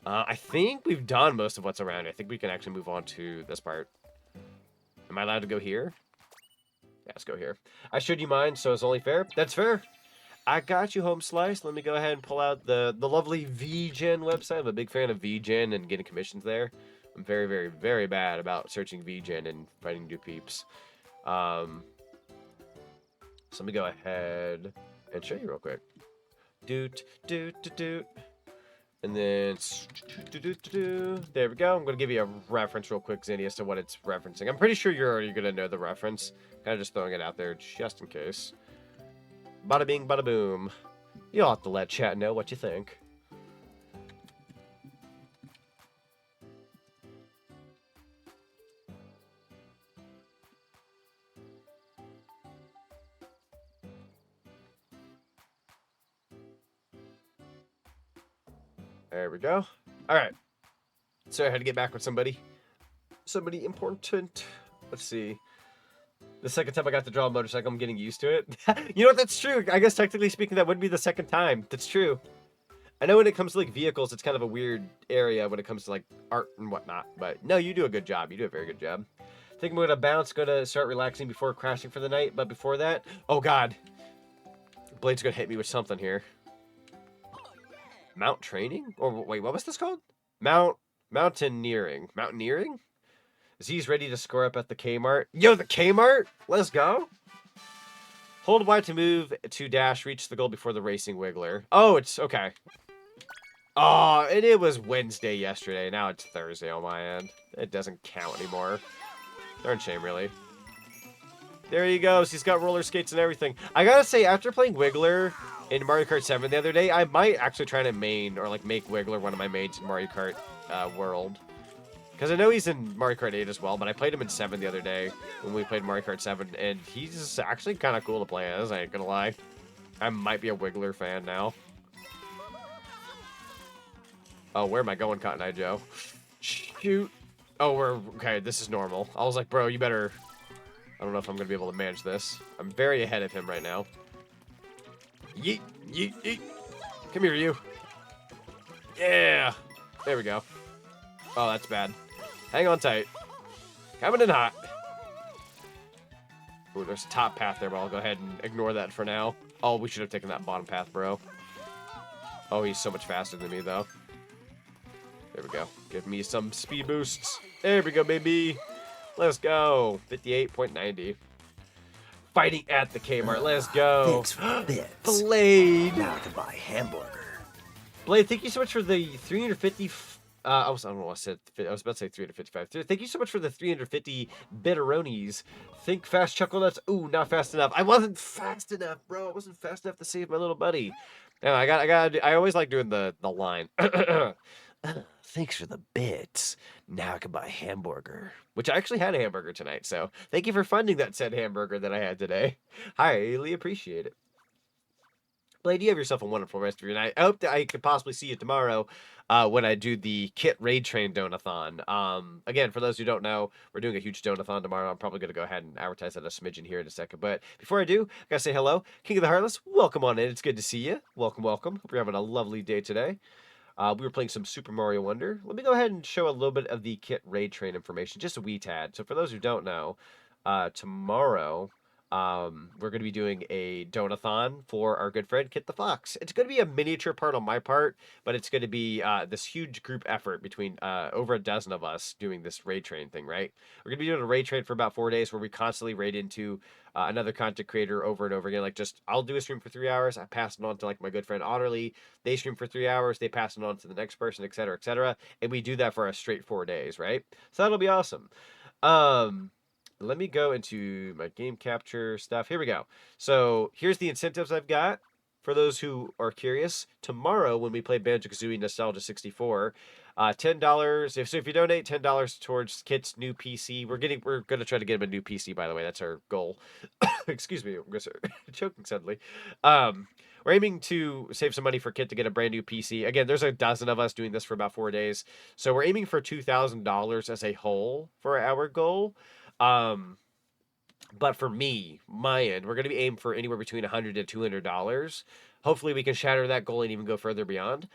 I think we've done most of what's around. I think we can actually move on to this part. Am I allowed to go here? Yeah, let's go here. I showed you mine, so it's only fair. That's fair. I got you, Home Slice. Let me go ahead and pull out the lovely VGen website. I'm a big fan of VGen and getting commissions there. I'm very, very, very bad about searching VGen and finding new peeps. So let me go ahead and show you real quick. Doot, doot, doot, doot. And then, there we go. I'm going to give you a reference real quick, Zinni, as to what it's referencing. I'm pretty sure you're already going to know the reference. Kind of just throwing it out there just in case. Bada bing, bada boom. You'll have to let chat know what you think. There we go. All right. So I had to get back with somebody. Somebody important. Let's see. The second time I got to draw a motorcycle, I'm getting used to it. You know what? That's true. I guess technically speaking, that would be the second time. That's true. I know when it comes to like vehicles, it's kind of a weird area when it comes to like art and whatnot. But no, you do a good job. You do a very good job. I think I'm going to bounce, going to start relaxing before crashing for the night. But before that, oh God. Blade's going to hit me with something here. Mount training? Or wait, what was this called? Mountaineering. Mountaineering? Z's ready to score up at the Kmart. Yo, the Kmart? Let's go. Hold Y to move to dash. Reach the goal before the racing wiggler. Oh, it's okay. Oh, and it was Wednesday yesterday. Now it's Thursday on my end. It doesn't count anymore. Darn shame, really. There he goes. He's got roller skates and everything. I gotta say, after playing Wiggler in Mario Kart 7 the other day, I might actually try to main or like make Wiggler one of my mains in Mario Kart World. Because I know he's in Mario Kart 8 as well, but I played him in 7 the other day when we played Mario Kart 7, and he's actually kind of cool to play as, I ain't gonna lie. I might be a Wiggler fan now. Oh, where am I going, Cotton Eye Joe? Shoot. Oh, okay, this is normal. I was like, bro, you better... I don't know if I'm going to be able to manage this. I'm very ahead of him right now. Yeet, yeet, yeet. Come here, you. Yeah. There we go. Oh, that's bad. Hang on tight. Coming in hot. Ooh, there's a top path there, but I'll go ahead and ignore that for now. Oh, we should have taken that bottom path, bro. Oh, he's so much faster than me, though. There we go. Give me some speed boosts. There we go, baby. Let's go. 58.90. Fighting at the Kmart. Let's go. Thanks for the bits. Blade. Now I can buy a hamburger. Blade, thank you so much for the 350... I don't know what I said. I was about to say 355. Thank you so much for the 350 bitteronis. Think fast, chuckle nuts. Ooh, not fast enough. I wasn't fast enough, bro. I wasn't fast enough to save my little buddy. No, I always like doing the line. Thanks for the bits. Now I can buy a hamburger. Which I actually had a hamburger tonight, so thank you for funding that said hamburger that I had today. Highly appreciate it. Blade, you have yourself a wonderful rest of your night. I hope that I could possibly see you tomorrow when I do the Kit Raid Train Donathon. Again, for those who don't know, we're doing a huge donathon tomorrow. I'm probably going to go ahead and advertise that a smidgen here in a second. But before I do, I got to say hello. King of the Heartless, welcome on in. It's good to see you. Welcome, welcome. Hope you're having a lovely day today. We were playing some Super Mario Wonder. Let me go ahead and show a little bit of the Kit Raid Train information, just a wee tad. So for those who don't know, tomorrow... we're going to be doing a donathon for our good friend Kit the Fox. It's going to be a miniature part on my part, but it's going to be this huge group effort between over a dozen of us doing this raid train thing, right? We're going to be doing a raid train for about 4 days where we constantly raid into another content creator over and over again. Like just, I'll do a stream for 3 hours. I pass it on to like my good friend Otterly. They stream for 3 hours. They pass it on to the next person, etc., etc. And we do that for a straight 4 days, right? So that'll be awesome. Let me go into my game capture stuff. Here we go. So here's the incentives I've got. For those who are curious, tomorrow when we play Banjo-Kazooie Nostalgia 64, $10. If you donate $10 towards Kit's new PC, we're gonna try to get him a new PC. By the way, that's our goal. Excuse me, I'm gonna start choking suddenly. We're aiming to save some money for Kit to get a brand new PC. Again, there's a dozen of us doing this for about 4 days, so we're aiming for $2,000 as a whole for our goal. But for me, my end, we're gonna be aiming for anywhere between $100 to $200. Hopefully, we can shatter that goal and even go further beyond.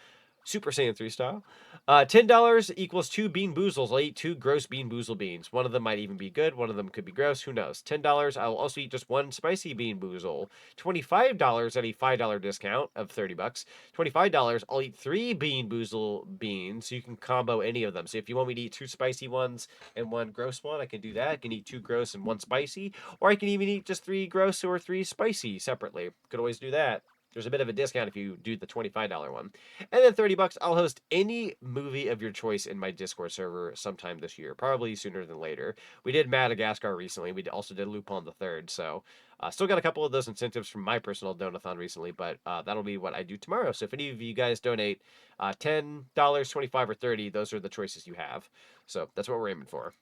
Super Saiyan 3 style. $10 equals 2 Bean Boozles. I'll eat 2 gross Bean Boozle beans. One of them might even be good. One of them could be gross. Who knows? $10, I'll also eat just 1 spicy Bean Boozle. $25 at a $5 discount of $30. $25, I'll eat 3 Bean Boozle beans. So you can combo any of them. So if you want me to eat 2 spicy ones and 1 gross one, I can do that. I can eat 2 gross and 1 spicy. Or I can even eat just 3 gross or 3 spicy separately. Could always do that. There's a bit of a discount if you do the $25 one. And then $30, I'll host any movie of your choice in my Discord server sometime this year. Probably sooner than later. We did Madagascar recently. We also did Lupin the Third. So still got a couple of those incentives from my personal donathon recently. But that'll be what I do tomorrow. So if any of you guys donate $10, $25, or $30, those are the choices you have. So that's what we're aiming for.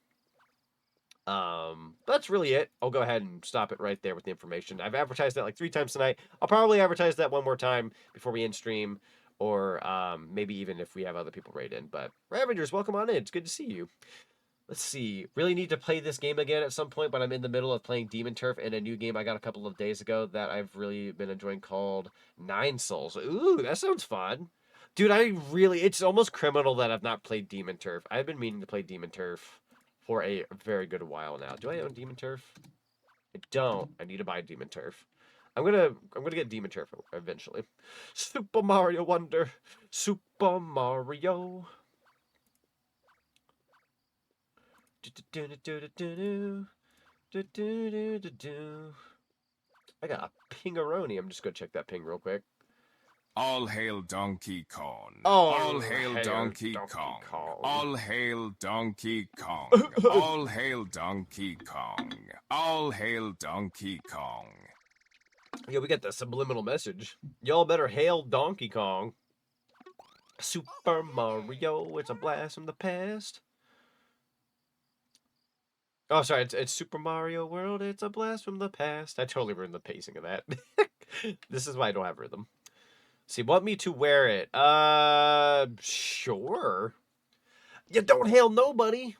That's really it. I'll go ahead and stop it right there with the information. I've advertised that like 3 times tonight. I'll probably advertise that one more time before we end stream, or maybe even if we have other people right in. But Ravengers, welcome on in. It's good to see you. Let's see. Really need to play this game again at some point, but I'm in the middle of playing Demon Turf and a new game I got a couple of days ago that I've really been enjoying called Nine Souls. Ooh, that sounds fun. Dude, it's almost criminal that I've not played Demon Turf. I've been meaning to play Demon Turf for a very good while now. Do I own Demon Turf? I don't. I need to buy Demon Turf. I'm gonna get Demon Turf eventually. Super Mario Wonder. Super Mario. I got a pingaroni. I'm just gonna check that ping real quick. All hail Donkey Kong. All hail Donkey Kong. All hail Donkey Kong. All hail Donkey Kong. All hail Donkey Kong. Yeah, we got the subliminal message. Y'all better hail Donkey Kong. Super Mario, it's a blast from the past. Oh, sorry, it's Super Mario World, it's a blast from the past. I totally ruined the pacing of that. This is why I don't have rhythm. So you want me to wear it? Sure. You don't hail nobody.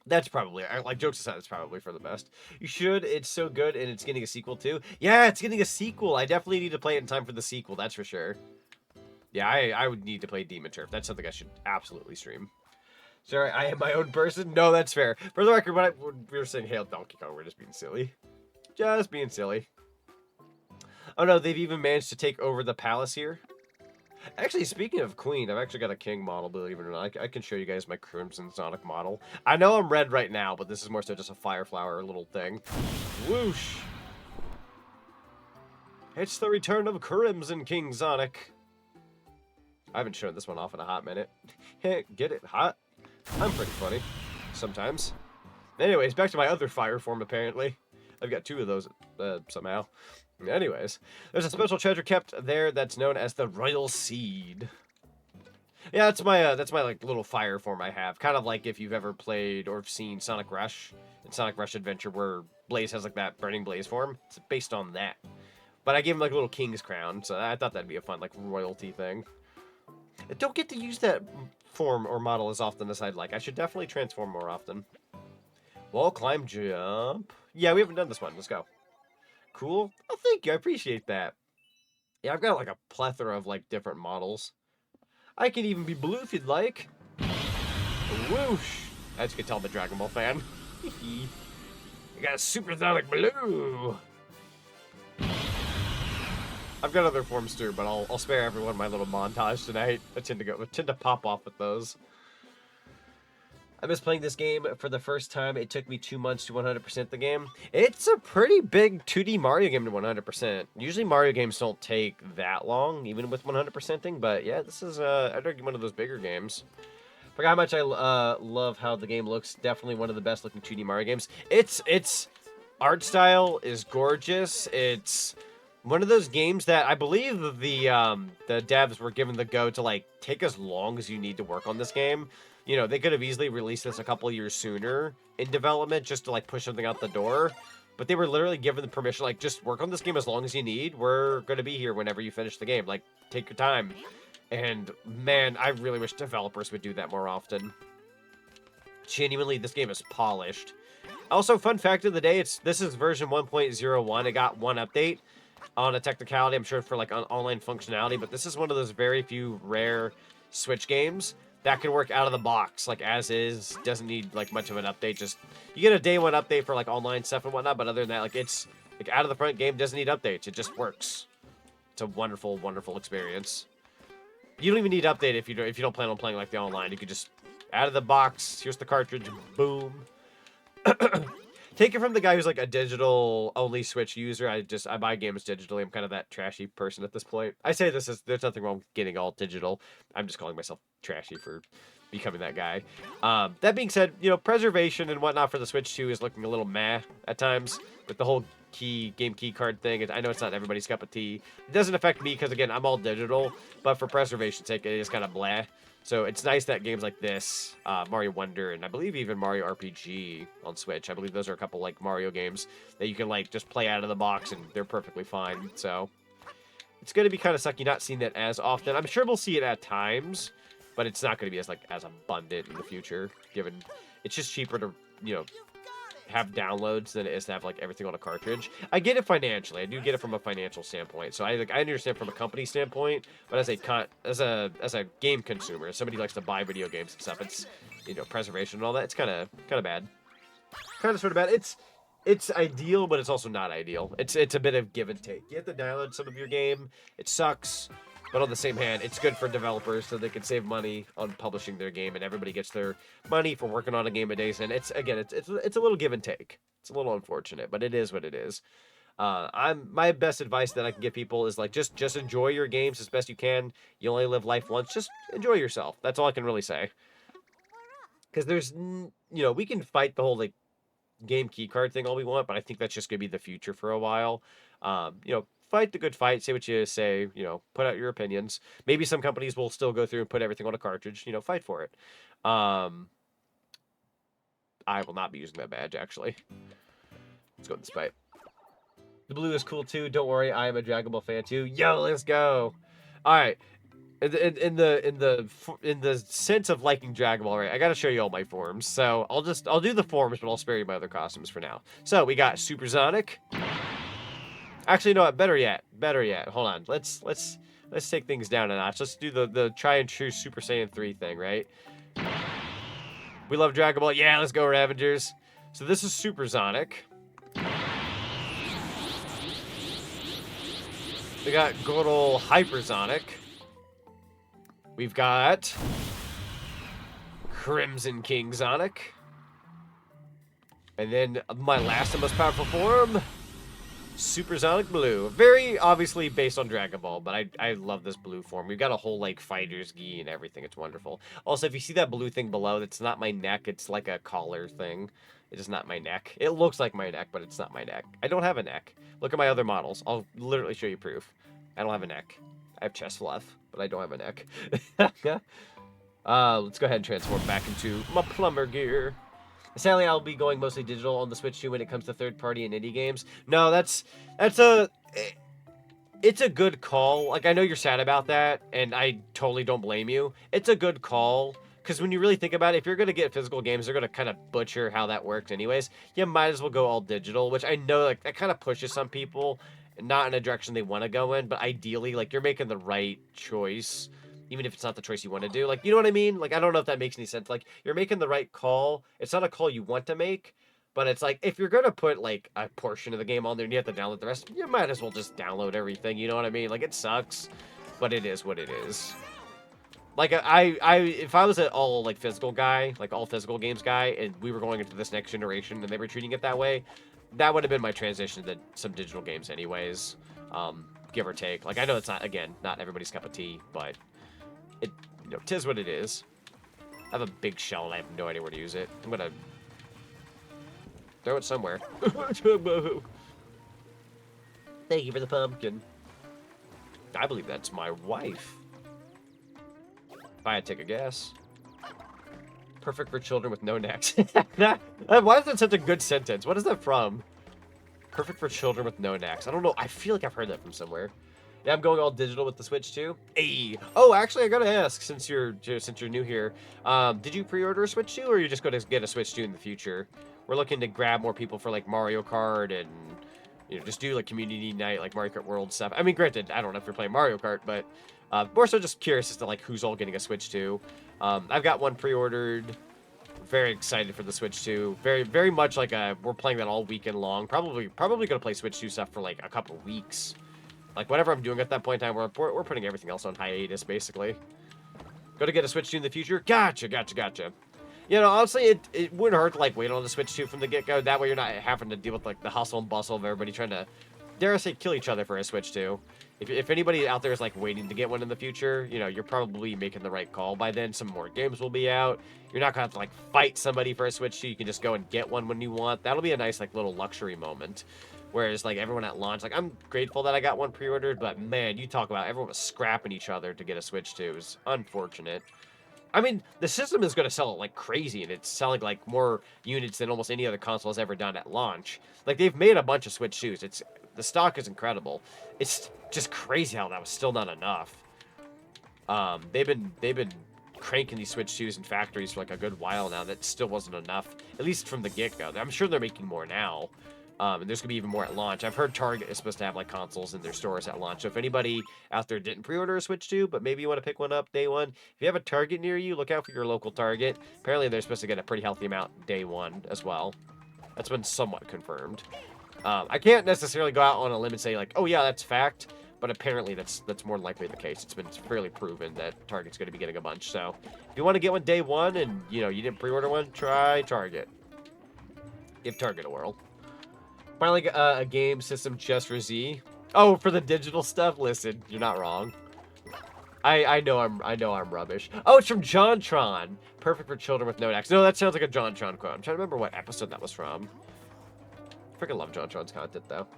That's probably, like, jokes aside, it's probably for the best. You should. It's so good, and it's getting a sequel, too. Yeah, it's getting a sequel. I definitely need to play it in time for the sequel, that's for sure. Yeah, I would need to play Demon Turf. That's something I should absolutely stream. Sorry, I am my own person? No, that's fair. For the record, when we were saying hail Donkey Kong, we're just being silly. Just being silly. Oh no, they've even managed to take over the palace here. Actually, speaking of Queen, I've actually got a King model, believe it or not. I can show you guys my Crimson Zonic model. I know I'm red right now, but this is more so just a fire flower little thing. Whoosh! It's the return of Crimson King Zonic. I haven't shown this one off in a hot minute. Get it? Hot? I'm pretty funny. Sometimes. Anyways, back to my other fire form, apparently. I've got 2 of those, somehow. Anyways, there's a special treasure kept there that's known as the Royal Seed. Yeah, that's my like little fire form I have. Kind of like if you've ever played or seen Sonic Rush and Sonic Rush Adventure, where Blaze has like that burning blaze form. It's based on that. But I gave him like a little king's crown, so I thought that'd be a fun like royalty thing. I don't get to use that form or model as often as I'd like. I should definitely transform more often. Wall climb jump. Yeah, we haven't done this one. Let's go. Cool. Oh, thank you. I appreciate that. Yeah, I've got like a plethora of like different models. I can even be blue if you'd like. Whoosh. As you can tell, I'm a Dragon Ball fan. I got a Supersonic Blue. I've got other forms too, but I'll spare everyone my little montage tonight. I tend to pop off with those. I miss playing this game for the first time. It took me 2 months to 100% the game. It's a pretty big 2D Mario game to 100%. Usually Mario games don't take that long, even with 100%ing. But yeah, this is, I'd argue, one of those bigger games. Forgot how much I love how the game looks. Definitely one of the best looking 2D Mario games. Its art style is gorgeous. It's one of those games that I believe the devs were given the go to like take as long as you need to work on this game. You know, they could have easily released this a couple years sooner in development just to like push something out the door. But they were literally given the permission, like, just work on this game as long as you need. We're going to be here whenever you finish the game. Like, take your time. And, man, I really wish developers would do that more often. Genuinely, this game is polished. Also, fun fact of the day, this is version 1.01. It got one update on a technicality, I'm sure, for, like, online functionality. But this is one of those very few rare Switch games that can work out of the box, like, as is. Doesn't need, like, much of an update. Just, you get a day one update for, like, online stuff and whatnot, but other than that, like, it's, like, out of the front game doesn't need updates. It just works. It's a wonderful, wonderful experience. You don't even need to update if you don't plan on playing, like, the online. You could just, out of the box, here's the cartridge, boom. Take it from the guy who's, like, a digital-only Switch user. I buy games digitally. I'm kind of that trashy person at this point. I say there's nothing wrong with getting all digital. I'm just calling myself trashy for becoming that guy. That being said, you know, preservation and whatnot for the Switch 2 is looking a little meh at times with the whole game key card thing. I know it's not everybody's cup of tea. It doesn't affect me because, again, I'm all digital, but for preservation's sake, it is kind of blah. So it's nice that games like this, Mario Wonder, and I believe even Mario RPG on Switch, I believe those are a couple, like, Mario games that you can, like, just play out of the box, and they're perfectly fine. So it's going to be kind of sucky not seeing that as often. I'm sure we'll see it at times, but it's not going to be as, like, as abundant in the future, given it's just cheaper to, you know, have downloads than it is to have, like, everything on a cartridge. I get it financially. I do get it from a financial standpoint. So I understand from a company standpoint, but as a game consumer, as somebody who likes to buy video games and stuff, it's, you know, preservation and all that, it's kind of bad. Kind of sort of bad. It's ideal, but it's also not ideal. It's a bit of give and take. You have to download some of your game. It sucks. But on the same hand, it's good for developers so they can save money on publishing their game, and everybody gets their money for working on a game a day. And it's a little give and take. It's a little unfortunate, but it is what it is. My best advice that I can give people is, like, just enjoy your games as best you can. You only live life once. Just enjoy yourself. That's all I can really say. Because there's, you know, we can fight the whole, like, game key card thing all we want, but I think that's just gonna be the future for a while. You know, fight the good fight, say what you say, you know, put out your opinions. Maybe some companies will still go through and put everything on a cartridge, you know, fight for it. I will not be using that badge, actually. Let's go with this fight. The blue is cool too, don't worry, I am a Dragon Ball fan too. Yo, let's go. Alright. In the sense of liking Dragon Ball, right, I gotta show you all my forms. So I'll do the forms, but I'll spare you my other costumes for now. So we got Super Zonic. Actually, no, better yet. Hold on. Let's take things down a notch. Let's do the try and true Super Saiyan 3 thing, right? We love Dragon Ball. Yeah, let's go, Ravengers. So this is Super Zonic. We got good old Hyper Zonic. We've got Crimson King Zonic. And then my last and most powerful form, Super Zonic Blue. Very obviously based on Dragon Ball, but I love this blue form. We've got a whole, like, fighter's gi and everything. It's wonderful. Also, if you see that blue thing below, that's not my neck. It's like a collar thing. It is not my neck. It looks like my neck, but it's not my neck. I don't have a neck. Look at my other models. I'll literally show you proof. I don't have a neck. I have chest fluff, but I don't have a neck. Let's go ahead and transform back into my plumber gear. Sadly, I'll be going mostly digital on the Switch 2 when it comes to third-party and indie games. No, it's a good call. Like, I know you're sad about that, and I totally don't blame you. It's a good call, because when you really think about it, if you're going to get physical games, they're going to kind of butcher how that works anyways. You might as well go all digital, which I know, like, that kind of pushes some people, not in a direction they want to go in, but ideally, like, you're making the right choice, even if it's not the choice you want to do. Like, you know what I mean? Like, I don't know if that makes any sense. Like, you're making the right call. It's not a call you want to make, but it's like, if you're going to put, like, a portion of the game on there and you have to download the rest, you might as well just download everything, you know what I mean? Like, it sucks, but it is what it is. Like, if I was an all, like, physical guy, like, all physical games guy, and we were going into this next generation and they were treating it that way, that would have been my transition to some digital games anyways, give or take. Like, I know it's not, again, not everybody's cup of tea, but it, you know, 'tis what it is. I have a big shell and I have no idea where to use it. I'm gonna throw it somewhere. Thank you for the pumpkin. I believe that's my wife. If I had to take a guess. Perfect for children with no necks. Why is that such a good sentence? What is that from? Perfect for children with no necks. I don't know. I feel like I've heard that from somewhere. Yeah, I'm going all digital with the Switch too. Hey. Oh, actually, I gotta ask, since you're new here, did you pre-order a Switch 2, or are you just going to get a Switch 2 in the future? We're looking to grab more people for like Mario Kart and just do like community night, like Mario Kart World stuff. I mean, granted, I don't know if you're playing Mario Kart, but more so just curious as to like who's all getting a Switch 2. I've got one pre-ordered. Very excited for the Switch 2. Very much like we're playing that all weekend long. Probably gonna play Switch 2 stuff for like a couple weeks. Like whatever I'm doing at that point in time, we're putting everything else on hiatus basically. Go to get a Switch 2 in the future. Gotcha. Honestly, it wouldn't hurt to like wait on the Switch 2 from the get-go. That way you're not having to deal with like the hustle and bustle of everybody trying to, dare I say, kill each other for a Switch 2. If anybody out there is like waiting to get one in the future, you're probably making the right call. By then, some more games will be out. You're not gonna have to like fight somebody for a Switch 2. You can just go and get one when you want. That'll be a nice like little luxury moment. Whereas like everyone at launch, like I'm grateful that I got one pre-ordered, but man, you talk about everyone was scrapping each other to get a Switch 2. It was unfortunate. I mean, the system is going to sell like crazy, and it's selling like more units than almost any other console has ever done at launch. Like they've made a bunch of Switch 2s. The stock is incredible. It's just crazy how that was still not enough. They've been cranking these Switch 2s in factories for like a good while now. That still wasn't enough, at least from the get-go. I'm sure they're making more now. And there's going to be even more at launch. I've heard Target is supposed to have like consoles in their stores at launch. So if anybody out there didn't pre-order a Switch 2, but maybe you want to pick one up day one, if you have a Target near you, look out for your local Target. Apparently they're supposed to get a pretty healthy amount day one as well. That's been somewhat confirmed. I can't necessarily go out on a limb and say like, oh yeah, that's fact. But apparently that's more likely the case. It's been fairly proven that Target's going to be getting a bunch. So if you want to get one day one and you didn't pre-order one, try Target. Give Target a whirl. Finally, a game system just for Z. Oh, for the digital stuff. Listen, you're not wrong. I know I'm rubbish. Oh, it's from JonTron. Perfect for children with no necks. No, that sounds like a JonTron quote. I'm trying to remember what episode that was from. Freaking love JonTron's content though.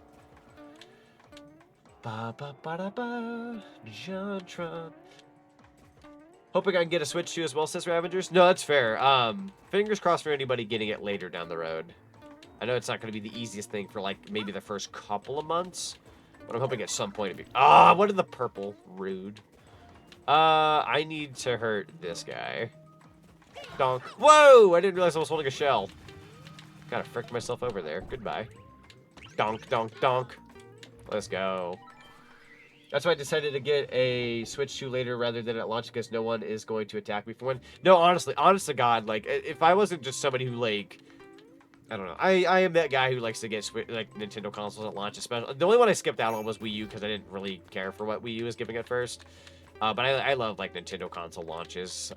Ba ba ba da ba. JonTron. Hoping I can get a Switch 2 as well, says Ravengers. No, that's fair. Fingers crossed for anybody getting it later down the road. I know it's not going to be the easiest thing for, like, maybe the first couple of months. But I'm hoping at some point it'd be... Ah, what in the purple? Rude. I need to hurt this guy. Donk. Whoa! I didn't realize I was holding a shell. Gotta frick myself over there. Goodbye. Donk, donk, donk. Let's go. That's why I decided to get a Switch 2 later rather than at launch, because no one is going to attack me for one. No, honestly, honest to God, like, if I wasn't just somebody who, like... I don't know. I am that guy who likes to get like Nintendo consoles at launch. Especially the only one I skipped out on was Wii U because I didn't really care for what Wii U was giving at first. But I love like Nintendo console launches.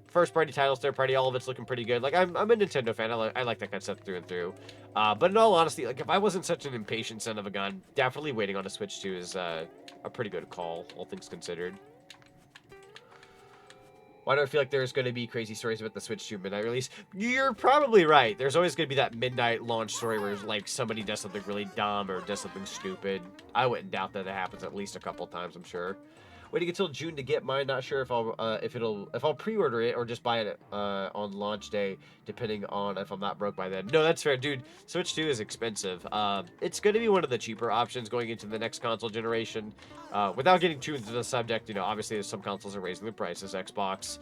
First party titles, third party, all of it's looking pretty good. Like I'm a Nintendo fan. I like that kind of stuff through and through. But in all honesty, like if I wasn't such an impatient son of a gun, definitely waiting on a Switch 2 is a pretty good call, all things considered. Why do I feel like there's going to be crazy stories about the Switch 2 midnight release? You're probably right. There's always going to be that midnight launch story where like somebody does something really dumb or does something stupid. I wouldn't doubt that it happens at least a couple of times, I'm sure. Waiting until June to get mine. Not sure if I'll pre-order it or just buy it on launch day, depending on if I'm not broke by then. No, that's fair, dude. Switch 2 is expensive. It's going to be one of the cheaper options going into the next console generation. Without getting too into the subject, obviously some consoles are raising their prices. Xbox,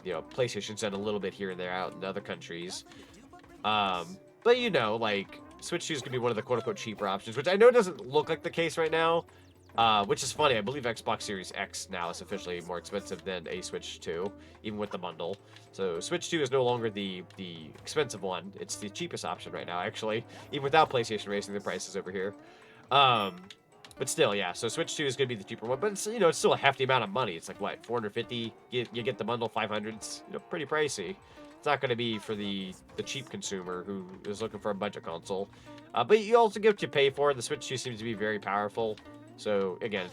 PlayStation's done a little bit here and there out in other countries. But like Switch 2 is going to be one of the quote-unquote cheaper options, which I know doesn't look like the case right now. Which is funny. I believe Xbox Series X now is officially more expensive than a Switch 2, even with the bundle. So Switch 2 is no longer the expensive one. It's the cheapest option right now, actually, even without PlayStation raising the prices over here. But still, yeah. So Switch 2 is going to be the cheaper one, but it's it's still a hefty amount of money. It's like what, $450? You get the bundle, $500. It's pretty pricey. It's not going to be for the cheap consumer who is looking for a budget console. But you also get what you pay for. The Switch 2 seems to be very powerful. So again,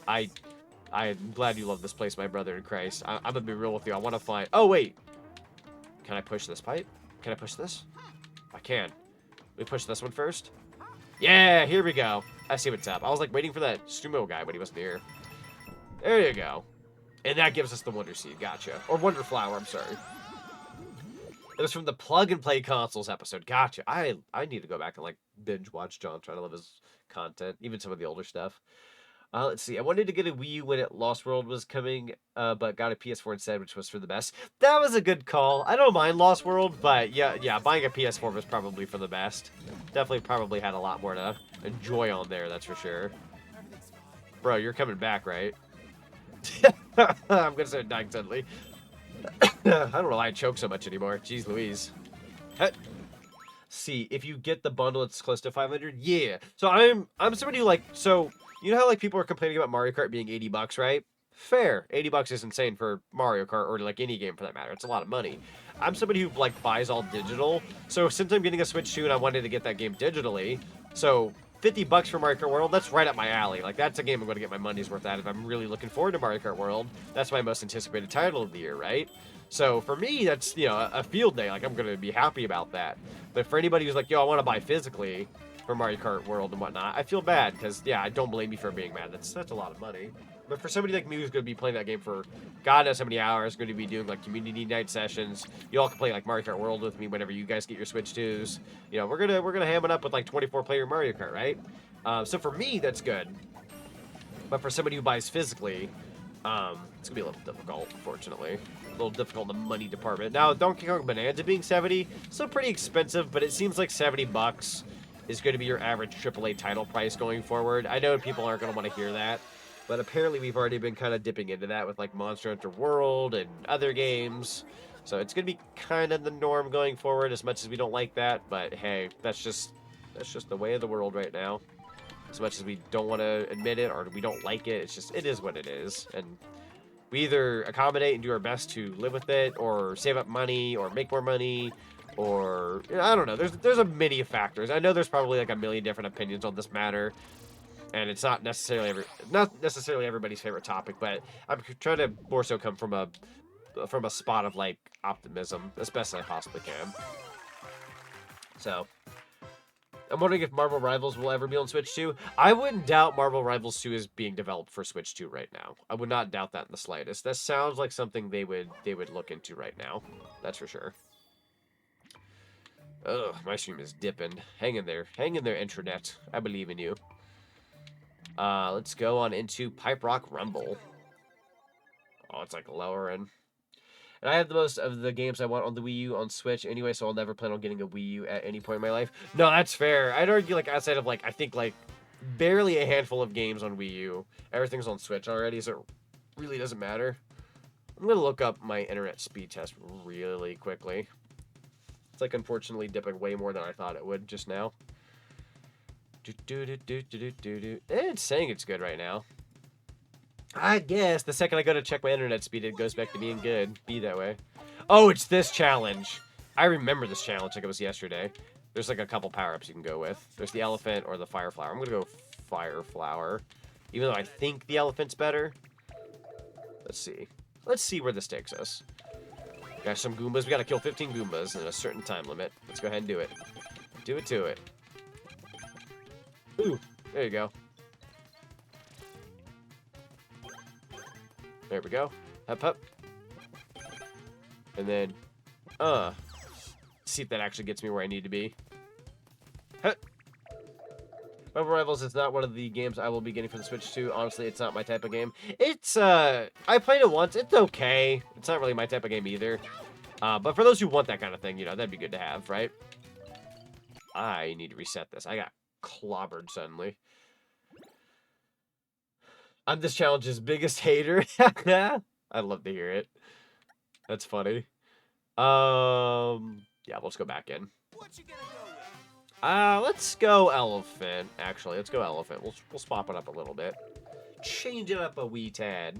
I'm glad you love this place, my brother in Christ. I'm gonna be real with you. I want to find. Oh wait, can I push this pipe? Can I push this? I can. We push this one first. Yeah, here we go. I see what's up. I was like waiting for that Sumo guy, but he wasn't here. There you go. And that gives us the Wonder Seed. Gotcha. Or Wonder Flower, I'm sorry. It was from the Plug and Play Consoles episode. Gotcha. I need to go back and like binge watch John. Try to love his content. Even some of the older stuff. Let's see. I wanted to get a Wii U when Lost World was coming, but got a PS4 instead, which was for the best. That was a good call. I don't mind Lost World, but yeah, buying a PS4 was probably for the best. Definitely probably had a lot more to enjoy on there, that's for sure. Bro, you're coming back, right? I'm gonna start dying suddenly. I don't know why I choke so much anymore. Jeez Louise. See, if you get the bundle, it's close to 500. Yeah. So I'm somebody who like, so you know how like people are complaining about Mario Kart being $80, right? Fair. $80 is insane for Mario Kart or like any game for that matter. It's a lot of money. I'm somebody who like buys all digital. So since I'm getting a Switch 2 and I wanted to get that game digitally, so $50 for Mario Kart World, that's right up my alley. Like, that's a game I'm going to get my money's worth out of. I'm really looking forward to Mario Kart World. That's my most anticipated title of the year, right? So, for me, that's, you know, a field day. Like, I'm going to be happy about that. But for anybody who's like, yo, I want to buy physically for Mario Kart World and whatnot, I feel bad because, yeah, I don't blame you for being mad. That's a lot of money. But for somebody like me who's going to be playing that game for God knows how many hours, going to be doing like community night sessions, you all can play like Mario Kart World with me whenever you guys get your Switch 2s. You know, we're gonna ham it up with like 24-player Mario Kart, right? So for me, that's good. But for somebody who buys physically, it's gonna be a little difficult, unfortunately. A little difficult in the money department. Now, Donkey Kong Bonanza being 70, still pretty expensive, but it seems like $70 is going to be your average AAA title price going forward. I know people aren't going to want to hear that, but apparently we've already been kind of dipping into that with like Monster Hunter World and other games. So it's going to be kind of the norm going forward, as much as we don't like that. But hey, that's just the way of the world right now. As much as we don't want to admit it or we don't like it, it is what it is. And we either accommodate and do our best to live with it, or save up money, or make more money, or you know, I don't know. There's a many factors. I know there's probably like a million different opinions on this matter, and it's not necessarily everybody's favorite topic. But I'm trying to more so come from a spot of like optimism as best I possibly can. So I'm wondering if Marvel Rivals will ever be on Switch 2. I wouldn't doubt Marvel Rivals 2 is being developed for Switch 2 right now. I would not doubt that in the slightest. That sounds like something they would look into right now. That's for sure. Ugh, my stream is dipping. Hang in there. Hang in there, Intranet. I believe in you. Let's go on into Pipe Rock Rumble. Oh, it's like lower end. And I have the most of the games I want on the Wii U on Switch anyway, so I'll never plan on getting a Wii U at any point in my life. No, that's fair. I'd argue, like, outside of, like, I think, like, barely a handful of games on Wii U. Everything's on Switch already, so it really doesn't matter. I'm going to look up my internet speed test really quickly. It's, like, unfortunately dipping way more than I thought it would just now. It's saying it's good right now. I guess the second I go to check my internet speed, it goes back to being good. Be that way. Oh, it's this challenge. I remember this challenge like it was yesterday. There's like a couple power-ups you can go with. There's the elephant or the fire flower. I'm going to go fire flower. Even though I think the elephant's better. Let's see. Let's see where this takes us. Got some Goombas. We got to kill 15 Goombas in a certain time limit. Let's go ahead and do it. Do it to it. Ooh, there you go. There we go. Hup, hup. And then, see if that actually gets me where I need to be. Huh. Marvel Rivals is not one of the games I will be getting for the Switch 2. Honestly, it's not my type of game. It's, I played it once. It's okay. It's not really my type of game either. But for those who want that kind of thing, you know, that'd be good to have, right? I need to reset this. I got clobbered suddenly. I'm this challenge's biggest hater. I'd love to hear it. That's funny. Yeah, let's go back in. What you gonna go with? Let's go elephant. Actually, let's go elephant. We'll swap it up a little bit. Change it up a wee tad.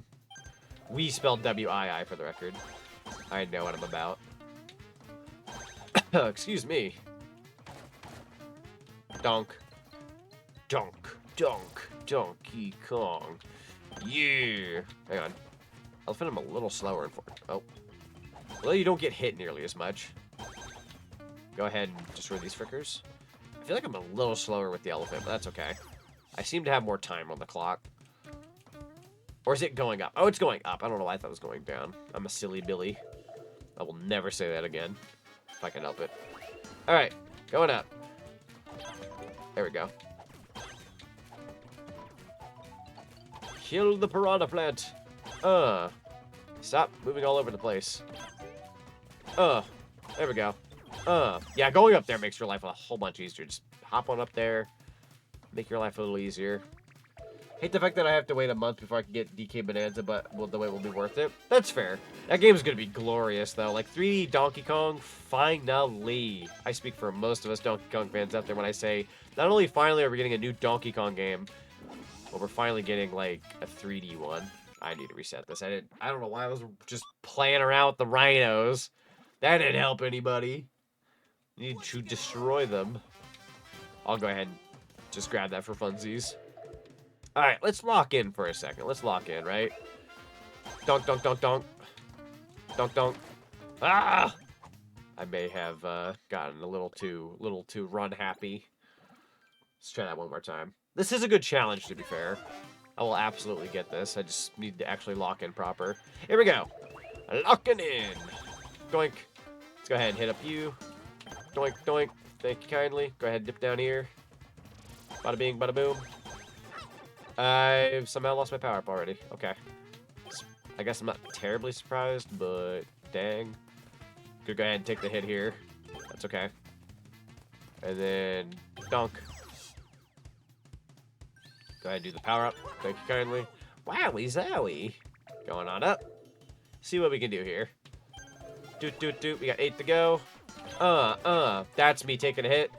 We spelled W-I-I for the record. I know what I'm about. Excuse me. Donk. Donk. Donk. Donkey Kong. Yeah. Hang on. Elephant, I'm a little slower. Oh. Well, you don't get hit nearly as much. Go ahead and destroy these frickers. I feel like I'm a little slower with the elephant, but that's okay. I seem to have more time on the clock. Or is it going up? Oh, it's going up. I don't know why I thought it was going down. I'm a silly Billy. I will never say that again, if I can help it. All right, going up. There we go. Kill the piranha plant. Stop moving all over the place. There we go. Yeah, going up there makes your life a whole bunch easier. Just hop on up there. Make your life a little easier. Hate the fact that I have to wait a month before I can get DK Bonanza, but the wait will be worth it. That's fair. That game is going to be glorious, though. Like, 3D Donkey Kong, finally. I speak for most of us Donkey Kong fans out there when I say, not only finally are we getting a new Donkey Kong game, but we're finally getting, like, a 3D one. I need to reset this. I don't know why I was just playing around with the rhinos. That didn't help anybody. Need to destroy them. I'll go ahead and just grab that for funsies. Alright, let's lock in for a second. Let's lock in, right? Donk, donk, donk, donk. Donk, donk. Ah! I may have gotten a little too run happy. Let's try that one more time. This is a good challenge, to be fair. I will absolutely get this. I just need to actually lock in proper. Here we go. Locking in. Doink. Let's go ahead and hit up you. Doink, doink. Thank you kindly. Go ahead and dip down here. Bada bing, bada boom. I've somehow lost my power up already. Okay. I guess I'm not terribly surprised, but dang. Could go ahead and take the hit here. That's okay. And then dunk. Go ahead and do the power up. Thank you kindly. Wowie zowie. Going on up. See what we can do here. Doot doot doot. We got 8 to go. That's me taking a hit.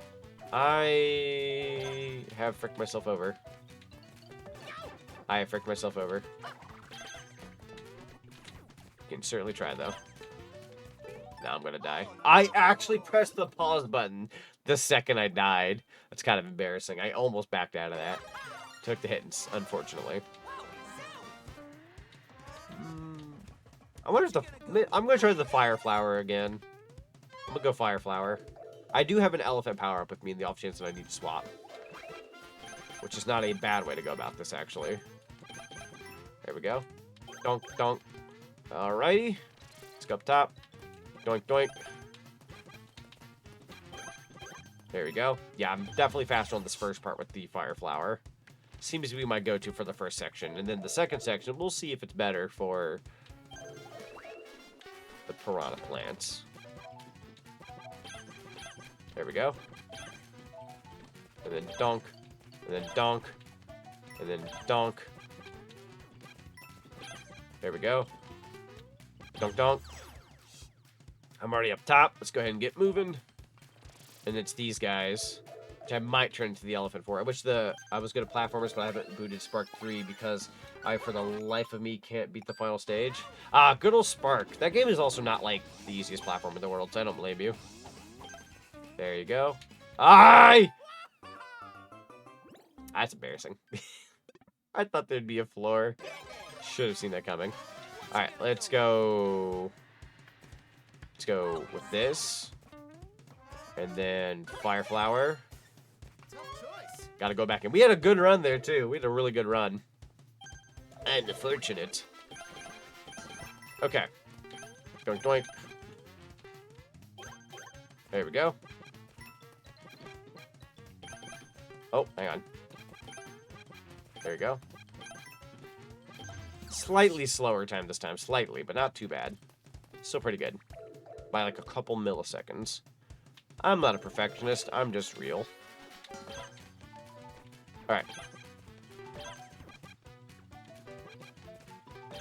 I have fricked myself over. I have fricked myself over. Can certainly try, though. Now I'm gonna die. I actually pressed the pause button the second I died. That's kind of embarrassing. I almost backed out of that. Took the hit, unfortunately. I wonder if I'm gonna try the Fire Flower again. I'm gonna go Fire Flower. I do have an elephant power-up with me in the off chance that I need to swap. Which is not a bad way to go about this, actually. There we go. Donk, donk. Alrighty. Let's go up top. Doink, doink. There we go. Yeah, I'm definitely faster on this first part with the Fire Flower. Seems to be my go-to for the first section. And then the second section, we'll see if it's better for the piranha plants. There we go. And then donk. And then donk. And then donk. There we go. Donk, donk. I'm already up top. Let's go ahead and get moving. And it's these guys, which I might turn into the elephant for. I wish I was good at platformers, but I haven't booted Spark 3 because I, for the life of me, can't beat the final stage. Good old Spark. That game is also not, like, the easiest platform in the world, so I don't blame you. There you go. That's embarrassing. I thought there'd be a floor. Should have seen that coming. Alright, let's go. Let's go with this. And then Fire Flower. Gotta go back in. We had a good run there, too. We had a really good run. Unfortunate. Okay. Doink, doink. There we go. Oh, hang on. There you go. Slightly slower time this time. Slightly, but not too bad. Still pretty good. By like a couple milliseconds. I'm not a perfectionist. I'm just real. Alright.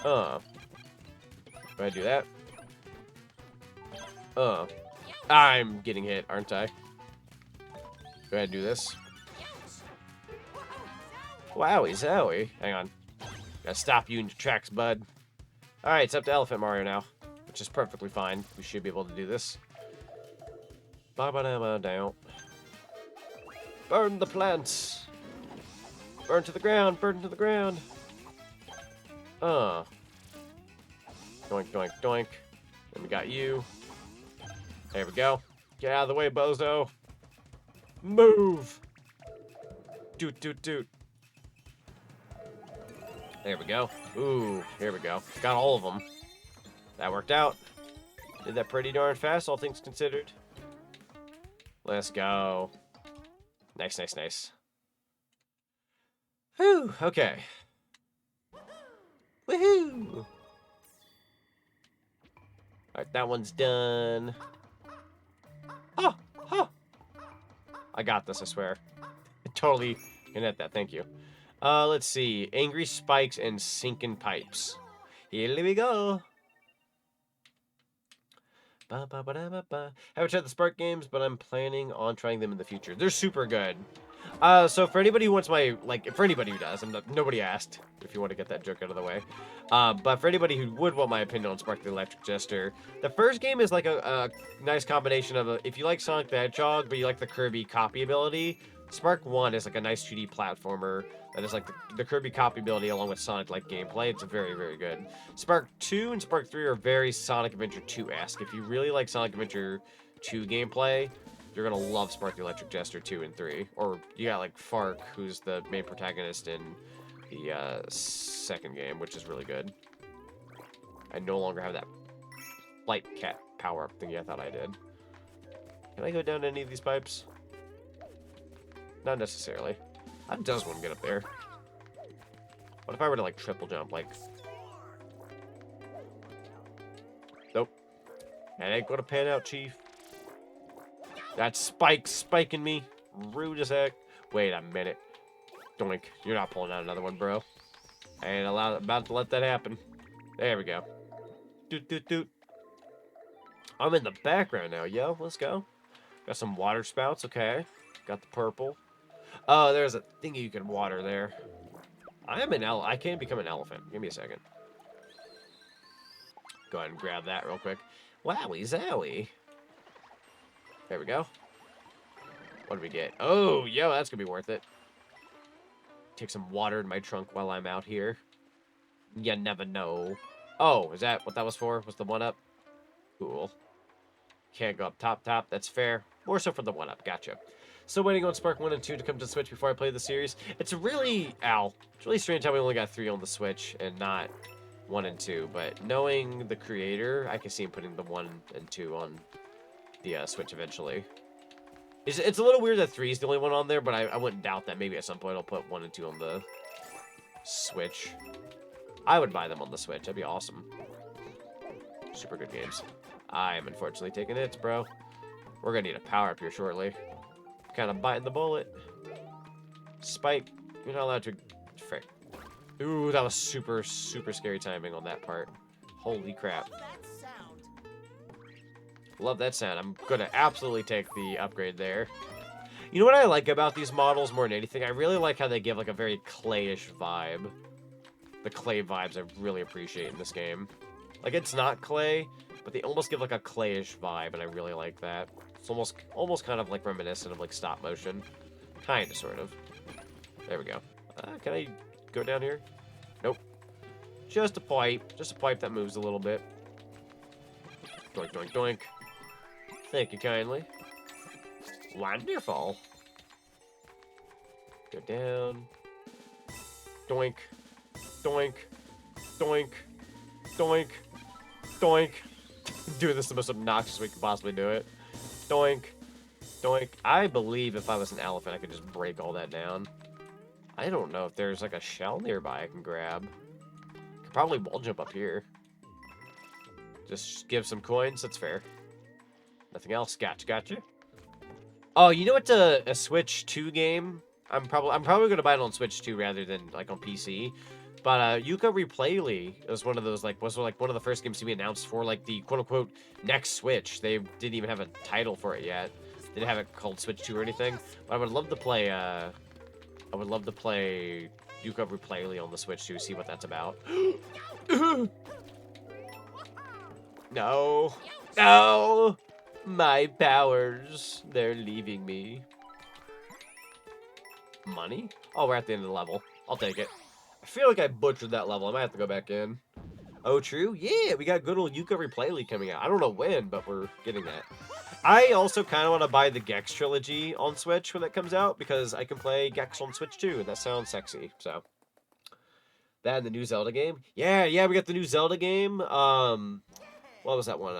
Go ahead and do that. I'm getting hit, aren't I? Go ahead and do this. Wowie zowie. Hang on. Gotta stop you in your tracks, bud. Alright, it's up to Elephant Mario now. Which is perfectly fine. We should be able to do this. Ba-ba-da-ba-down. Burn the plants. Burn to the ground. Burn to the ground. Doink, doink, doink. Then we got you. There we go. Get out of the way, bozo. Move. Doot, doot, doot. There we go. Ooh, here we go. Got all of them. That worked out. Did that pretty darn fast, all things considered. Let's go. Nice, nice, nice. Whew, okay. Woohoo! Alright, that one's done. Oh, oh! I got this, I swear. Totally can hit that, thank you. Let's see. Angry spikes and sinking pipes. Here we go. Haven't tried the Spark games, but I'm planning on trying them in the future. They're super good. So for anybody who wants my, for anybody who does, nobody asked, if you want to get that joke out of the way. But for anybody who would want my opinion on Spark the Electric Jester, the first game is like a nice combination of, if you like Sonic the Hedgehog, but you like the Kirby copy ability, Spark 1 is like a nice 2D platformer that is like the Kirby copy ability along with Sonic-like gameplay. It's very, very good. Spark 2 and Spark 3 are very Sonic Adventure 2-esque. If you really like Sonic Adventure 2 gameplay, you're going to love Spark the Electric Jester 2 and 3. Or you got like Fark, who's the main protagonist in the second game, which is really good. I no longer have that light cat power-up thingy I thought I did. Can I go down any of these pipes? Not necessarily. I just want to get up there. What if I were to, like, triple jump, like... Nope. That ain't gonna pan out, Chief. That spike spiking me. Rude as heck. Wait a minute. Doink. You're not pulling out another one, bro. I ain't about to let that happen. There we go. Doot, doot, doot. I'm in the background now, yo. Let's go. Got some water spouts, okay. Got the purple. Oh, there's a thingy you can water there. I can become an elephant. Give me a second. Go ahead and grab that real quick. Wowie zowie. There we go. What do we get? Oh, yo, that's gonna be worth it. Take some water in my trunk while I'm out here. You never know. Oh, is that what that was for? Was the 1-up? Cool. Can't go up top. That's fair. More so for the 1-up. Gotcha. Still waiting on Spark 1 and 2 to come to the Switch before I play the series. It's really strange how we only got 3 on the Switch and not 1 and 2. But knowing the creator, I can see him putting the 1 and 2 on the Switch eventually. It's a little weird that 3 is the only one on there, but I wouldn't doubt that maybe at some point I'll put 1 and 2 on the Switch. I would buy them on the Switch. That'd be awesome. Super good games. I am unfortunately taking hits, bro. We're gonna need a power-up here shortly. Kind of biting the bullet. Spike, you're not allowed to... Frick. Ooh, that was super, super scary timing on that part. Holy crap. Love that sound. I'm gonna absolutely take the upgrade there. You know what I like about these models more than anything? I really like how they give like a very clayish vibe. The clay vibes I really appreciate in this game. Like, it's not clay, but they almost give like a clayish vibe, and I really like that. It's almost kind of like reminiscent of like stop motion. Kinda, sort of. There we go. Can I go down here? Nope. Just a pipe. Just a pipe that moves a little bit. Doink, doink, doink. Thank you kindly. Wonderful. Go down. Doink. Doink. Doink. Doink. Doink. Do this the most obnoxious way we can possibly do it. Doink. Doink. I believe if I was an elephant, I could just break all that down. I don't know if there's like a shell nearby I can grab. Could probably wall jump up here. Just give some coins. That's fair. Nothing else. Gotcha. Oh, you know what's a Switch 2 game? I'm probably gonna buy it on Switch 2 rather than like on PC. But Yuka Replayly was one of those was one of the first games to be announced for like the quote unquote next Switch. They didn't even have a title for it yet. They didn't have it called Switch 2 or anything. But I would love to play Yuka Replayly on the Switch to see what that's about. No. No. My powers. They're leaving me. Money? Oh, we're at the end of the level. I'll take it. I feel like I butchered that level. I might have to go back in. Oh, true? Yeah, we got good old Yuka Replayly coming out. I don't know when, but we're getting that. I also kind of want to buy the Gex trilogy on Switch when that comes out, because I can play Gex on Switch too, and that sounds sexy. So that and the new Zelda game. Yeah, we got the new Zelda game. What was that one?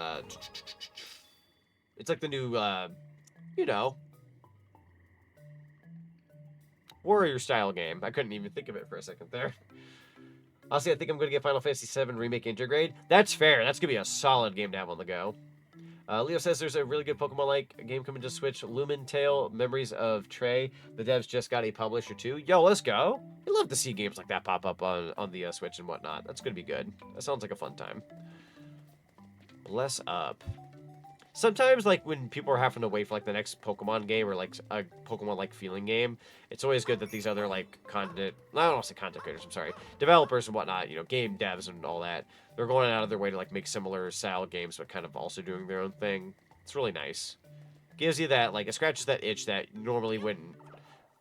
It's like the new, you know, warrior style game. I couldn't even think of it for a second there. Honestly, I think I'm going to get Final Fantasy VII Remake Intergrade. That's fair. That's going to be a solid game to have on the go. Leo says there's a really good Pokemon-like game coming to Switch. Lumen Tale, Memories of Trey. The devs just got a publisher too. Yo, let's go. I love to see games like that pop up on the Switch and whatnot. That's going to be good. That sounds like a fun time. Bless up. Sometimes, like, when people are having to wait for, like, the next Pokemon game or, like, a Pokemon-like feeling game, it's always good that these other, like, I don't want to say content creators, I'm sorry, developers and whatnot, you know, game devs and all that, they're going out of their way to, like, make similar style games, but kind of also doing their own thing. It's really nice. Gives you that, like, it scratches that itch that you normally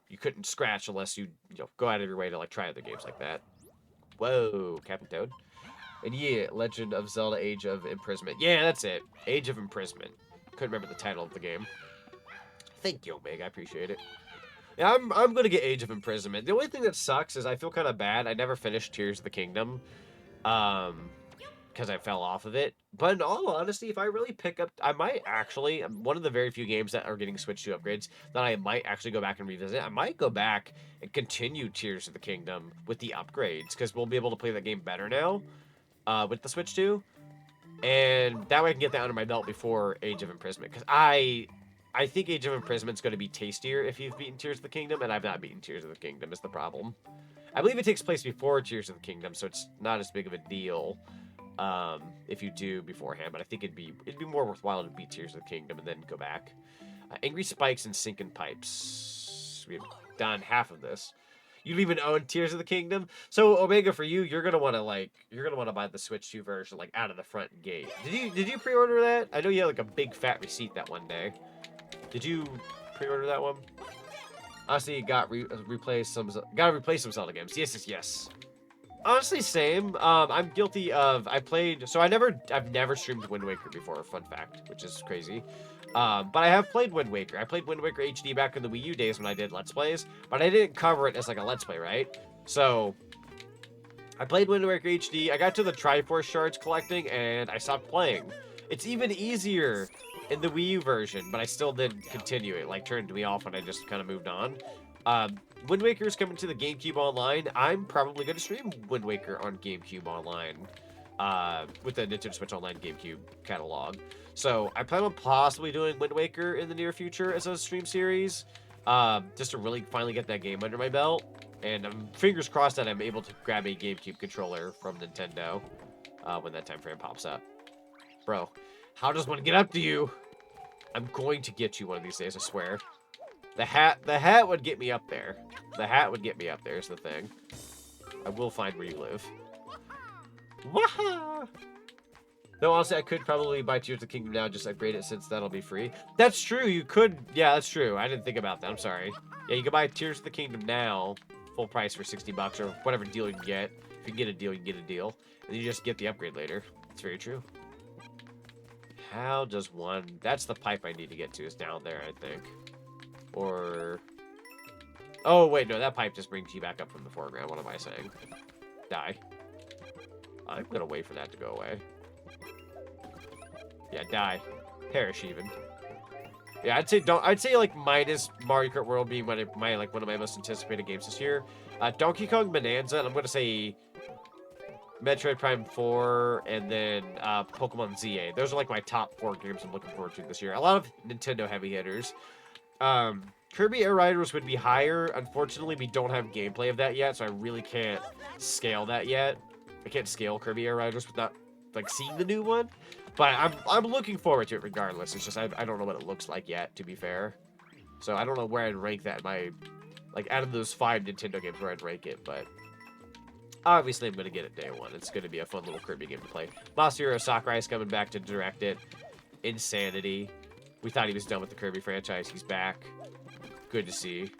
you couldn't scratch unless you know, go out of your way to, like, try other games like that. Whoa, Captain Toad. And yeah, Legend of Zelda Age of Imprisonment. Yeah, that's it. Age of Imprisonment. Couldn't remember the title of the game. Thank you, Omega. I appreciate it. Yeah, I'm going to get Age of Imprisonment. The only thing that sucks is I feel kind of bad. I never finished Tears of the Kingdom. Because I fell off of it. But in all honesty, if I really pick up... I might actually... One of the very few games that are getting Switch 2 upgrades that I might actually go back and revisit. I might go back and continue Tears of the Kingdom with the upgrades. Because we'll be able to play that game better now. With the Switch 2, and that way I can get that under my belt before Age of Imprisonment, because I think Age of Imprisonment is going to be tastier if you've beaten Tears of the Kingdom, and I've not beaten Tears of the Kingdom is the problem. I believe it takes place before Tears of the Kingdom, so it's not as big of a deal if you do beforehand, but I think it'd be more worthwhile to beat Tears of the Kingdom and then go back. Angry Spikes and Sinking Pipes. We've done half of this. You don't even own Tears of the Kingdom. So Omega, for you, you're gonna want to buy the Switch 2 version like out of the front gate. Did you pre-order that? I know you had like a big fat receipt that one day. Did you pre-order that one? Honestly, gotta replace some Zelda games. Yes. Honestly, same. I'm guilty of I've never streamed Wind Waker before. Fun fact, which is crazy. But I have played Wind Waker. I played Wind Waker HD back in the Wii U days when I did Let's Plays, but I didn't cover it as like a Let's Play, right? So, I played Wind Waker HD, I got to the Triforce shards collecting, and I stopped playing. It's even easier in the Wii U version, but I still didn't continue it. Like, turned me off and I just kind of moved on. Wind Waker is coming to the GameCube Online. I'm probably going to stream Wind Waker on GameCube Online. With the Nintendo Switch Online GameCube catalog. So I plan on possibly doing Wind Waker in the near future as a stream series, just to really finally get that game under my belt. And I'm fingers crossed that I'm able to grab a GameCube controller from Nintendo when that time frame pops up. Bro, how does one get up to you? I'm going to get you one of these days, I swear. The hat would get me up there. The hat would get me up there is the thing. I will find where you live. Waha! Though honestly, I could probably buy Tears of the Kingdom now, just upgrade it since that'll be free. That's true, you could. Yeah, that's true. I didn't think about that. I'm sorry. Yeah, you can buy Tears of the Kingdom now, full price for $60 or whatever deal you can get. If you can get a deal, you can get a deal. And you just get the upgrade later. That's very true. How does one... That's the pipe I need to get to, is down there, I think. Or... Oh, wait, no, that pipe just brings you back up from the foreground. What am I saying? Die. I'm gonna wait for that to go away. Yeah, die. Perish even. Yeah, I'd say like minus Mario Kart World being one of my most anticipated games this year. Donkey Kong Bonanza, and I'm gonna say Metroid Prime 4, and then Pokemon ZA. Those are like my top 4 games I'm looking forward to this year. A lot of Nintendo heavy hitters. Kirby Air Riders would be higher. Unfortunately, we don't have gameplay of that yet, so I really can't scale that yet. I can't scale Kirby Air Riders without like seeing the new one, but I'm looking forward to it regardless. It's just I don't know what it looks like yet, to be fair. So I don't know where I'd rank that in my out of those 5 Nintendo games where I'd rank it, but obviously I'm gonna get it day one. It's gonna be a fun little Kirby game to play. Masahiro Sakurai is coming back to direct it. Insanity. We thought he was done with the Kirby franchise. He's back. Good to see.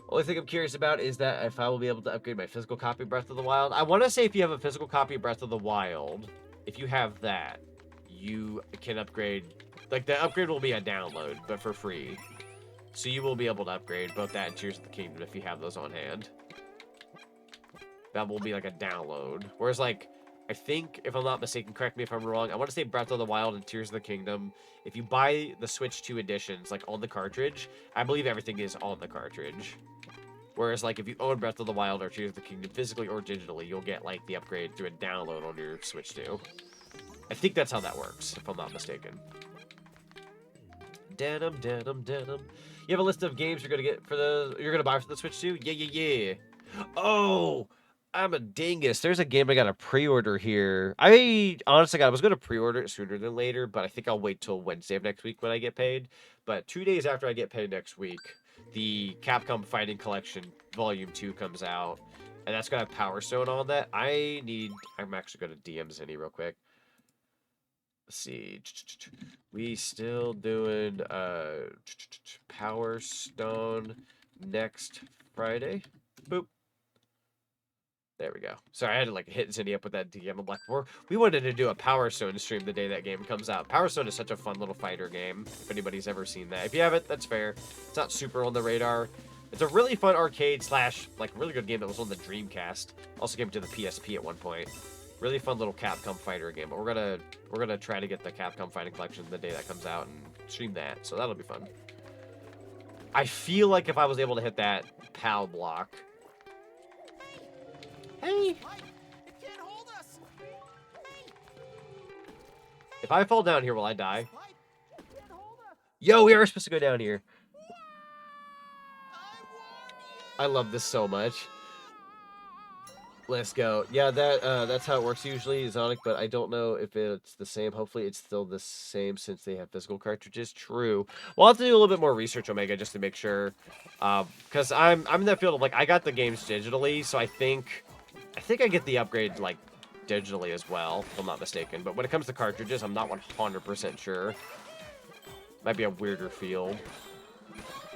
Only thing I'm curious about is that if I will be able to upgrade my physical copy of Breath of the Wild. I want to say if you have a physical copy of Breath of the Wild, if you have that, you can upgrade. Like, the upgrade will be a download, but for free. So you will be able to upgrade both that and Tears of the Kingdom if you have those on hand. That will be like a download. Whereas, like, I think, if I'm not mistaken, correct me if I'm wrong, I want to say Breath of the Wild and Tears of the Kingdom, if you buy the Switch 2 editions, like, on the cartridge, I believe everything is on the cartridge. Whereas, like, if you own Breath of the Wild or Tears of the Kingdom physically or digitally, you'll get, like, the upgrade through a download on your Switch 2. I think that's how that works, if I'm not mistaken. Denim. You have a list of games you're gonna buy for the Switch 2? Yeah. Oh! I'm a dingus. There's a game I got to pre-order here. I honestly was going to pre-order it sooner than later, but I think I'll wait till Wednesday of next week when I get paid. But 2 days after I get paid next week, the Capcom Fighting Collection Volume 2 comes out, and that's going to have Power Stone on that. I'm actually going to DM Zinni real quick. Let's see. We still doing Power Stone next Friday. Boop. There we go. Sorry, I had to like hit Zinni up with that DM. I'm like, we wanted to do a Power Stone stream the day that game comes out. Power Stone is such a fun little fighter game. If anybody's ever seen that. If you haven't, that's fair. It's not super on the radar. It's a really fun arcade / like really good game that was on the Dreamcast. Also came to the PSP at one point. Really fun little Capcom fighter game. But we're gonna try to get the Capcom Fighting Collection the day that comes out and stream that. So that'll be fun. I feel like if I was able to hit that PAL block. Hey! If I fall down here, will I die? Yo, we are supposed to go down here. I love this so much. Let's go. Yeah, that's how it works usually, Zonic, but I don't know if it's the same. Hopefully it's still the same since they have physical cartridges. True. We'll have to do a little bit more research, Omega, just to make sure. Because I'm in that field of, like, I got the games digitally, so I think I get the upgrade, like, digitally as well, if I'm not mistaken. But when it comes to cartridges, I'm not 100% sure. Might be a weirder feel.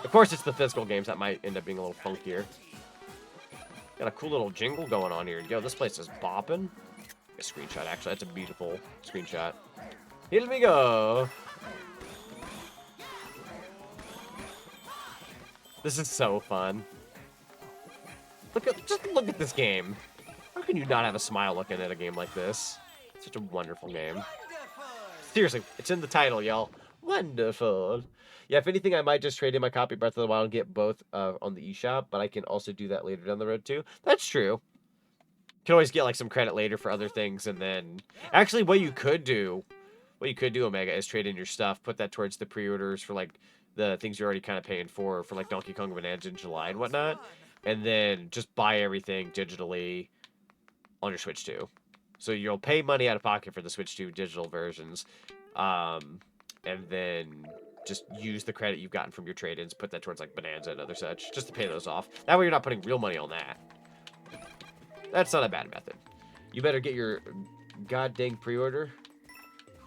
Of course, it's the physical games that might end up being a little funkier. Got a cool little jingle going on here. Yo, this place is bopping. A screenshot, actually. That's a beautiful screenshot. Here we go. This is so fun. Just look at this game. How can you not have a smile looking at a game like this? It's such a wonderful game. Seriously, it's in the title, y'all. Wonderful. Yeah, if anything, I might just trade in my copy of Breath of the Wild and get both on the eShop, but I can also do that later down the road, too. That's true. You can always get, like, some credit later for other things, and then... Actually, what you could do, Omega, is trade in your stuff, put that towards the pre-orders for, like, the things you're already kind of paying for, like, Donkey Kong Bonanza in July and whatnot, and then just buy everything digitally on your Switch 2. So you'll pay money out of pocket for the Switch 2 digital versions, and then... just use the credit you've gotten from your trade-ins, put that towards, like, Bonanza and other such, just to pay those off. That way you're not putting real money on that. That's not a bad method. You better get your god-dang pre-order.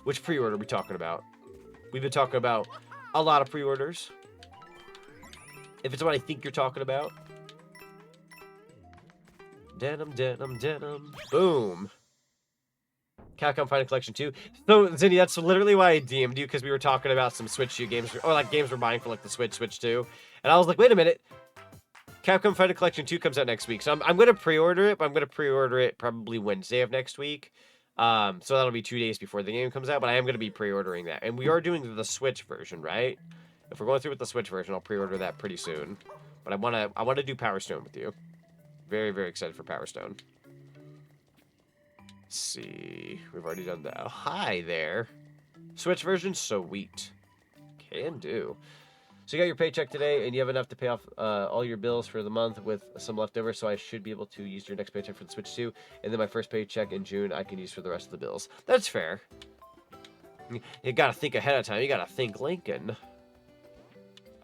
Which pre-order are we talking about? We've been talking about a lot of pre-orders. If it's what I think you're talking about. Denim. Boom. Capcom Fighting Collection 2. So, Zinni, that's literally why I DM'd you, because we were talking about some Switch 2 games, or like games we're buying for like the Switch 2. And I was like, wait a minute. Capcom Fighting Collection 2 comes out next week. So I'm going to pre-order it, but I'm going to pre-order it probably Wednesday of next week. So that'll be 2 days before the game comes out, but I am going to be pre-ordering that. And we are doing the Switch version, right? If we're going through with the Switch version, I'll pre-order that pretty soon. But I want to do Power Stone with you. Very, very excited for Power Stone. Let's see. We've already done that. Oh, hi there. Switch version, sweet. Can do. So you got your paycheck today, and you have enough to pay off all your bills for the month with some leftover, so I should be able to use your next paycheck for the Switch 2, and then my first paycheck in June I can use for the rest of the bills. That's fair. You gotta think ahead of time. You gotta think Lincoln.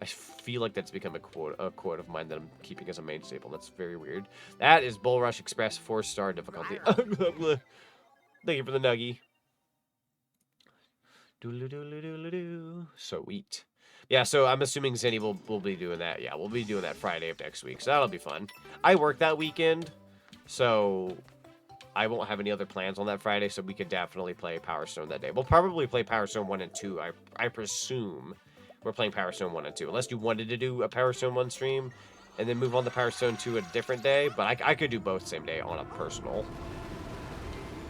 I feel like that's become a quote of mine that I'm keeping as a main staple. That's very weird. That is Bull Rush Express 4-star difficulty. Thank you for the nuggie. Sweet. Yeah, so I'm assuming Zinni will be doing that. Yeah, we'll be doing that Friday of next week, so that'll be fun. I work that weekend, so I won't have any other plans on that Friday, so we could definitely play Power Stone that day. We'll probably play Power Stone 1 and 2. I presume we're playing Power Stone 1 and 2. Unless you wanted to do a Power Stone 1 stream and then move on to Power Stone 2 a different day. But I could do both same day on a personal.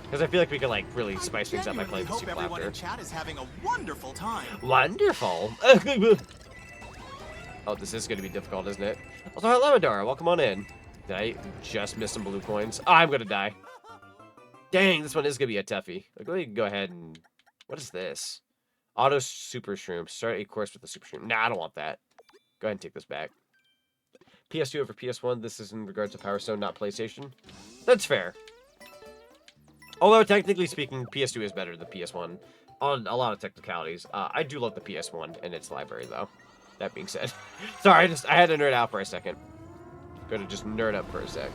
Because I feel like we could, like, really spice things up by playing the hope Super everyone Laughter. in chat is having a wonderful time. Wonderful. Oh, this is going to be difficult, isn't it? Also, hi, Lamadara. Welcome on in. Did I just miss some blue coins? Oh, I'm going to die. Dang, this one is going to be a toughie. Like, let me go ahead and... What is this? Auto Super Shroom. Start a course with the Super Shroom. Nah, I don't want that. Go ahead and take this back. PS2 over PS1. This is in regards to Power Stone, not PlayStation. That's fair. Although, technically speaking, PS2 is better than PS1 on a lot of technicalities. I do love the PS1 and its library, though. That being said. Sorry, I had to nerd out for a second. Gonna just nerd up for a sec.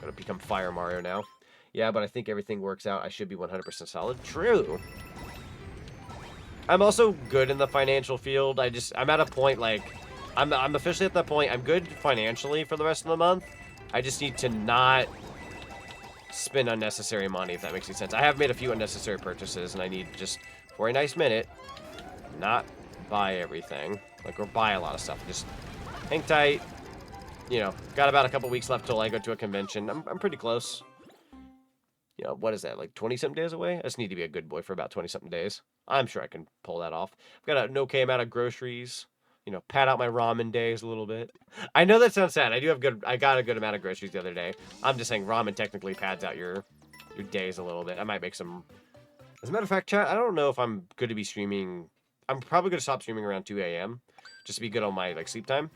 Gonna become Fire Mario now. Yeah, but I think everything works out. I should be 100% solid. True. I'm also good in the financial field. I'm at a point, like... I'm officially at that point. I'm good financially for the rest of the month. I just need to not spend unnecessary money, if that makes any sense. I have made a few unnecessary purchases, and I need just, for a nice minute, not buy everything. Like, or buy a lot of stuff. Just hang tight. You know, got about a couple weeks left till I go to a convention. I'm pretty close. You know, what is that, like 20-something days away? I just need to be a good boy for about 20-something days. I'm sure I can pull that off. I've got an okay amount of groceries. You know, pad out my ramen days a little bit. I know that sounds sad. I got a good amount of groceries the other day. I'm just saying ramen technically pads out your days a little bit. I might make some... As a matter of fact, chat, I don't know if I'm good to be streaming... I'm probably going to stop streaming around 2 a.m. just to be good on my, like, sleep time.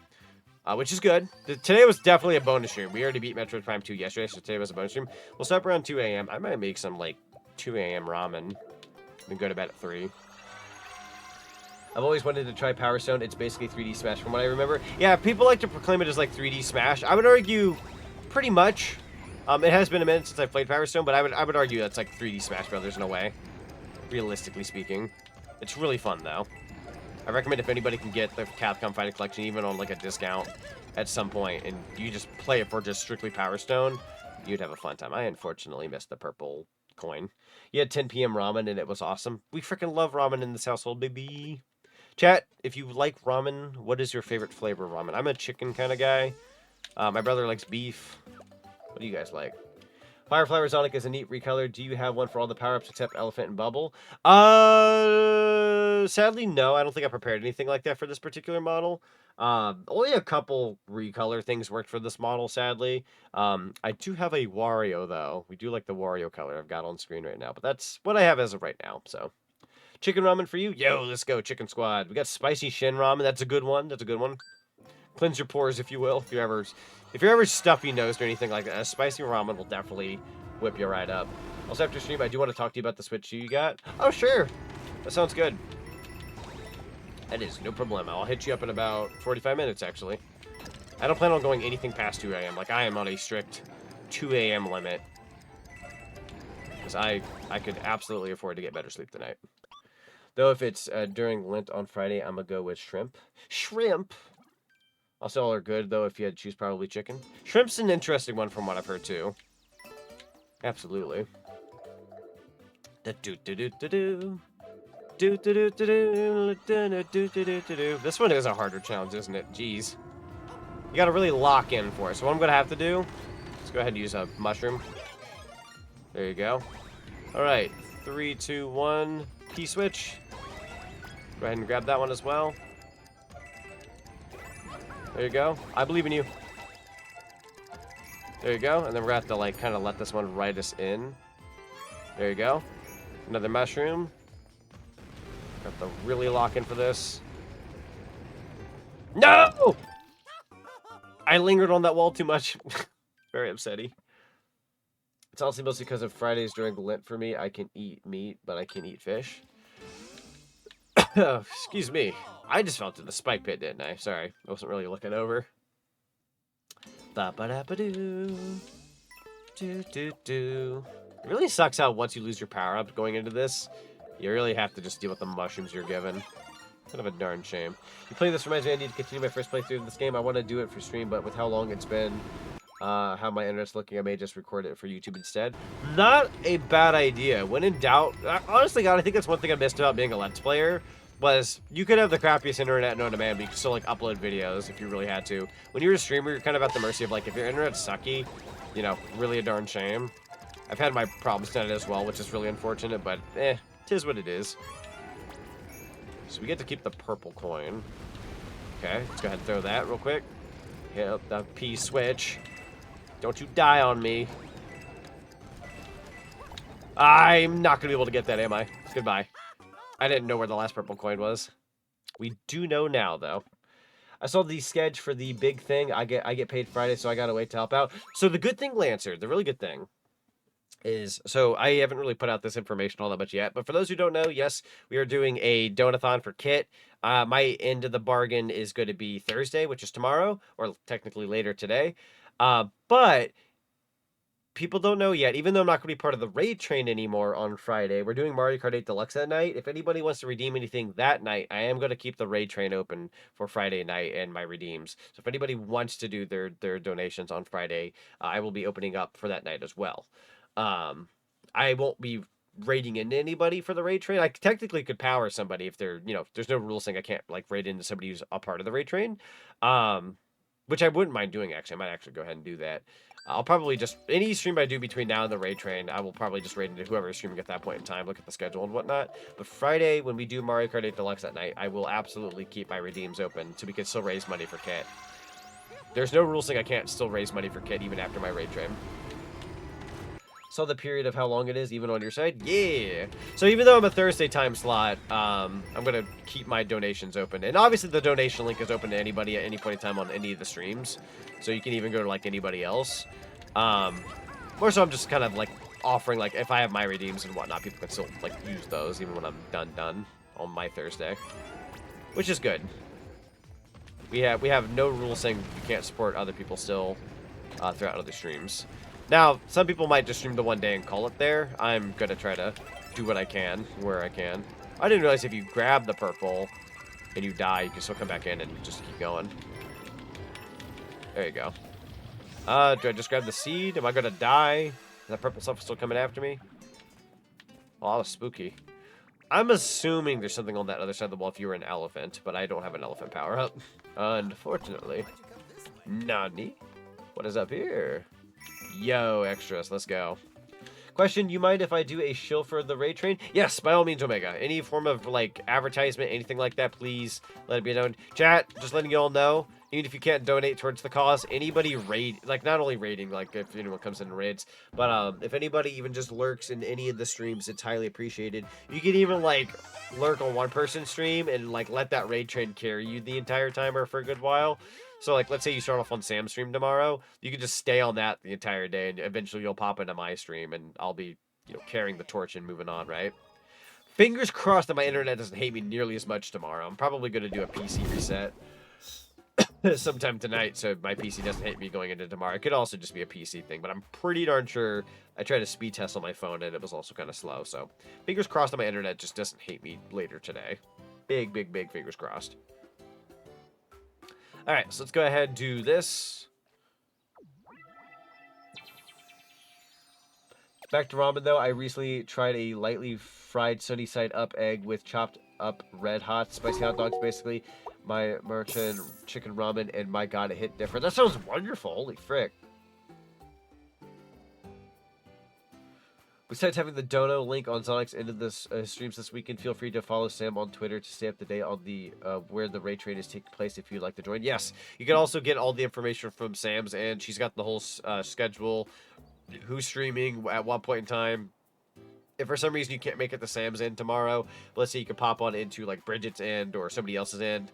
Which is good. Today was definitely a bonus stream. We already beat Metroid Prime 2 yesterday, so today was a bonus stream. We'll stop around 2 a.m. I might make some, like, 2 a.m. ramen. Then go to bed at 3. I've always wanted to try Power Stone. It's basically 3D Smash from what I remember. Yeah, people like to proclaim it as, like, 3D Smash. I would argue pretty much. It has been a minute since I've played Power Stone, but I would argue that's, like, 3D Smash Brothers in a way. Realistically speaking. It's really fun, though. I recommend if anybody can get the Capcom Fighting Collection, even on, like, a discount at some point, and you just play it for just strictly Power Stone, you'd have a fun time. I unfortunately missed the purple coin. You had 10 p.m. ramen, and it was awesome. We freaking love ramen in this household, baby. Chat, if you like ramen, what is your favorite flavor of ramen? I'm a chicken kind of guy. My brother likes beef. What do you guys like? Fireflower Zonic is a neat recolor. Do you have one for all the power-ups except Elephant and Bubble? Sadly, no. I don't think I prepared anything like that for this particular model. Only a couple recolor things worked for this model, sadly. I do have a Wario, though. We do like the Wario color I've got on screen right now, but that's what I have as of right now, so... Chicken ramen for you? Yo, let's go, Chicken Squad. We got spicy shin ramen. That's a good one. That's a good one. Cleanse your pores, if you will. If you're ever stuffy-nosed or anything like that, a spicy ramen will definitely whip you right up. Also, after stream, I do want to talk to you about the Switch 2 you got. Oh, sure. That sounds good. That is no problem. I'll hit you up in about 45 minutes, actually. I don't plan on going anything past 2 a.m. Like, I am on a strict 2 a.m. limit. Because I could absolutely afford to get better sleep tonight. Though if it's during Lent on Friday, I'm going to go with shrimp. Shrimp! Also, all are good, though, if you had to choose probably chicken. Shrimp's an interesting one from what I've heard, too. Absolutely. This one is a harder challenge, isn't it? Jeez. You gotta really lock in for it. So what I'm gonna have to do, let's go ahead and use a mushroom. There you go. Alright. 3, 2, 1. P-switch. Go ahead and grab that one as well. There you go. I believe in you. There you go. And then we're gonna have to, like, kind of let this one ride us in. There you go. Another mushroom. Have to really lock in for this. No! I lingered on that wall too much. Very upsetty. It's honestly mostly because of Fridays during Lent for me. I can eat meat, but I can't eat fish. Excuse me. I just fell to the spike pit, didn't I? Sorry. I wasn't really looking over. Ba-ba-da-ba-doo. Do-do-do. It really sucks how once you lose your power-up going into this, you really have to just deal with the mushrooms you're given. Kind of a darn shame. You playing this reminds me I need to continue my first playthrough of this game. I want to do it for stream, but with how long it's been, How my internet's looking, I may just record it for YouTube instead. Not a bad idea. When in doubt, honestly, God, I think that's one thing I missed about being a Let's Player, was you could have the crappiest internet known to man, but you could still, like, upload videos if you really had to. When you're a streamer, you're kind of at the mercy of, like, if your internet's sucky, you know, really a darn shame. I've had my problems done as well, which is really unfortunate, but, tis what it is. So we get to keep the purple coin. Okay, let's go ahead and throw that real quick. Hit up the P switch. Don't you die on me. I'm not going to be able to get that, am I? Goodbye. I didn't know where the last purple coin was. We do know now, though. I saw the sketch for the big thing. I get paid Friday, so I got to wait to help out. So the good thing, Lancer, the really good thing, is, so I haven't really put out this information all that much yet, but for those who don't know, yes, we are doing a donathon for Kit. My end of the bargain is going to be Thursday, which is tomorrow, or technically later today. But people don't know yet, even though I'm not going to be part of the raid train anymore on Friday, we're doing Mario Kart 8 Deluxe that night. If anybody wants to redeem anything that night, I am going to keep the raid train open for Friday night and my redeems. So if anybody wants to do their donations on Friday, I will be opening up for that night as well. I won't be raiding into anybody for the raid train. I technically could power somebody if they're, you know, there's no rule saying I can't, like, raid into somebody who's a part of the raid train. Which I wouldn't mind doing, actually. I might actually go ahead and do that. I'll probably just, any stream I do between now and the raid train, I will probably just raid into whoever is streaming at that point in time, look at the schedule and whatnot. But Friday, when we do Mario Kart 8 Deluxe that night, I will absolutely keep my redeems open so we can still raise money for Kit. There's no rule saying I can't still raise money for Kit even after my raid train. Saw the period of how long it is, even on your side? Yeah! So even though I'm a Thursday time slot, I'm going to keep my donations open. And obviously the donation link is open to anybody at any point in time on any of the streams. So you can even go to, like, anybody else. More so I'm just kind of, like, offering, like, if I have my redeems and whatnot, people can still, like, use those even when I'm done on my Thursday. Which is good. We have no rule saying you can't support other people still throughout other streams. Now, some people might just stream the one day and call it there. I'm going to try to do what I can, where I can. I didn't realize if you grab the purple and you die, you can still come back in and just keep going. There you go. Do I just grab the seed? Am I going to die? Is that purple stuff still coming after me? Oh, that was spooky. I'm assuming there's something on that other side of the wall if you were an elephant, but I don't have an elephant power-up. Unfortunately. Nani? What is up here? Yo, extras, let's go. Question, you mind if I do a shill for the raid train? Yes, by all means, Omega. Any form of, like, advertisement, anything like that, please let it be known. Chat, just letting you all know, even if you can't donate towards the cause, anybody raid, like, not only raiding, like, if anyone comes in and raids, but, if anybody even just lurks in any of the streams, it's highly appreciated. You can even, like, lurk on one person's stream and, like, let that raid train carry you the entire time or for a good while. So, like, let's say you start off on Sam's stream tomorrow. You can just stay on that the entire day, and eventually you'll pop into my stream, and I'll be, you know, carrying the torch and moving on, right? Fingers crossed that my internet doesn't hate me nearly as much tomorrow. I'm probably going to do a PC reset sometime tonight, so my PC doesn't hate me going into tomorrow. It could also just be a PC thing, but I'm pretty darn sure I tried a speed test on my phone, and it was also kind of slow. So, fingers crossed that my internet just doesn't hate me later today. Big, big, big fingers crossed. Alright, so let's go ahead and do this. Back to ramen, though. I recently tried a lightly fried sunny side up egg with chopped up red hot spicy hot dogs, basically. My merchant chicken ramen, and my god, it hit different. That sounds wonderful. Holy frick. Besides having the dono link on Zonic's end of this streams this weekend, feel free to follow Sam on Twitter to stay up to date on the where the raid train is taking place if you'd like to join. Yes, you can also get all the information from Sam's, and she's got the whole schedule, who's streaming at what point in time. If for some reason you can't make it to Sam's end tomorrow, let's say you can pop on into like Bridget's end or somebody else's end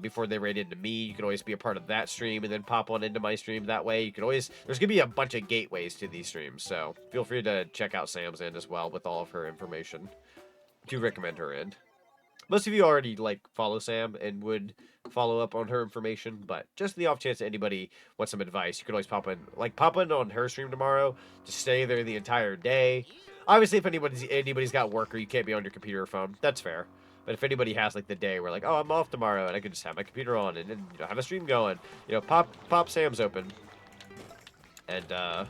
before they raid into me. You can always be a part of that stream and then pop on into my stream that way. You can always, there's going to be a bunch of gateways to these streams, so feel free to check out Sam's end as well with all of her information. Do recommend her end. Most of you already like follow Sam and would follow up on her information, but just the off chance that anybody wants some advice, you can always pop in on her stream tomorrow to stay there the entire day. Obviously, if anybody's got work or you can't be on your computer or phone, that's fair. But if anybody has like the day where like, oh, I'm off tomorrow and I can just have my computer on and you know, have a stream going, you know, pop Sam's open. And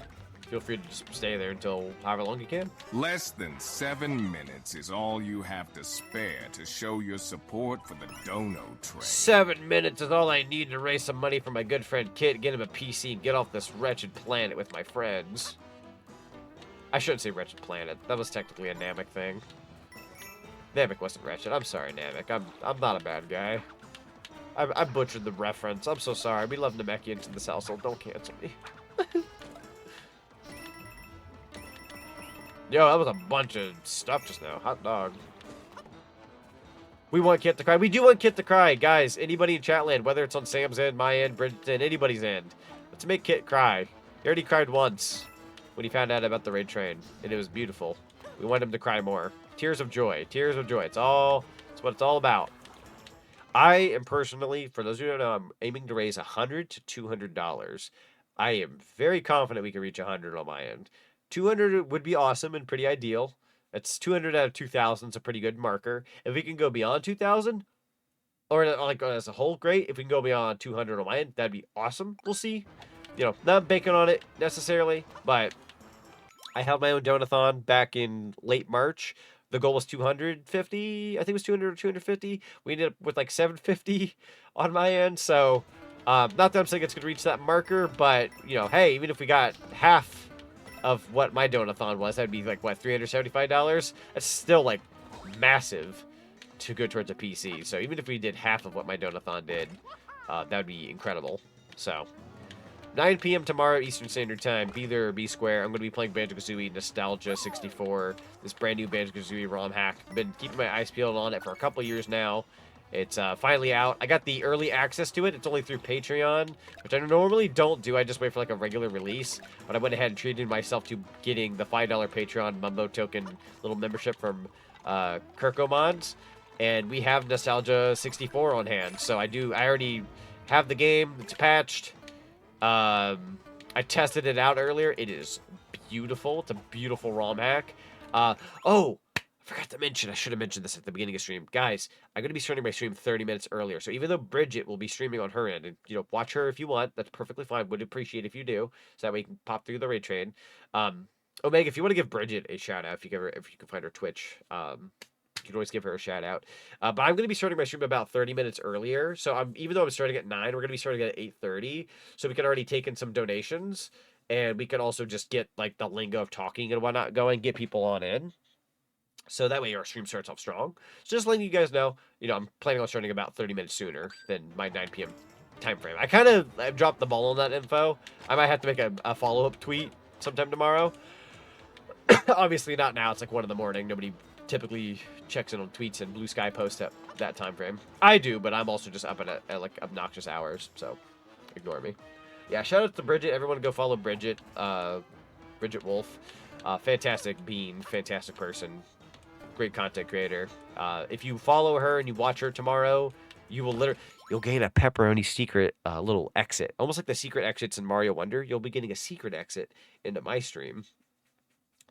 feel free to just stay there until however long you can. Less than 7 minutes is all you have to spare to show your support for the Dono train. 7 minutes is all I need to raise some money for my good friend Kit, get him a PC, and get off this wretched planet with my friends. I shouldn't say wretched planet. That was technically a Namek thing. Namek wasn't wretched. I'm sorry, Namek. I'm not a bad guy. I butchered the reference. I'm so sorry. We love Namekians in this household. Don't cancel me. Yo, that was a bunch of stuff just now. Hot dog. We want Kit to cry. We do want Kit to cry. Guys, anybody in chat land, whether it's on Sam's end, my end, Bridget's end, anybody's end. Let's make Kit cry. He already cried once when he found out about the raid train. And it was beautiful. We want him to cry more. Tears of joy. Tears of joy. It's what it's all about. I am personally, for those who don't know, I'm aiming to raise $100 to $200. I am very confident we can reach 100 on my end. 200 would be awesome and pretty ideal. It's 200 out of 2,000 is a pretty good marker. If we can go beyond 2,000, or like as a whole, great. If we can go beyond 200 on my end, that'd be awesome. We'll see. You know, not banking on it necessarily, but I held my own donathon back in late March. The goal was 250. I think it was 200 or 250. We ended up with like 750 on my end. So, not that I'm saying it's going to reach that marker, but, you know, hey, even if we got half of what my donathon was, that'd be like, what, $375? That's still, like, massive to go towards a PC. So even if we did half of what my donathon did, that would be incredible. So, 9 p.m. tomorrow Eastern Standard Time. Be there or be square. I'm going to be playing Banjo-Kazooie Nostalgia 64. This brand new Banjo-Kazooie ROM hack. Been keeping my eyes peeled on it for a couple years now. It's finally out. I got the early access to it. It's only through Patreon, which I normally don't do. I just wait for like a regular release. But I went ahead and treated myself to getting the $5 Patreon Mumbo token little membership from Kirko Mods. And we have Nostalgia 64 on hand. So I already have the game. It's patched. I tested it out earlier. It is beautiful. It's a beautiful ROM hack. Oh, I forgot to mention. I should have mentioned this at the beginning of stream. Guys, I'm going to be starting my stream 30 minutes earlier. So even though Bridget will be streaming on her end, and, you know, watch her if you want. That's perfectly fine. Would appreciate if you do. So that way you can pop through the raid train. Omega, if you want to give Bridget a shout out, if you can find her Twitch, you can always give her a shout out. But I'm going to be starting my stream about 30 minutes earlier. So even though I'm starting at 9, we're going to be starting at 8:30. So we can already take in some donations. And we can also just get like the lingo of talking and whatnot going, get people on in. So that way our stream starts off strong. So just letting you guys know, you know, I'm planning on starting about 30 minutes sooner than my 9 p.m. time frame. I dropped the ball on that info. I might have to make a follow-up tweet sometime tomorrow. Obviously not now. It's like 1 in the morning. Nobody typically checks in on tweets and Blue Sky posts at that time frame. I do, but I'm also just up at like obnoxious hours, so ignore me. Yeah, shout out to Bridget. Everyone go follow Bridget. Bridget Wolf. Fantastic being, fantastic person. Great content creator. If you follow her and you watch her tomorrow, you'll gain a pepperoni secret little exit. Almost like the secret exits in Mario Wonder. You'll be getting a secret exit into my stream.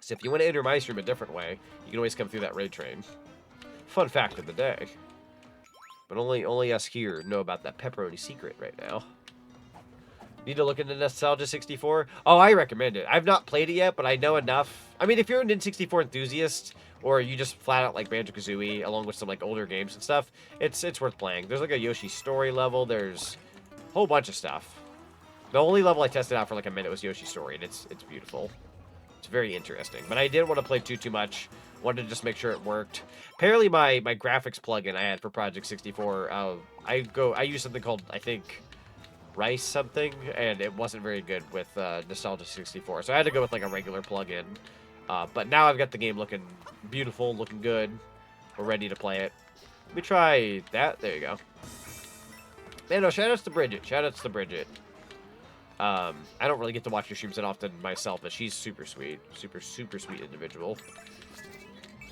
So if you want to enter my stream a different way, you can always come through that raid train. Fun fact of the day. But only us here know about that pepperoni secret right now. Need to look into Nostalgia 64? Oh, I recommend it. I've not played it yet, but I know enough. I mean, if you're an N64 enthusiast, or you just flat out like Banjo-Kazooie, along with some like older games and stuff, it's worth playing. There's like a Yoshi story level. There's a whole bunch of stuff. The only level I tested out for like a minute was Yoshi story, and it's beautiful. It's very interesting. But I didn't want to play too much. Wanted to just make sure it worked. Apparently my graphics plugin I had for Project 64, I use something called, I think, Rice something, and it wasn't very good with Nostalgia 64. So I had to go with like a regular plugin. But now I've got the game looking beautiful, looking good. We're ready to play it. Let me try that. There you go. Man, no, shout outs to Bridget. Shout outs to Bridget. I don't really get to watch her streams that often myself, but she's super sweet. Super sweet individual.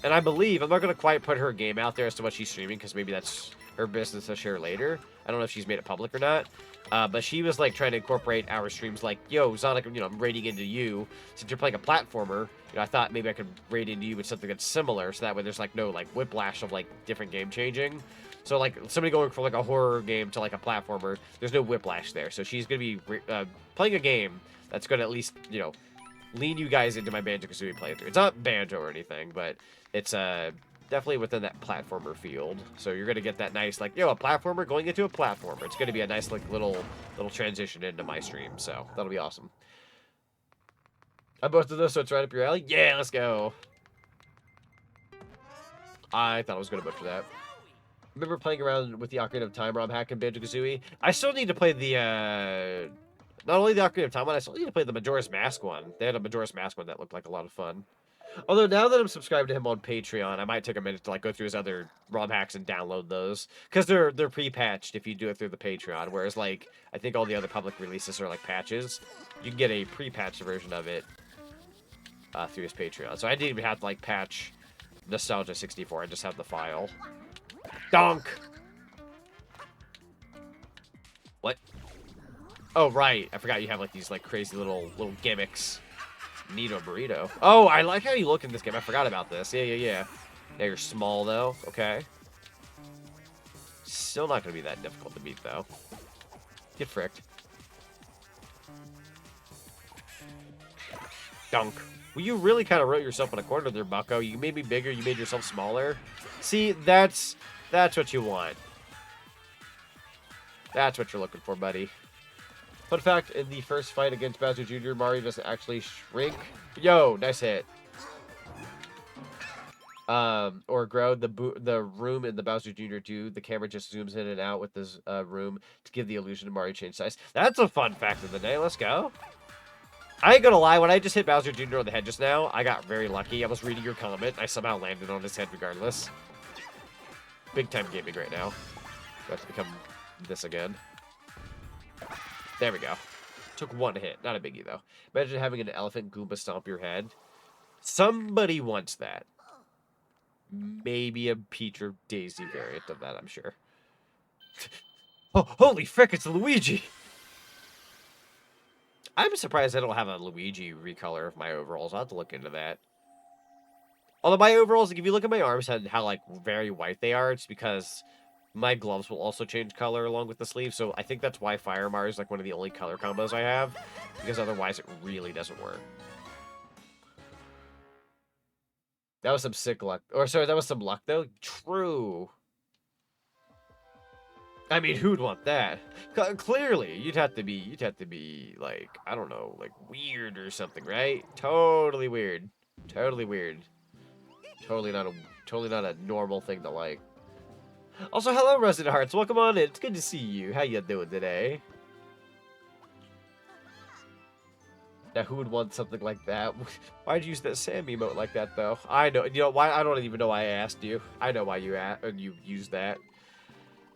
And I believe, I'm not going to quite put her game out there as to what she's streaming, because maybe that's her business to share later. I don't know if she's made it public or not. But she was like trying to incorporate our streams like, yo, Zonic, you know, I'm raiding into you. Since you're playing a platformer, you know, I thought maybe I could raid into you with something that's similar, so that way there's like no like whiplash of like different game changing. So like somebody going from like a horror game to like a platformer, there's no whiplash there. So she's gonna be playing a game that's gonna at least, you know, lean you guys into my Banjo-Kazooie playthrough. It's not Banjo or anything, but it's definitely within that platformer field. So you're gonna get that nice like, yo, a platformer going into a platformer. It's gonna be a nice like little transition into my stream. So that'll be awesome. I both of those, so it's right up your alley. Yeah, let's go. I thought I was gonna butcher that. Remember playing around with the Ocarina of Time ROM hack in Banjo-Kazooie? I still need to play the not only the Ocarina of Time one, I still need to play the Majora's Mask one. They had a Majora's Mask one that looked like a lot of fun. Although now that I'm subscribed to him on Patreon, I might take a minute to like go through his other ROM hacks and download those, because they're pre-patched if you do it through the Patreon. Whereas like I think all the other public releases are like patches. You can get a pre-patched version of it through his Patreon. So I didn't even have to like patch Nostalgia 64. I just have the file. Donk. What? Oh, right. I forgot you have, like, these, like, crazy little gimmicks. Neato burrito. Oh, I like how you look in this game. I forgot about this. Yeah. Now you're small, though. Okay. Still not going to be that difficult to beat, though. Get fricked. Dunk. Well, you really kind of wrote yourself in a corner there, bucko. You made me bigger. You made yourself smaller. See, that's what you want. That's what you're looking for, buddy. Fun fact, in the first fight against Bowser Jr., Mario doesn't actually shrink. Yo, nice hit. Or grow. The room in the Bowser Jr. 2, the camera just zooms in and out with this room to give the illusion of Mario change size. That's a fun fact of the day. Let's go. I ain't gonna lie, when I just hit Bowser Jr. on the head just now, I got very lucky. I was reading your comment. I somehow landed on his head regardless. Big time gaming right now. I have to become this again. There we go. Took one hit. Not a biggie, though. Imagine having an elephant Goomba stomp your head. Somebody wants that. Maybe a Peach or Daisy variant of that, I'm sure. Oh, holy frick, it's Luigi! I'm surprised I don't have a Luigi recolor of my overalls. I'll have to look into that. Although my overalls, like, if you look at my arms and how, like, very white they are, it's because my gloves will also change color along with the sleeves. So I think that's why Fire Mario is, like, one of the only color combos I have. Because otherwise it really doesn't work. That was some sick luck. Or, sorry, that was some luck, though? True. I mean, who'd want that? Clearly, you'd have to be, like, I don't know, like, weird or something, right? Totally weird. Totally weird. Totally not a normal thing to like. Also, hello, Resident Hearts. Welcome on in. It's good to see you. How you doing today? Now, who would want something like that? Why'd you use that Sam emote like that, though? I know. You know why? I don't even know why I asked you. I know why you used that.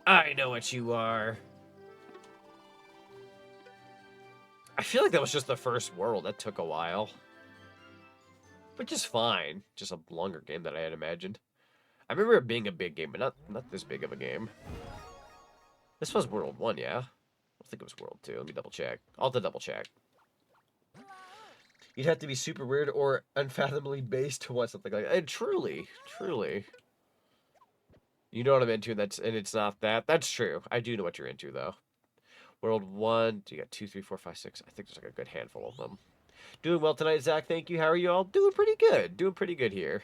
I know what you are. I feel like that was just the first world. That took a while. Which is fine. Just a longer game than I had imagined. I remember it being a big game, but not this big of a game. This was World 1, yeah? I don't think it was World 2. Let me double check. I'll have to double check. You'd have to be super weird or unfathomably based to want something like that. And truly. You know what I'm into, and it's not that. That's true. I do know what you're into, though. World 1, you got 2, 3, 4, 5, 6. I think there's like a good handful of them. Doing well tonight, Zach. Thank you. How are you all? Doing pretty good. Doing pretty good here.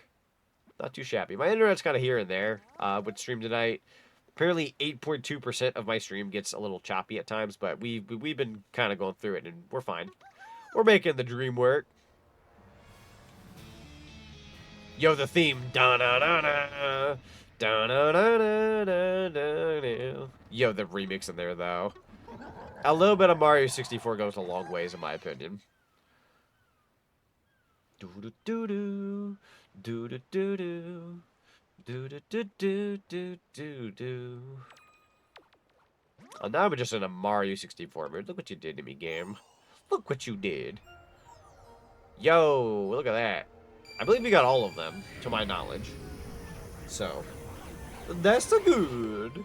Not too shabby. My internet's kind of here and there with stream tonight. Apparently 8.2% of my stream gets a little choppy at times, but we've been kind of going through it, and we're fine. We're making the dream work. Yo, the theme. Da-na-na-na. Da-na-na-na-na-na. Yo, the remix in there, though. A little bit of Mario 64 goes a long ways, in my opinion. Do-do-do-do. Do-do-do-do. Do-do-do-do-do-do-do. Oh, now I'm just in a Mario 64 mood. Look what you did to me, game. Look what you did. Yo, look at that. I believe we got all of them, to my knowledge. So, that's the good.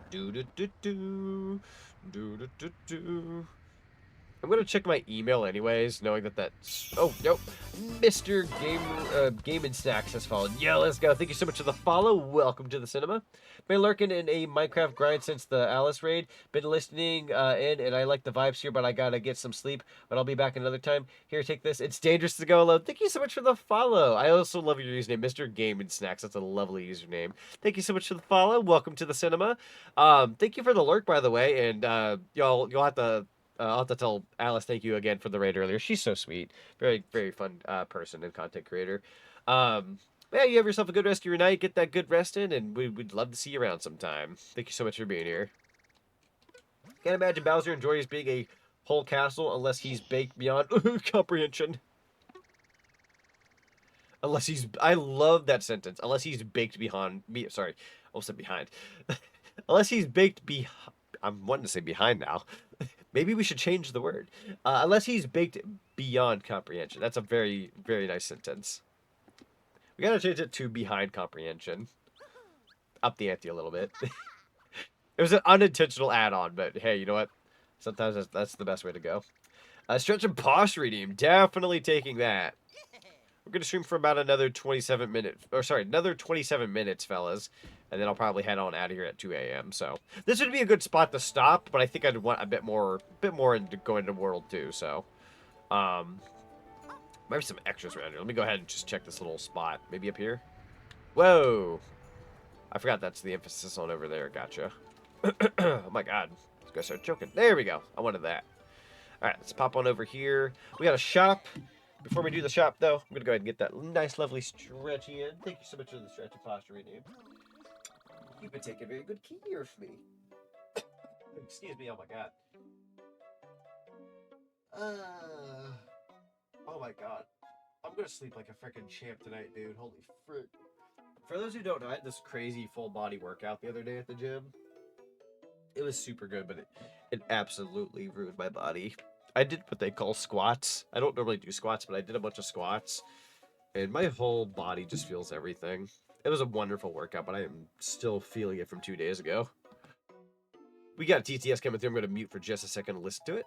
Do-do-do-do. Do-do-do-do. I'm gonna check my email anyways, knowing that that's... Oh, nope. Mr. Game and Snacks has followed. Yeah, let's go. Thank you so much for the follow. Welcome to the cinema. Been lurking in a Minecraft grind since the Alice raid. Been listening in, and I like the vibes here, but I gotta get some sleep. But I'll be back another time. Here, take this. It's dangerous to go alone. Thank you so much for the follow. I also love your username, Mr. Game and Snacks. That's a lovely username. Thank you so much for the follow. Welcome to the cinema. Thank you for the lurk, by the way, and you'll have to... I'll have to tell Alice thank you again for the raid earlier. She's so sweet. Very, very fun person and content creator. Yeah, you have yourself a good rest of your night. Get that good rest in, and we'd love to see you around sometime. Thank you so much for being here. Can't imagine Bowser enjoys being a whole castle unless he's baked beyond comprehension. Unless he's... I love that sentence. Unless he's baked beyond... Sorry, I almost said behind. Unless he's baked behind... I'm wanting to say behind now. Maybe we should change the word. Unless he's baked beyond comprehension. That's a very, very nice sentence. We gotta change it to behind comprehension. Up the ante a little bit. It was an unintentional add-on, but hey, you know what? Sometimes that's the best way to go. Stretch and Posh redeem. Definitely taking that. We're gonna stream for about another 27 minutes. Or sorry, another 27 minutes, fellas. And then I'll probably head on out of here at 2 a.m. So this would be a good spot to stop, but I think I'd want a bit more into going to World 2. So, maybe some extras around here. Let me go ahead and just check this little spot. Maybe up here. Whoa! I forgot that's the emphasis on over there. Gotcha. Oh my God! Let's go start choking. There we go. I wanted that. All right, let's pop on over here. We got a shop. Before we do the shop, though, I'm gonna go ahead and get that nice, lovely stretchy in. Thank you so much for the stretchy posture rename. You've been taking very good care of me. Excuse me, oh my God. Oh my God. I'm gonna sleep like a freaking champ tonight, dude. Holy frick. For those who don't know, I had this crazy full body workout the other day at the gym. It was super good, but it absolutely ruined my body. I did what they call squats. I don't normally do squats, but I did a bunch of squats. And my whole body just feels everything. It was a wonderful workout, but I am still feeling it from 2 days ago. We got TTS coming through. I'm going to mute for just a second and listen to it.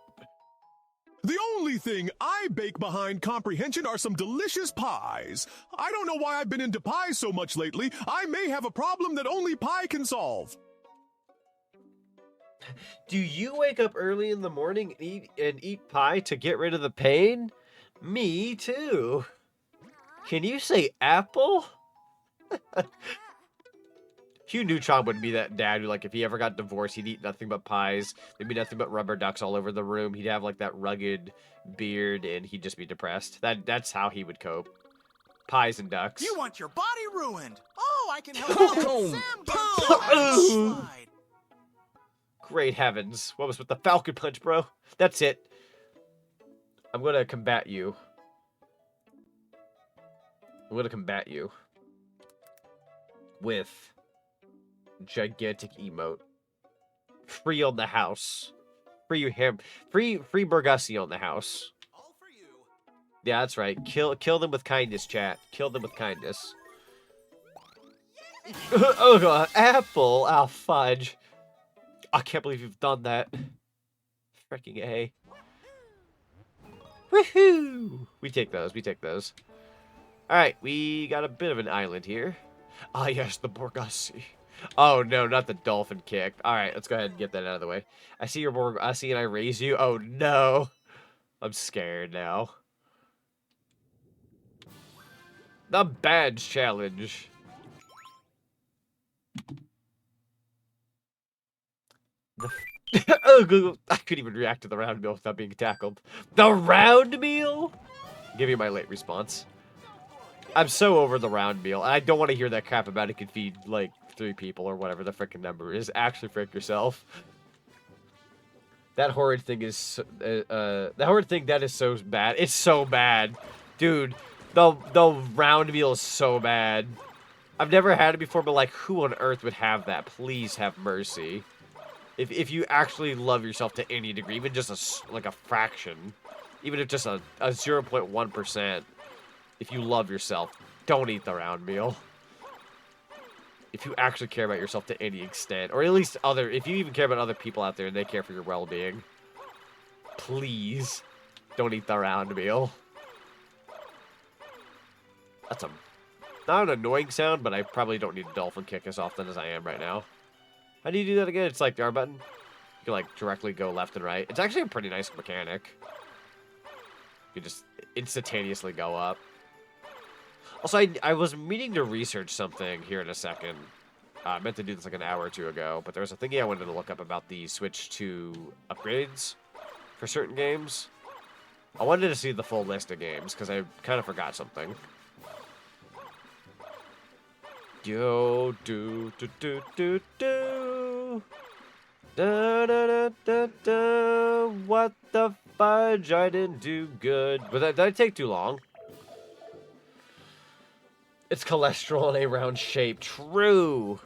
The only thing I bake behind comprehension are some delicious pies. I don't know why I've been into pies so much lately. I may have a problem that only pie can solve. Do you wake up early in the morning and eat pie to get rid of the pain? Me too. Can you say apple? Hugh Neutron would be that dad who, like, if he ever got divorced, he'd eat nothing but pies. There'd be nothing but rubber ducks all over the room. He'd have, like, that rugged beard, and he'd just be depressed. That's how he would cope. Pies and ducks. You want your body ruined? Oh, I can help you. Sam, get slide. Great heavens. What was with the Falcon Punch, bro? That's it. I'm gonna combat you. I'm gonna combat you with gigantic emote. Free on the house. Free him. Free Burgussi on the house. All for you. Yeah, that's right. Kill them with kindness, chat. Kill them with kindness. Oh god, apple. Oh fudge. I can't believe you've done that. Freaking A. Woohoo! We take those. We take those. Alright, we got a bit of an island here. Ah, yes, the Borgassi. Oh, no, not the dolphin kick. Alright, let's go ahead and get that out of the way. I see your Borgassi and I raise you. Oh, no. I'm scared now. The badge challenge. Oh, I couldn't even react to the round meal without being tackled. The round meal? Give you my late response. I'm so over the round meal. I don't want to hear that crap about it could feed, like, 3 people or whatever the freaking number is. Actually, frick yourself. That horrid thing is... that horrid thing, that is so bad. It's so bad. Dude, the round meal is so bad. I've never had it before, but, like, who on earth would have that? Please have mercy. If you actually love yourself to any degree, even just a fraction, even if just a 0.1%, if you love yourself, don't eat the round meal. If you actually care about yourself to any extent, or at least if you even care about other people out there and they care for your well-being. Please. Don't eat the round meal. That's a not an annoying sound, but I probably don't need a dolphin kick as often as I am right now. How do you do that again? It's like the R button. You can like directly go left and right. It's actually a pretty nice mechanic. You just instantaneously go up. Also, I was meaning to research something here in a second. I meant to do this like an hour or two ago, but there was a thingy I wanted to look up about the Switch 2 upgrades for certain games. I wanted to see the full list of games, because I kind of forgot something. Yo, do. Da, da, da, da, da. What the fudge? I didn't do good. But did that take too long? It's cholesterol in a round shape. True.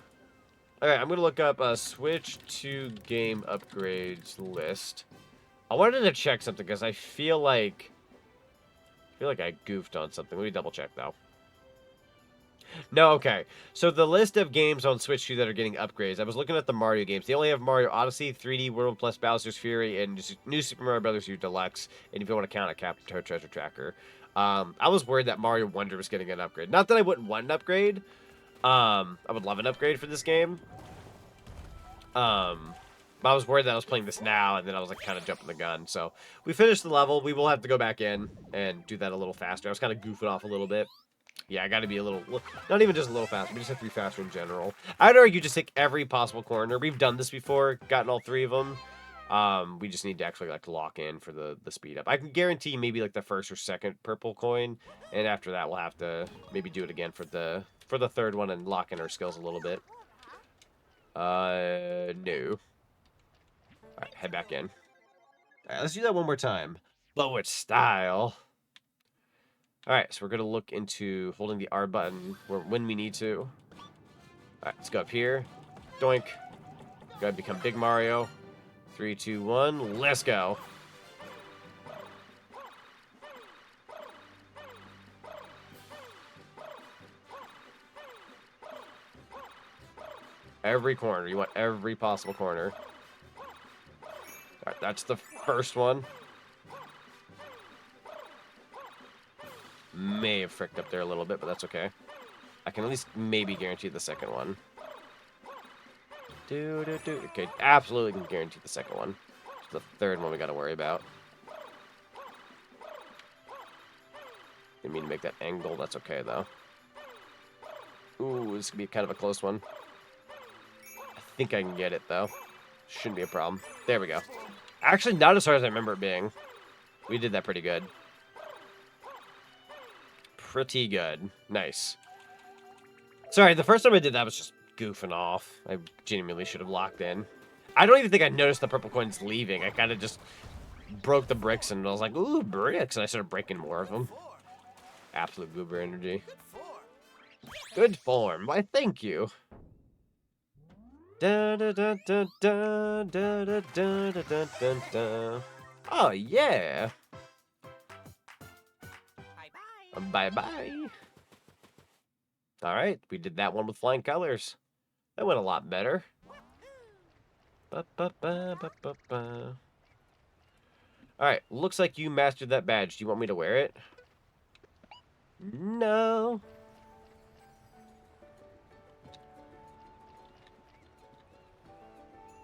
Alright, I'm going to look up a Switch 2 game upgrades list. I wanted to check something because I feel like I goofed on something. Let me double check though. No, okay. So the list of games on Switch 2 that are getting upgrades, I was looking at the Mario games. They only have Mario Odyssey, 3D World plus Bowser's Fury, and New Super Mario Bros. U Deluxe, and if you want to count a Captain Toad Treasure Tracker. I was worried that Mario Wonder was getting an upgrade. Not that I wouldn't want an upgrade. I would love an upgrade for this game. But I was worried that I was playing this now, and then I was like kind of jumping the gun. So we finished the level. We will have to go back in and do that a little faster. I was kind of goofing off a little bit. Yeah, I got to be a little, not even just a little faster, we just have to be faster in general. I'd argue just take every possible corner. We've done this before, gotten all 3 of them. We just need to actually like lock in for the speed up. I can guarantee maybe like the first or second purple coin, and after that we'll have to maybe do it again for the third one and lock in our skills a little bit. No. Alright, head back in. Alright, let's do that one more time. But with style. Alright, so we're going to look into holding the R button when we need to. Alright, let's go up here. Doink. Gotta become Big Mario. 3, 2, 1, let's go. Every corner. You want every possible corner. Alright, that's the first one. May have fricked up there a little bit, but that's okay. I can at least maybe guarantee the second one. Okay, absolutely can guarantee the second one. It's the third one we gotta worry about. Didn't mean to make that angle, that's okay though. Ooh, this could be kind of a close one. I think I can get it though. Shouldn't be a problem. There we go. Actually, not as hard as I remember it being. We did that pretty good. Pretty good. Nice. Sorry, the first time I did that I was just goofing off. I genuinely should have locked in. I don't even think I noticed the purple coins leaving. I kind of just broke the bricks and I was like, ooh, bricks. And I started breaking more of them. Absolute goober energy. Good form. Why, thank you. Da, da, da, da, da, da, da, da, da, da, da. Oh, yeah. Bye-bye. All right, we did that one with flying colors. That went a lot better. Ba, ba, ba, ba, ba, ba. All right, looks like you mastered that badge. Do you want me to wear it? No.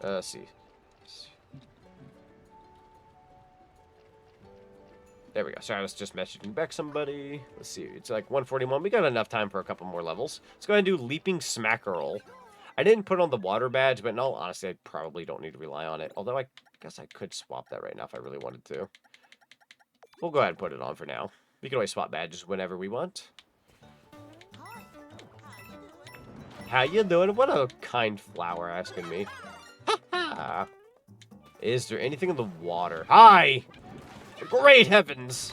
Let's see. There we go. Sorry, I was just messaging back somebody. Let's see. It's like 141. We got enough time for a couple more levels. Let's go ahead and do Leaping Smackerel. I didn't put on the water badge, but in all honesty, I probably don't need to rely on it. Although I guess I could swap that right now if I really wanted to. We'll go ahead and put it on for now. We can always swap badges whenever we want. How you doing? What a kind flower asking me. Ha-ha. Is there anything in the water? Hi! Great heavens!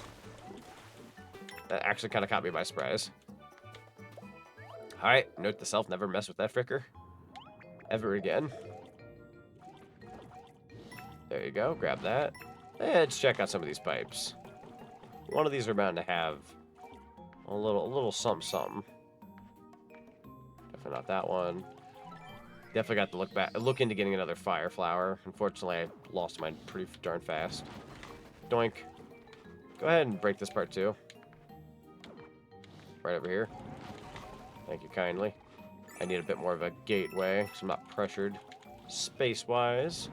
That actually kind of caught me by surprise. Alright, note to self, never mess with that fricker. Ever again. There you go, grab that. Let's check out some of these pipes. One of these are bound to have a little something. Definitely not that one. Definitely got to look into getting another fire flower. Unfortunately, I lost mine pretty darn fast. Doink. Go ahead and break this part too. Right over here. Thank you kindly. I need a bit more of a gateway, so I'm not pressured space-wise.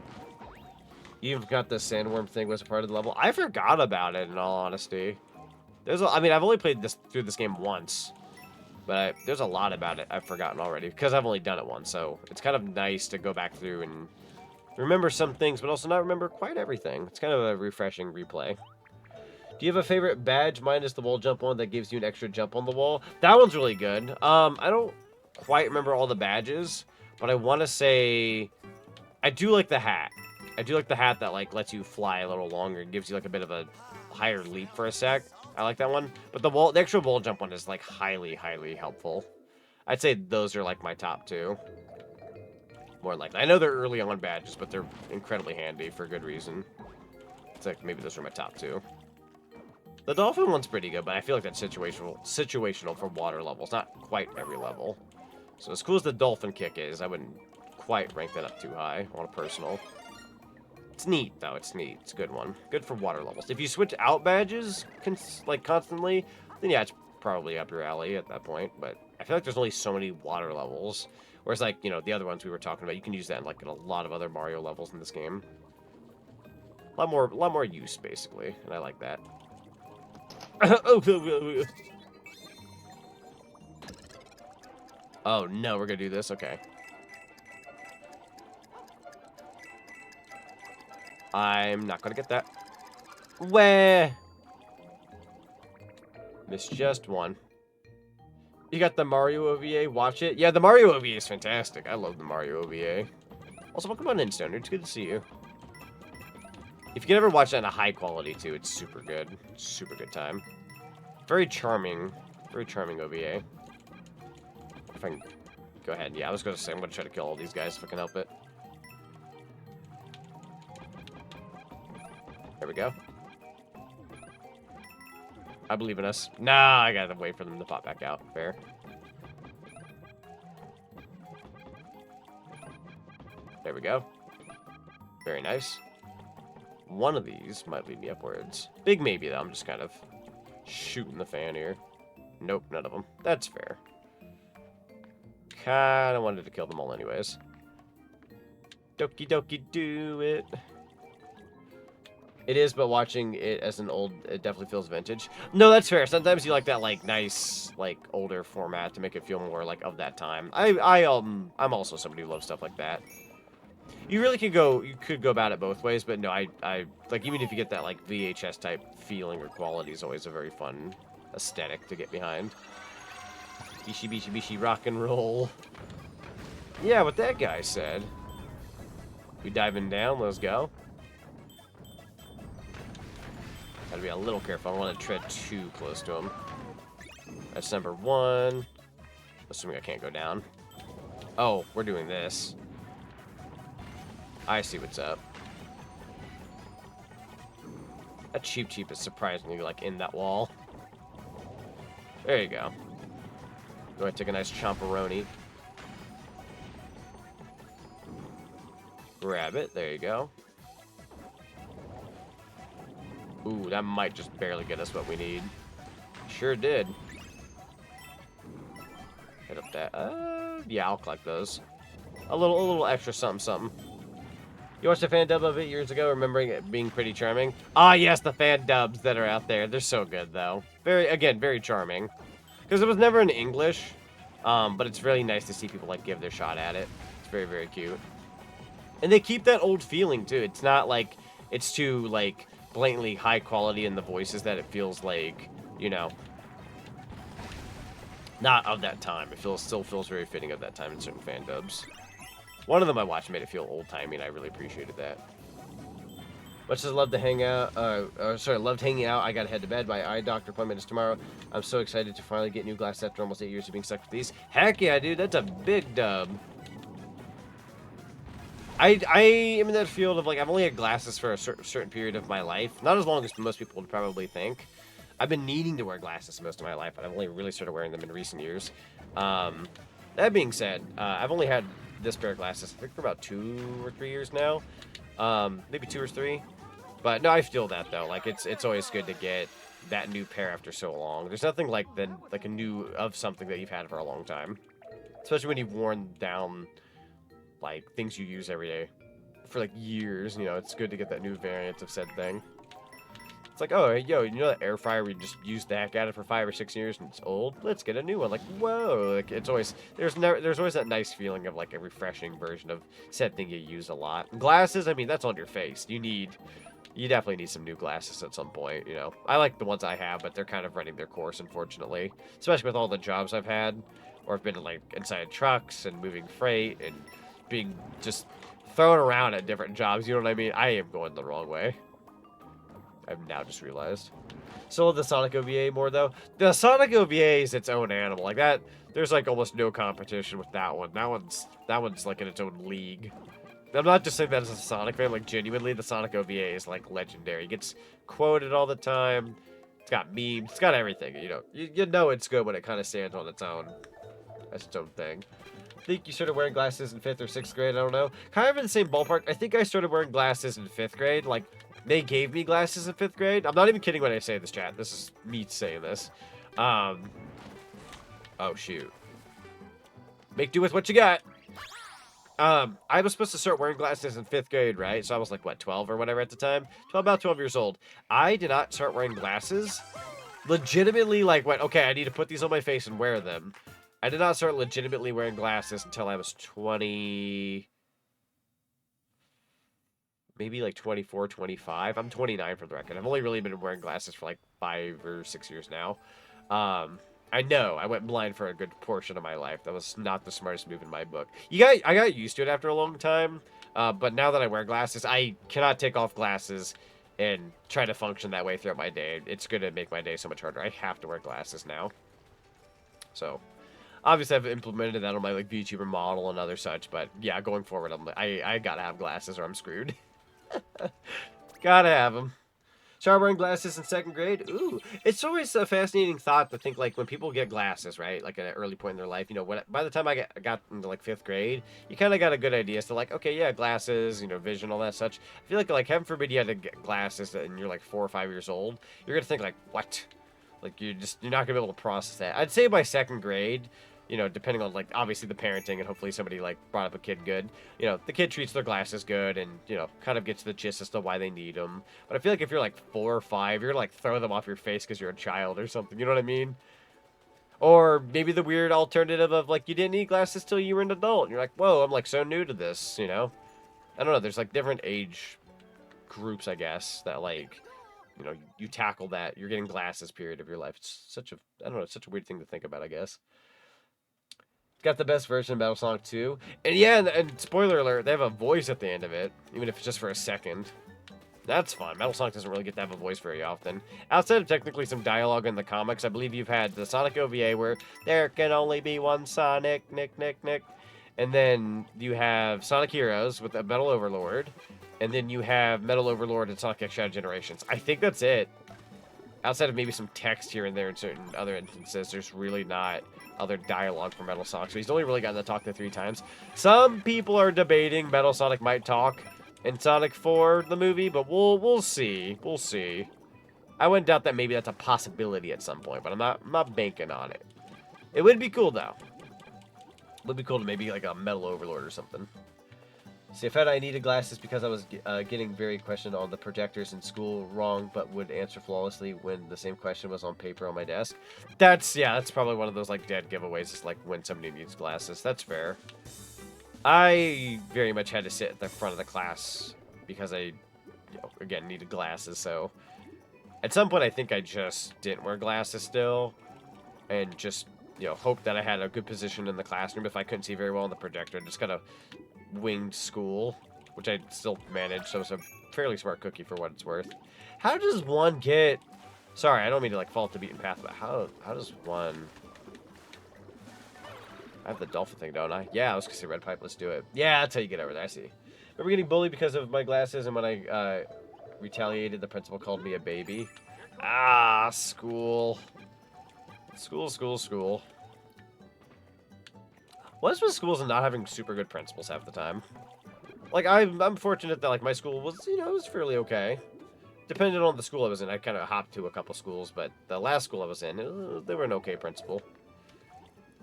You even got the sandworm thing was a part of the level. I forgot about it, in all honesty. I mean, I've only played through this game once, but there's a lot about it I've forgotten already, because I've only done it once, so it's kind of nice to go back through and remember some things, but also not remember quite everything. It's kind of a refreshing replay. Do you have a favorite badge? Mine is the wall jump one that gives you an extra jump on the wall. That one's really good. I don't quite remember all the badges, but I want to say I do like the hat. I do like the hat that like lets you fly a little longer and gives you like a bit of a higher leap for a sec. I like that one. But the extra wall jump one is like highly, highly helpful. I'd say those are like my top two. More likely. I know they're early on badges, but they're incredibly handy for good reason. It's like maybe those are my top two. The dolphin one's pretty good, but I feel like that's situational for water levels, not quite every level. So as cool as the dolphin kick is, I wouldn't quite rank that up too high on a personal. It's neat, though. It's neat. It's a good one. Good for water levels. If you switch out badges constantly, then yeah, it's probably up your alley at that point. But I feel like there's only so many water levels. Whereas, like, you know, the other ones we were talking about, you can use that in, like, in a lot of other Mario levels in this game. A lot more use, basically, and I like that. Oh, no, we're gonna do this? Okay. I'm not gonna get that. Where? Missed just one. You got the Mario OVA? Watch it. Yeah, the Mario OVA is fantastic. I love the Mario OVA. Also, welcome on in, Stoner. It's good to see you. If you can ever watch that in a high quality, too, it's super good. Super good time. Very charming OVA. If I can go ahead. Yeah, I was going to say I'm going to try to kill all these guys if I can help it. There we go. I believe in us. Nah, I gotta wait for them to pop back out. Fair. There we go. Very nice. One of these might lead me upwards. Big maybe, though. I'm just kind of shooting the fan here. Nope, none of them. That's fair. Kinda wanted to kill them all anyways. Doki doki do it. It is, but watching it as an old, it definitely feels vintage. No, that's fair. Sometimes you like that, like, nice, like, older format to make it feel more, like, of that time. I'm also somebody who loves stuff like that. You could go about it both ways, but no, I like, even if you get that, like, VHS type feeling or quality is always a very fun aesthetic to get behind. Bishi, bishi, bishi, rock and roll. Yeah, what that guy said. We diving down, let's go. Gotta be a little careful. I don't want to tread too close to him. That's number one. Assuming I can't go down. Oh, we're doing this. I see what's up. That Cheep is surprisingly, like, in that wall. There you go. Go ahead and take a nice chomperoni. Grab it. There you go. Ooh, that might just barely get us what we need. Sure did. Hit up that. Yeah, I'll collect those. A little extra something. You watched a fan dub of it years ago, remembering it being pretty charming? Ah, yes, the fan dubs that are out there. They're so good, though. Very charming. Because it was never in English, but it's really nice to see people, like, give their shot at it. It's very, very cute. And they keep that old feeling, too. It's not like it's too, like, blatantly high quality in the voices that it feels like, you know, not of that time. It still feels very fitting of that time in certain fan dubs. One of them I watched made it feel old-timey, and I really appreciated that. Much as I love to hang out, loved hanging out, I gotta head to bed. My eye doctor appointment is tomorrow. I'm so excited to finally get new glasses after almost 8 years of being stuck with these. Heck yeah, dude, that's a big dub. I am in that field of, like, I've only had glasses for a certain period of my life. Not as long as most people would probably think. I've been needing to wear glasses most of my life, but I've only really started wearing them in recent years. That being said, I've only had this pair of glasses, I think, for about 2 or 3 years now. Maybe 2 or 3. But no, I feel that though. Like it's always good to get that new pair after so long. There's nothing like a new of something that you've had for a long time, especially when you've worn down like things you use every day for like years. You know, it's good to get that new variant of said thing. It's like, oh, yo, you know that air fryer we just used the heck out of for 5 or 6 years and it's old? Let's get a new one. Like, whoa! Like it's always there's always that nice feeling of like a refreshing version of said thing you use a lot. Glasses, I mean, that's on your face. You definitely need some new glasses at some point, you know. I like the ones I have, but they're kind of running their course, unfortunately. Especially with all the jobs I've had, or I've been like inside trucks and moving freight and being just thrown around at different jobs. You know what I mean? I am going the wrong way. I've now just realized. Still the Sonic OVA more though. The Sonic OVA is its own animal. Like that, there's like almost no competition with that one. That one's like in its own league. I'm not just saying that as a Sonic fan. Like genuinely, the Sonic OVA is like legendary. It gets quoted all the time. It's got memes. It's got everything. You know, you know it's good when it kind of stands on its own, as its own thing. I think you started wearing glasses in 5th or 6th grade. I don't know. Kind of in the same ballpark. I think I started wearing glasses in 5th grade. Like. They gave me glasses in 5th grade. I'm not even kidding when I say this, chat. This is me saying this. Oh, shoot. Make do with what you got. I was supposed to start wearing glasses in 5th grade, right? So I was like, what, 12 or whatever at the time? About 12 years old. I did not start wearing glasses. Legitimately, like, went, okay, I need to put these on my face and wear them. I did not start legitimately wearing glasses until I was 20... maybe like 24, 25. I'm 29 for the record. I've only really been wearing glasses for like 5 or 6 years now. I know I went blind for a good portion of my life. That was not the smartest move in my book. I got used to it after a long time. But now that I wear glasses, I cannot take off glasses and try to function that way throughout my day. It's going to make my day so much harder. I have to wear glasses now. So, obviously I've implemented that on my like VTuber model and other such. But yeah, going forward, I gotta have glasses or I'm screwed. Gotta have them. Started wearing glasses in 2nd grade. Ooh, it's always a fascinating thought to think like when people get glasses, right? Like at an early point in their life, you know, by the time I got into like 5th grade, you kind of got a good idea as to like, okay, yeah, glasses, you know, vision, all that such. I feel like heaven forbid you had to get glasses and you're like 4 or 5 years old. You're gonna think like, what? Like you're not gonna be able to process that. I'd say by 2nd grade. You know, depending on, like, obviously the parenting and hopefully somebody, like, brought up a kid good. You know, the kid treats their glasses good and, you know, kind of gets the gist as to why they need them. But I feel like if you're, like, 4 or 5, you're, like, throw them off your face because you're a child or something. You know what I mean? Or maybe the weird alternative of, like, you didn't need glasses till you were an adult. And you're like, whoa, I'm, like, so new to this, you know? I don't know. There's, like, different age groups, I guess, that, like, you know, you tackle that. You're getting glasses period of your life. It's such a, I don't know, it's such a weird thing to think about, I guess. Got the best version of Battlesonic 2. And yeah, and spoiler alert, they have a voice at the end of it, even if it's just for a second. That's fun. Battlesonic doesn't really get to have a voice very often. Outside of technically some dialogue in the comics, I believe you've had the Sonic OVA where there can only be one Sonic, Nick. And then you have Sonic Heroes with a Metal Overlord. And then you have Metal Overlord and Sonic X Shadow Generations. I think that's it. Outside of maybe some text here and there in certain other instances, there's really not other dialogue for Metal Sonic. So he's only really gotten to talk 3 times. Some people are debating Metal Sonic might talk in Sonic 4, the movie, but we'll see. We'll see. I wouldn't doubt that maybe that's a possibility at some point, but I'm not banking on it. It would be cool though. It would be cool to maybe like a Metal Overlord or something. See, I found I needed glasses because I was getting very questioned on the projectors in school wrong, but would answer flawlessly when the same question was on paper on my desk. That's probably one of those like dead giveaways. Is like when somebody needs glasses. That's fair. I very much had to sit at the front of the class because I, again, needed glasses. So at some point, I think I just didn't wear glasses still, and just hoped that I had a good position in the classroom. If I couldn't see very well on the projector, just kind of winged school, which I still managed, so it's a fairly smart cookie for what it's worth. How does one get... Sorry, I don't mean to, like, fall off the beaten path, but how does one... I have the dolphin thing, don't I? Yeah, I was gonna say red pipe, let's do it. Yeah, that's how you get over there, I see. Remember getting bullied because of my glasses, and when I retaliated, the principal called me a baby? Ah, school. School. What's with schools and not having super good principals half the time? Like, I'm fortunate that, like, my school was, it was fairly okay. depending on the school I was in, I kind of hopped to a couple schools, but the last school I was in, they were an okay principal.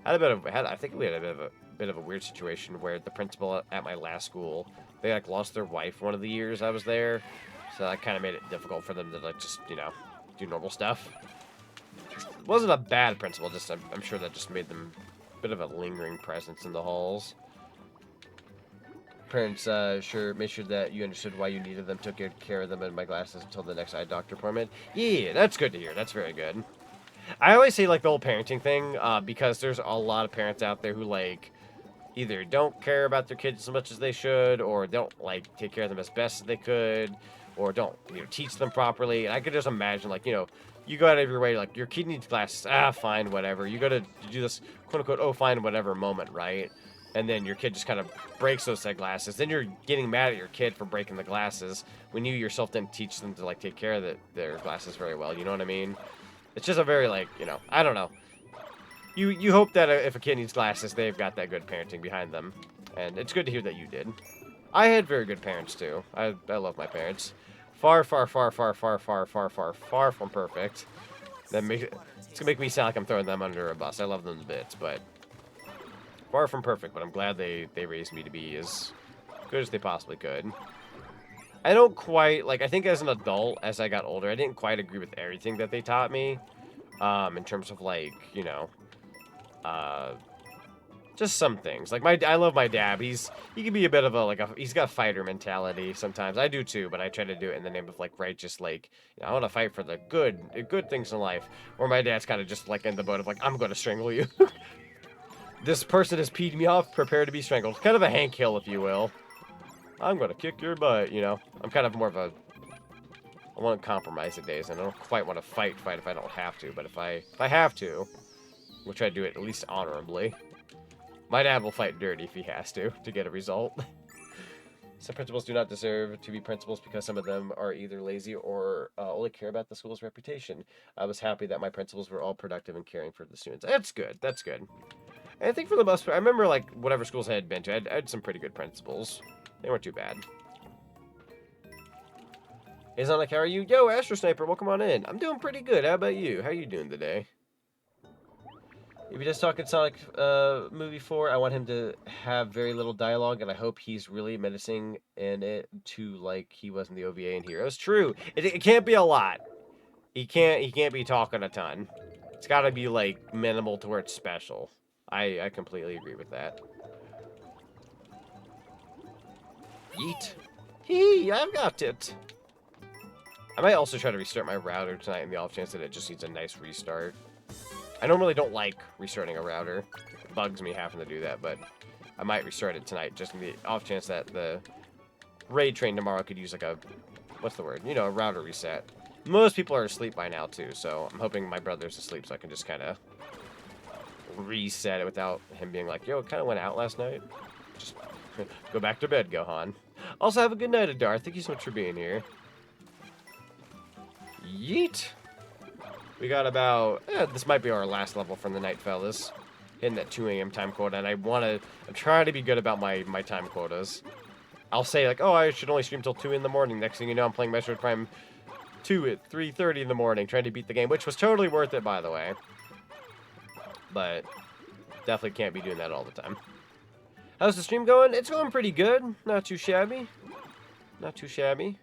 I think we had a bit of a weird situation where the principal at my last school, they like lost their wife one of the years I was there, so that kind of made it difficult for them to like just, you know, do normal stuff. It wasn't a bad principal, just I'm sure that just made them a bit of a lingering presence in the halls. Parents made sure that you understood why you needed them, took good care of them and my glasses until the next eye doctor appointment. Yeah, that's good to hear. That's very good. I always say like the whole parenting thing because there's a lot of parents out there who like either don't care about their kids as much as they should, or don't like take care of them as best as they could, or don't, you know, teach them properly. And I could just imagine, like, you know, you go out of your way, like, your kid needs glasses, fine, whatever. You go to do this quote unquote, oh, fine, whatever moment, right? And then your kid just kind of breaks those said glasses. Then you're getting mad at your kid for breaking the glasses when you yourself didn't teach them to like take care of their glasses very well. You know what I mean? It's just a very, like, you know, I don't know. You hope that if a kid needs glasses, they've got that good parenting behind them. And it's good to hear that you did. I had very good parents, too. I love my parents. Far, far, far, far, far, far, far, far, far from perfect. It's going to make me sound like I'm throwing them under a bus. I love them to bits, but far from perfect. But I'm glad they raised me to be as good as they possibly could. I don't quite, like, I think as an adult, as I got older, I didn't quite agree with everything that they taught me. In terms of, like, you know, just some things. Like, I love my dad. He can be a bit of he's got a fighter mentality sometimes. I do too, but I try to do it in the name of, like, righteous, like, you know, I want to fight for the good things in life. Or my dad's kind of just, like, in the boat of, like, I'm going to strangle you. This person has peed me off, prepare to be strangled. Kind of a Hank Hill, if you will. I'm going to kick your butt, you know. I'm kind of more of a... I want to compromise the days, and I don't quite want to fight if I don't have to. But if I have to, we'll try to do it at least honorably. My dad will fight dirty if he has to get a result. Some principals do not deserve to be principals because some of them are either lazy or only care about the school's reputation. I was happy that my principals were all productive and caring for the students. That's good. That's good. And I think for the most part, I remember, like, whatever schools I had been to, I had some pretty good principals. They weren't too bad. Hey, Zonic, how are you? Yo, Astro Sniper, welcome on in. I'm doing pretty good. How about you? How are you doing today? If you're just talking Sonic movie 4, I want him to have very little dialogue, and I hope he's really menacing in it to like he was in the OVA and Heroes. True. It can't be a lot. He can't be talking a ton. It's got to be like minimal to where it's special. I completely agree with that. Yeet. Hee, I've got it. I might also try to restart my router tonight in the off chance that it just needs a nice restart. I normally don't like restarting a router. It bugs me having to do that, but I might restart it tonight just in the off chance that the raid train tomorrow could use like a, what's the word? You know, a router reset. Most people are asleep by now too, so I'm hoping my brother's asleep so I can just kind of reset it without him being like, yo, it kind of went out last night. Just go back to bed, Gohan. Also, have a good night, Adar. Thank you so much for being here. Yeet. We got about, this might be our last level from the night, fellas. Hitting that 2 a.m. time quota, and I'm trying to be good about my time quotas. I'll say, like, oh, I should only stream till 2 in the morning. Next thing you know, I'm playing Metroid Prime 2 at 3:30 in the morning, trying to beat the game, which was totally worth it, by the way. But definitely can't be doing that all the time. How's the stream going? It's going pretty good. Not too shabby. Not too shabby.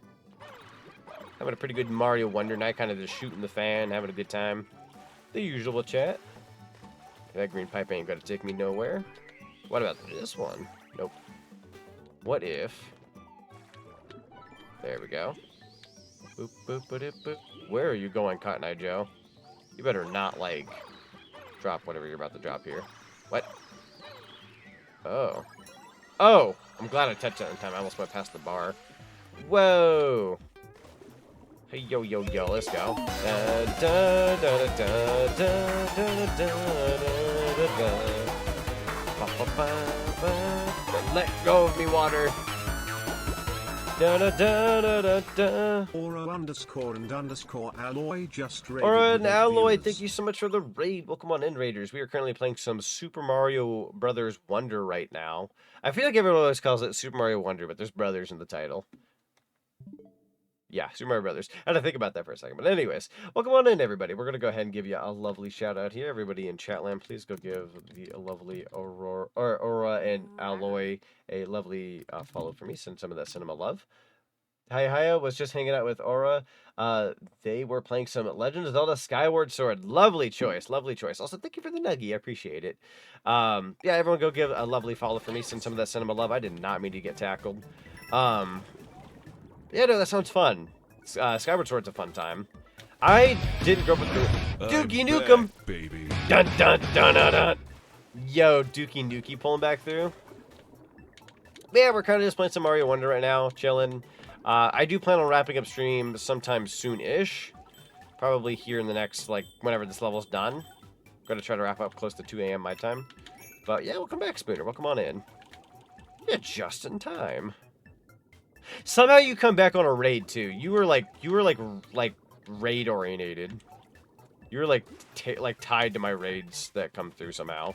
Having a pretty good Mario Wonder night, kind of just shooting the fan, having a good time. The usual chat. That green pipe ain't gonna take me nowhere. What about this one? Nope. What if... There we go. Boop, boop, boop, boop. Where are you going, Cotton Eye Joe? You better not, like, drop whatever you're about to drop here. What? Oh. Oh! I'm glad I touched that in time. I almost went past the bar. Whoa! Hey, yo, yo, yo, let's go. Let go of me, water. Aura underscore and underscore alloy just raided. Aura and alloy, thank you so much for the raid. Welcome on in, Raiders. We are currently playing some Super Mario Brothers Wonder right now. I feel like everyone always calls it Super Mario Wonder, but there's Brothers in the title. Yeah, Super Mario Brothers. I had to think about that for a second. But anyways, welcome on in, everybody. We're going to go ahead and give you a lovely shout out here. Everybody in Chatland, please go give the lovely Aura and Alloy a lovely follow for me. Send some of that cinema love. Haya was just hanging out with Aura. They were playing some Legend of Zelda Skyward Sword. Lovely choice. Lovely choice. Also, thank you for the nuggie. I appreciate it. Yeah, everyone go give a lovely follow for me. Send some of that cinema love. I did not mean to get tackled. Yeah, no, that sounds fun. Skyward Sword's a fun time. I didn't grow up with the Dookie Nukem. Baby. Dun dun dun dun dun. Yo, Dookie Nukem pulling back through. Yeah, we're kind of just playing some Mario Wonder right now, chilling. I do plan on wrapping up stream sometime soon-ish. Probably here in the next, like, whenever this level's done. I'm going to try to wrap up close to 2 a.m. my time. But yeah, welcome back, Spooner. Welcome on in. Yeah, just in time. Somehow you come back on a raid too. You were like raid orientated. You were like tied to my raids that come through somehow.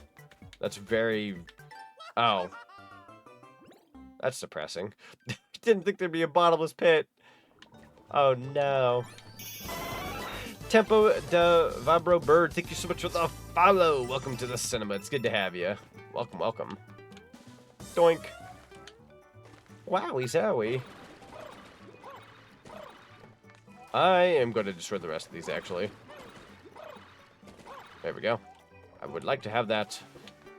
That's very. Oh, that's depressing. Didn't think there'd be a bottomless pit. Oh no. Tempo de Vibro Bird, thank you so much for the follow. Welcome to the cinema. It's good to have you. Welcome, welcome. Doink. Wowie zowie. I am going to destroy the rest of these, actually. There we go. I would like to have that.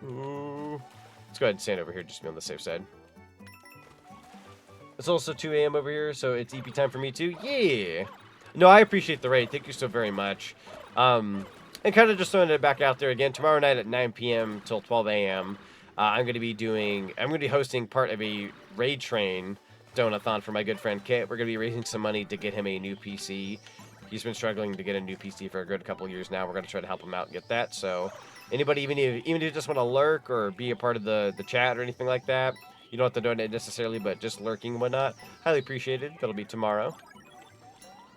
Let's go ahead and stand over here just to be on the safe side. It's also 2 a.m. over here, so it's EP time for me too. Yeah! No, I appreciate the raid. Thank you so very much. And kind of just throwing it back out there again. Tomorrow night at 9 p.m. till 12 a.m. I'm going to be hosting part of a Raid Train donathon for my good friend Kit. We're going to be raising some money to get him a new PC. He's been struggling to get a new PC for a good couple years now. We're going to try to help him out and get that. So anybody, even if you just want to lurk or be a part of the chat or anything like that, you don't have to donate necessarily, but just lurking and whatnot, highly appreciated. That'll be tomorrow,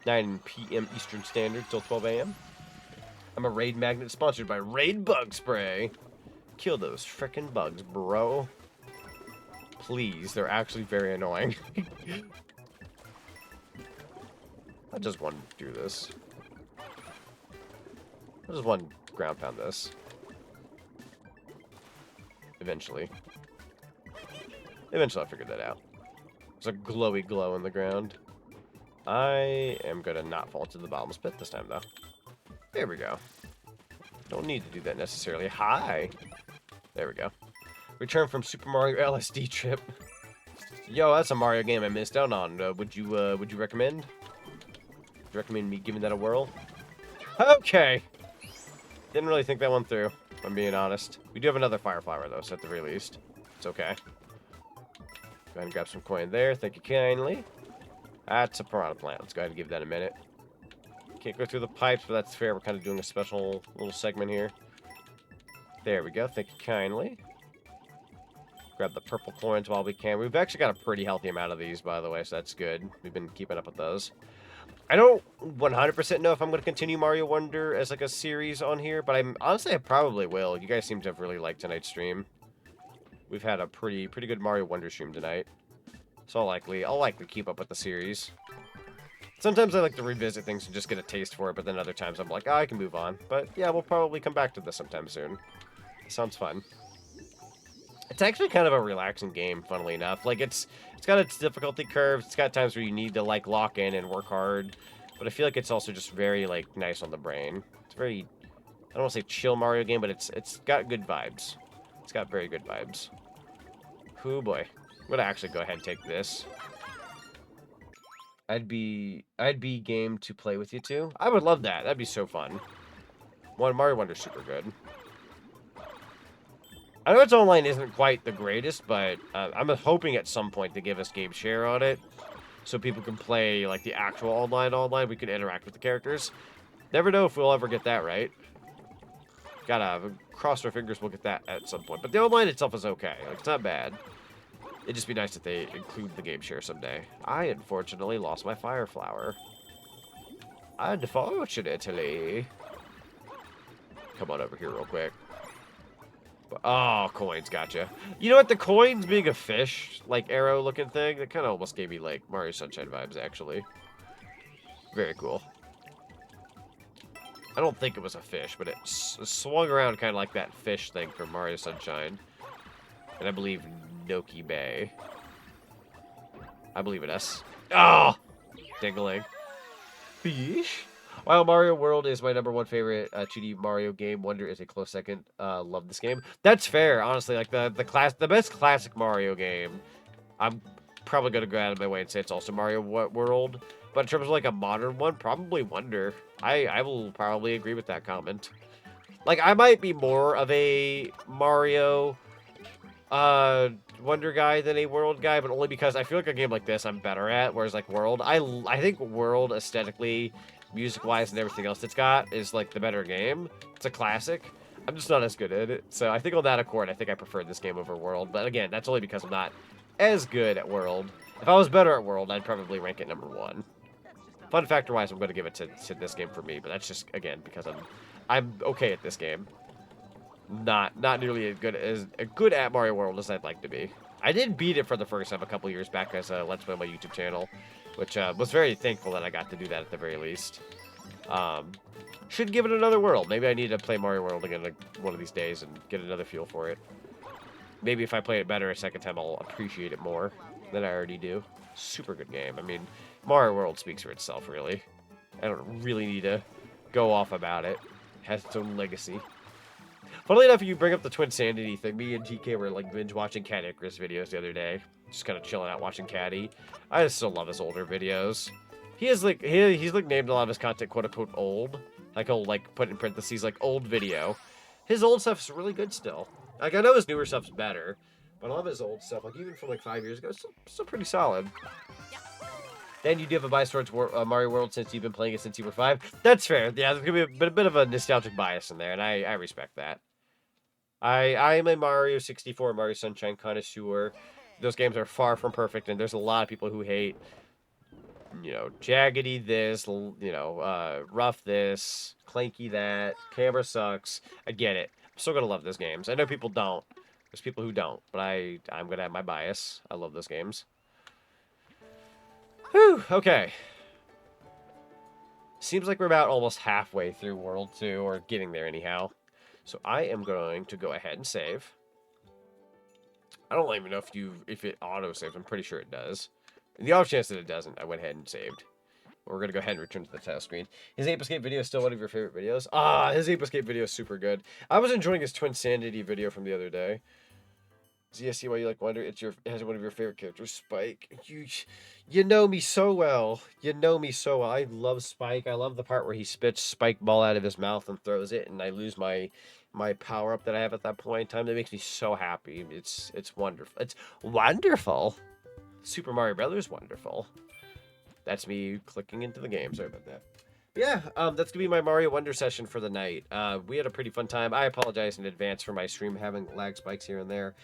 9 p.m. Eastern Standard till 12 a.m. I'm a Raid Magnet sponsored by Raid Bug Spray. Kill those frickin' bugs, bro. Please, they're actually very annoying. I just want to do this. I just want to ground pound this. Eventually. Eventually I'll figure that out. There's a glowy glow in the ground. I am going to not fall into the bottomless pit this time, though. There we go. Don't need to do that necessarily. Hi! There we go. Return from Super Mario LSD trip. Yo, that's a Mario game I missed out on. Would you recommend? Would you recommend me giving that a whirl? Okay. Didn't really think that one through, if I'm being honest. We do have another Fire Flower, though, so at the very least. It's okay. Go ahead and grab some coin there. Thank you kindly. That's a Piranha Plant. Let's go ahead and give that a minute. Can't go through the pipes, but that's fair. We're kind of doing a special little segment here. There we go. Thank you kindly. Grab the purple coins while we can. We've actually got a pretty healthy amount of these, by the way, so that's good. We've been keeping up with those. I don't 100% know if I'm going to continue Mario Wonder as like a series on here, but honestly, I probably will. You guys seem to have really liked tonight's stream. We've had a pretty good Mario Wonder stream tonight. So I'll likely keep up with the series. Sometimes I like to revisit things and just get a taste for it, but then other times I'm like, oh, I can move on. But yeah, we'll probably come back to this sometime soon. It sounds fun. It's actually kind of a relaxing game, funnily enough. Like, it's got its difficulty curves. It's got times where you need to, like, lock in and work hard. But I feel like it's also just very, like, nice on the brain. It's very, I don't want to say chill Mario game, but it's got good vibes. It's got very good vibes. Ooh, boy. I'm going to actually go ahead and take this. I'd be game to play with you too. I would love that. That'd be so fun. Mario Wonder's super good. I know its online isn't quite the greatest, but I'm hoping at some point to give us game share on it, so people can play like the actual online. We can interact with the characters. Never know if we'll ever get that right. Gotta cross our fingers we'll get that at some point. But the online itself is okay. Like, it's not bad. It'd just be nice if they include the game share someday. I unfortunately lost my Fire Flower. Unfortunately. Come on over here real quick. Oh, coins, gotcha. You know what? The coins being a fish, like arrow looking thing, that kind of almost gave me like Mario Sunshine vibes, actually. Very cool. I don't think it was a fish, but it swung around kind of like that fish thing from Mario Sunshine. And I believe Noki Bay. I believe it is. Oh! Dingling. Fish? While Mario World is my #1 favorite 2D Mario game, Wonder is a close second. Love this game. That's fair, honestly. Like the best classic Mario game. I'm probably gonna go out of my way and say it's also Mario World. But in terms of like a modern one, probably Wonder. I will probably agree with that comment. Like I might be more of a Mario Wonder guy than a World guy, but only because I feel like a game like this I'm better at, whereas like World, I think World aesthetically, music-wise, and everything else it's got is like the better game. It's a classic. I'm just not as good at it. So I think on that accord, I think I preferred this game over World. But again, that's only because I'm not as good at World. If I was better at World, I'd probably rank it #1. Fun factor-wise, I'm going to give it to this game for me, but that's just, again, because I'm okay at this game. Not nearly as good at Mario World as I'd like to be. I did beat it for the first time a couple years back as a Let's Play on my YouTube channel, which was very thankful that I got to do that at the very least. Should give it another whirl. Maybe I need to play Mario World again like one of these days and get another feel for it. Maybe if I play it better a second time, I'll appreciate it more than I already do. Super good game. I mean, Mario World speaks for itself, really. I don't really need to go off about it. It has its own legacy. Funnily enough, you bring up the Twin Sanity thing. Me and TK were like binge watching Cat Icarus videos the other day. Just kind of chilling out watching Catty. I just still love his older videos. He is like, he's like named a lot of his content quote unquote old. Like he'll like put in parentheses like old video. His old stuff's really good still. Like I know his newer stuff's better, but I love his old stuff. Like even from like 5 years ago, it's still pretty solid. And you do have a bias towards Mario World since you've been playing it since you were 5. That's fair. Yeah, there's gonna be a bit of a nostalgic bias in there, and I respect that. I am a Mario 64, Mario Sunshine connoisseur. Those games are far from perfect, and there's a lot of people who hate, you know, jaggedy this, you know, rough this, clanky that, camera sucks. I get it. I'm still gonna love those games. I know people don't. There's people who don't, but I'm gonna have my bias. I love those games. Whew, okay. Seems like we're about almost halfway through World 2, or getting there anyhow. So I am going to go ahead and save. I don't even know if it auto-saves. I'm pretty sure it does. And the off chance that it doesn't, I went ahead and saved. We're going to go ahead and return to the title screen. His Ape Escape video is still one of your favorite videos? Ah, his Ape Escape video is super good. I was enjoying his Twin Sanity video from the other day. ZSC, why you like Wonder? It has one of your favorite characters, Spike. You know me so well. You know me so well. I love Spike. I love the part where he spits Spike ball out of his mouth and throws it, and I lose my power up that I have at that point in time. That makes me so happy. It's wonderful. It's wonderful. Super Mario Brothers wonderful. That's me clicking into the game. Sorry about that. Yeah, that's gonna be my Mario Wonder session for the night. We had a pretty fun time. I apologize in advance for my stream having lag spikes here and there.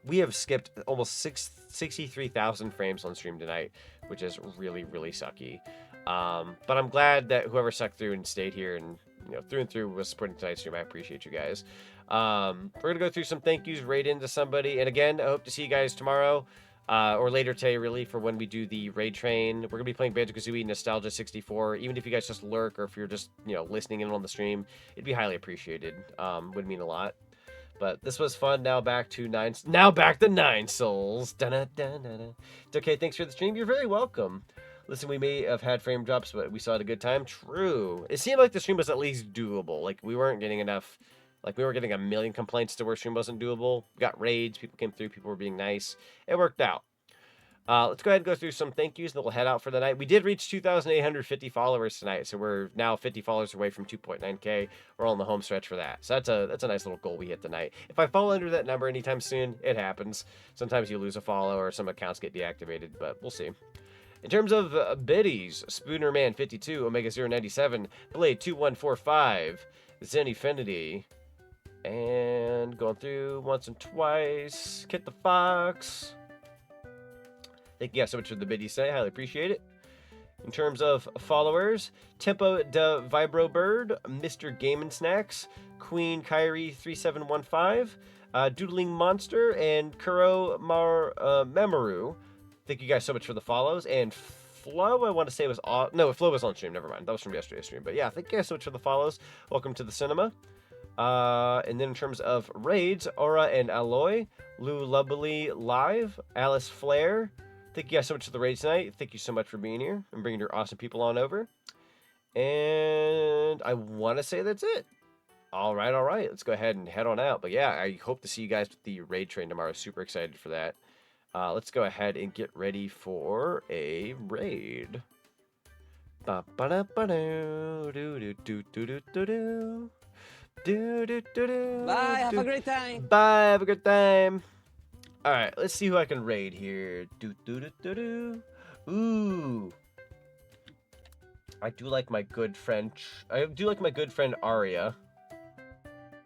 We have skipped almost 63,000 frames on stream tonight, which is really, really sucky. But I'm glad that whoever stuck through and stayed here and, you know, through and through was supporting tonight's stream. I appreciate you guys. We're gonna go through some thank yous right into somebody, and again, I hope to see you guys tomorrow. Or later today, really, for when we do the raid train. We're going to be playing Banjo-Kazooie Nostalgia 64. Even if you guys just lurk or if you're just, you know, listening in on the stream, it'd be highly appreciated. Would mean a lot. But this was fun. Now back to Nine Souls. Da-da-da-da-da. It's okay. Thanks for the stream. You're very welcome. Listen, we may have had frame drops, but we still had a good time. True. It seemed like the stream was at least doable. Like, we weren't getting enough... Like, we were getting a million complaints to where stream wasn't doable. We got raids. People came through. People were being nice. It worked out. Let's go ahead and go through some thank yous, and then we'll head out for the night. We did reach 2,850 followers tonight, so we're now 50 followers away from 2.9K. We're on the home stretch for that. So that's a nice little goal we hit tonight. If I fall under that number anytime soon, it happens. Sometimes you lose a follow or some accounts get deactivated, but we'll see. In terms of biddies, Spoonerman52, Omega097, Blade2145, Zenfinity, and going through once and twice, Kit the Fox. Thank you guys so much for the biddies today. Highly appreciate it. In terms of followers, Tempo de Vibro Bird, Mr. Game & Snacks, Queen Kyrie 3715, Doodling Monster, and Kuro Mamoru. Thank you guys so much for the follows. And Flo, I want to say was no, Flo was on stream. Never mind, that was from yesterday's stream. But yeah, thank you guys so much for the follows. Welcome to the cinema. And then in terms of raids, Aura and Alloy, Lou Lubbly Live, Alice Flair. Thank you guys so much for the raid tonight. Thank you so much for being here and bringing your awesome people on over. And I want to say that's it. All right. Let's go ahead and head on out. But yeah, I hope to see you guys with the raid train tomorrow. Super excited for that. Let's go ahead and get ready for a raid. Bye. Have a great time. Bye. Have a good time. All right. Let's see who I can raid here. Ooh. I do like my good friend Arya.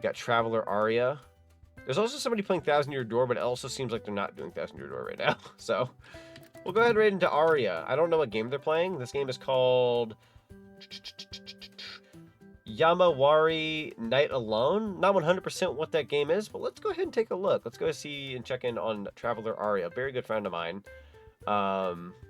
Got Traveler Arya. There's also somebody playing Thousand Year Door, but it also seems like they're not doing Thousand Year Door right now. So we'll go ahead and raid into Arya. I don't know what game they're playing. This game is called Yamawari Night Alone. Not 100% what that game is, but let's go ahead and take a look. Let's go see and check in on Traveler Arya. Very good friend of mine.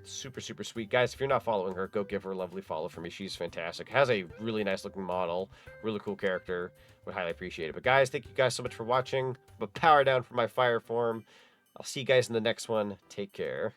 Super sweet. Guys, if you're not following her, go give her a lovely follow for me. She's fantastic. Has a really nice looking model. Really cool character. Would highly appreciate it. But guys, thank you guys so much for watching. But power down for my fire form. I'll see you guys in the next one. Take care.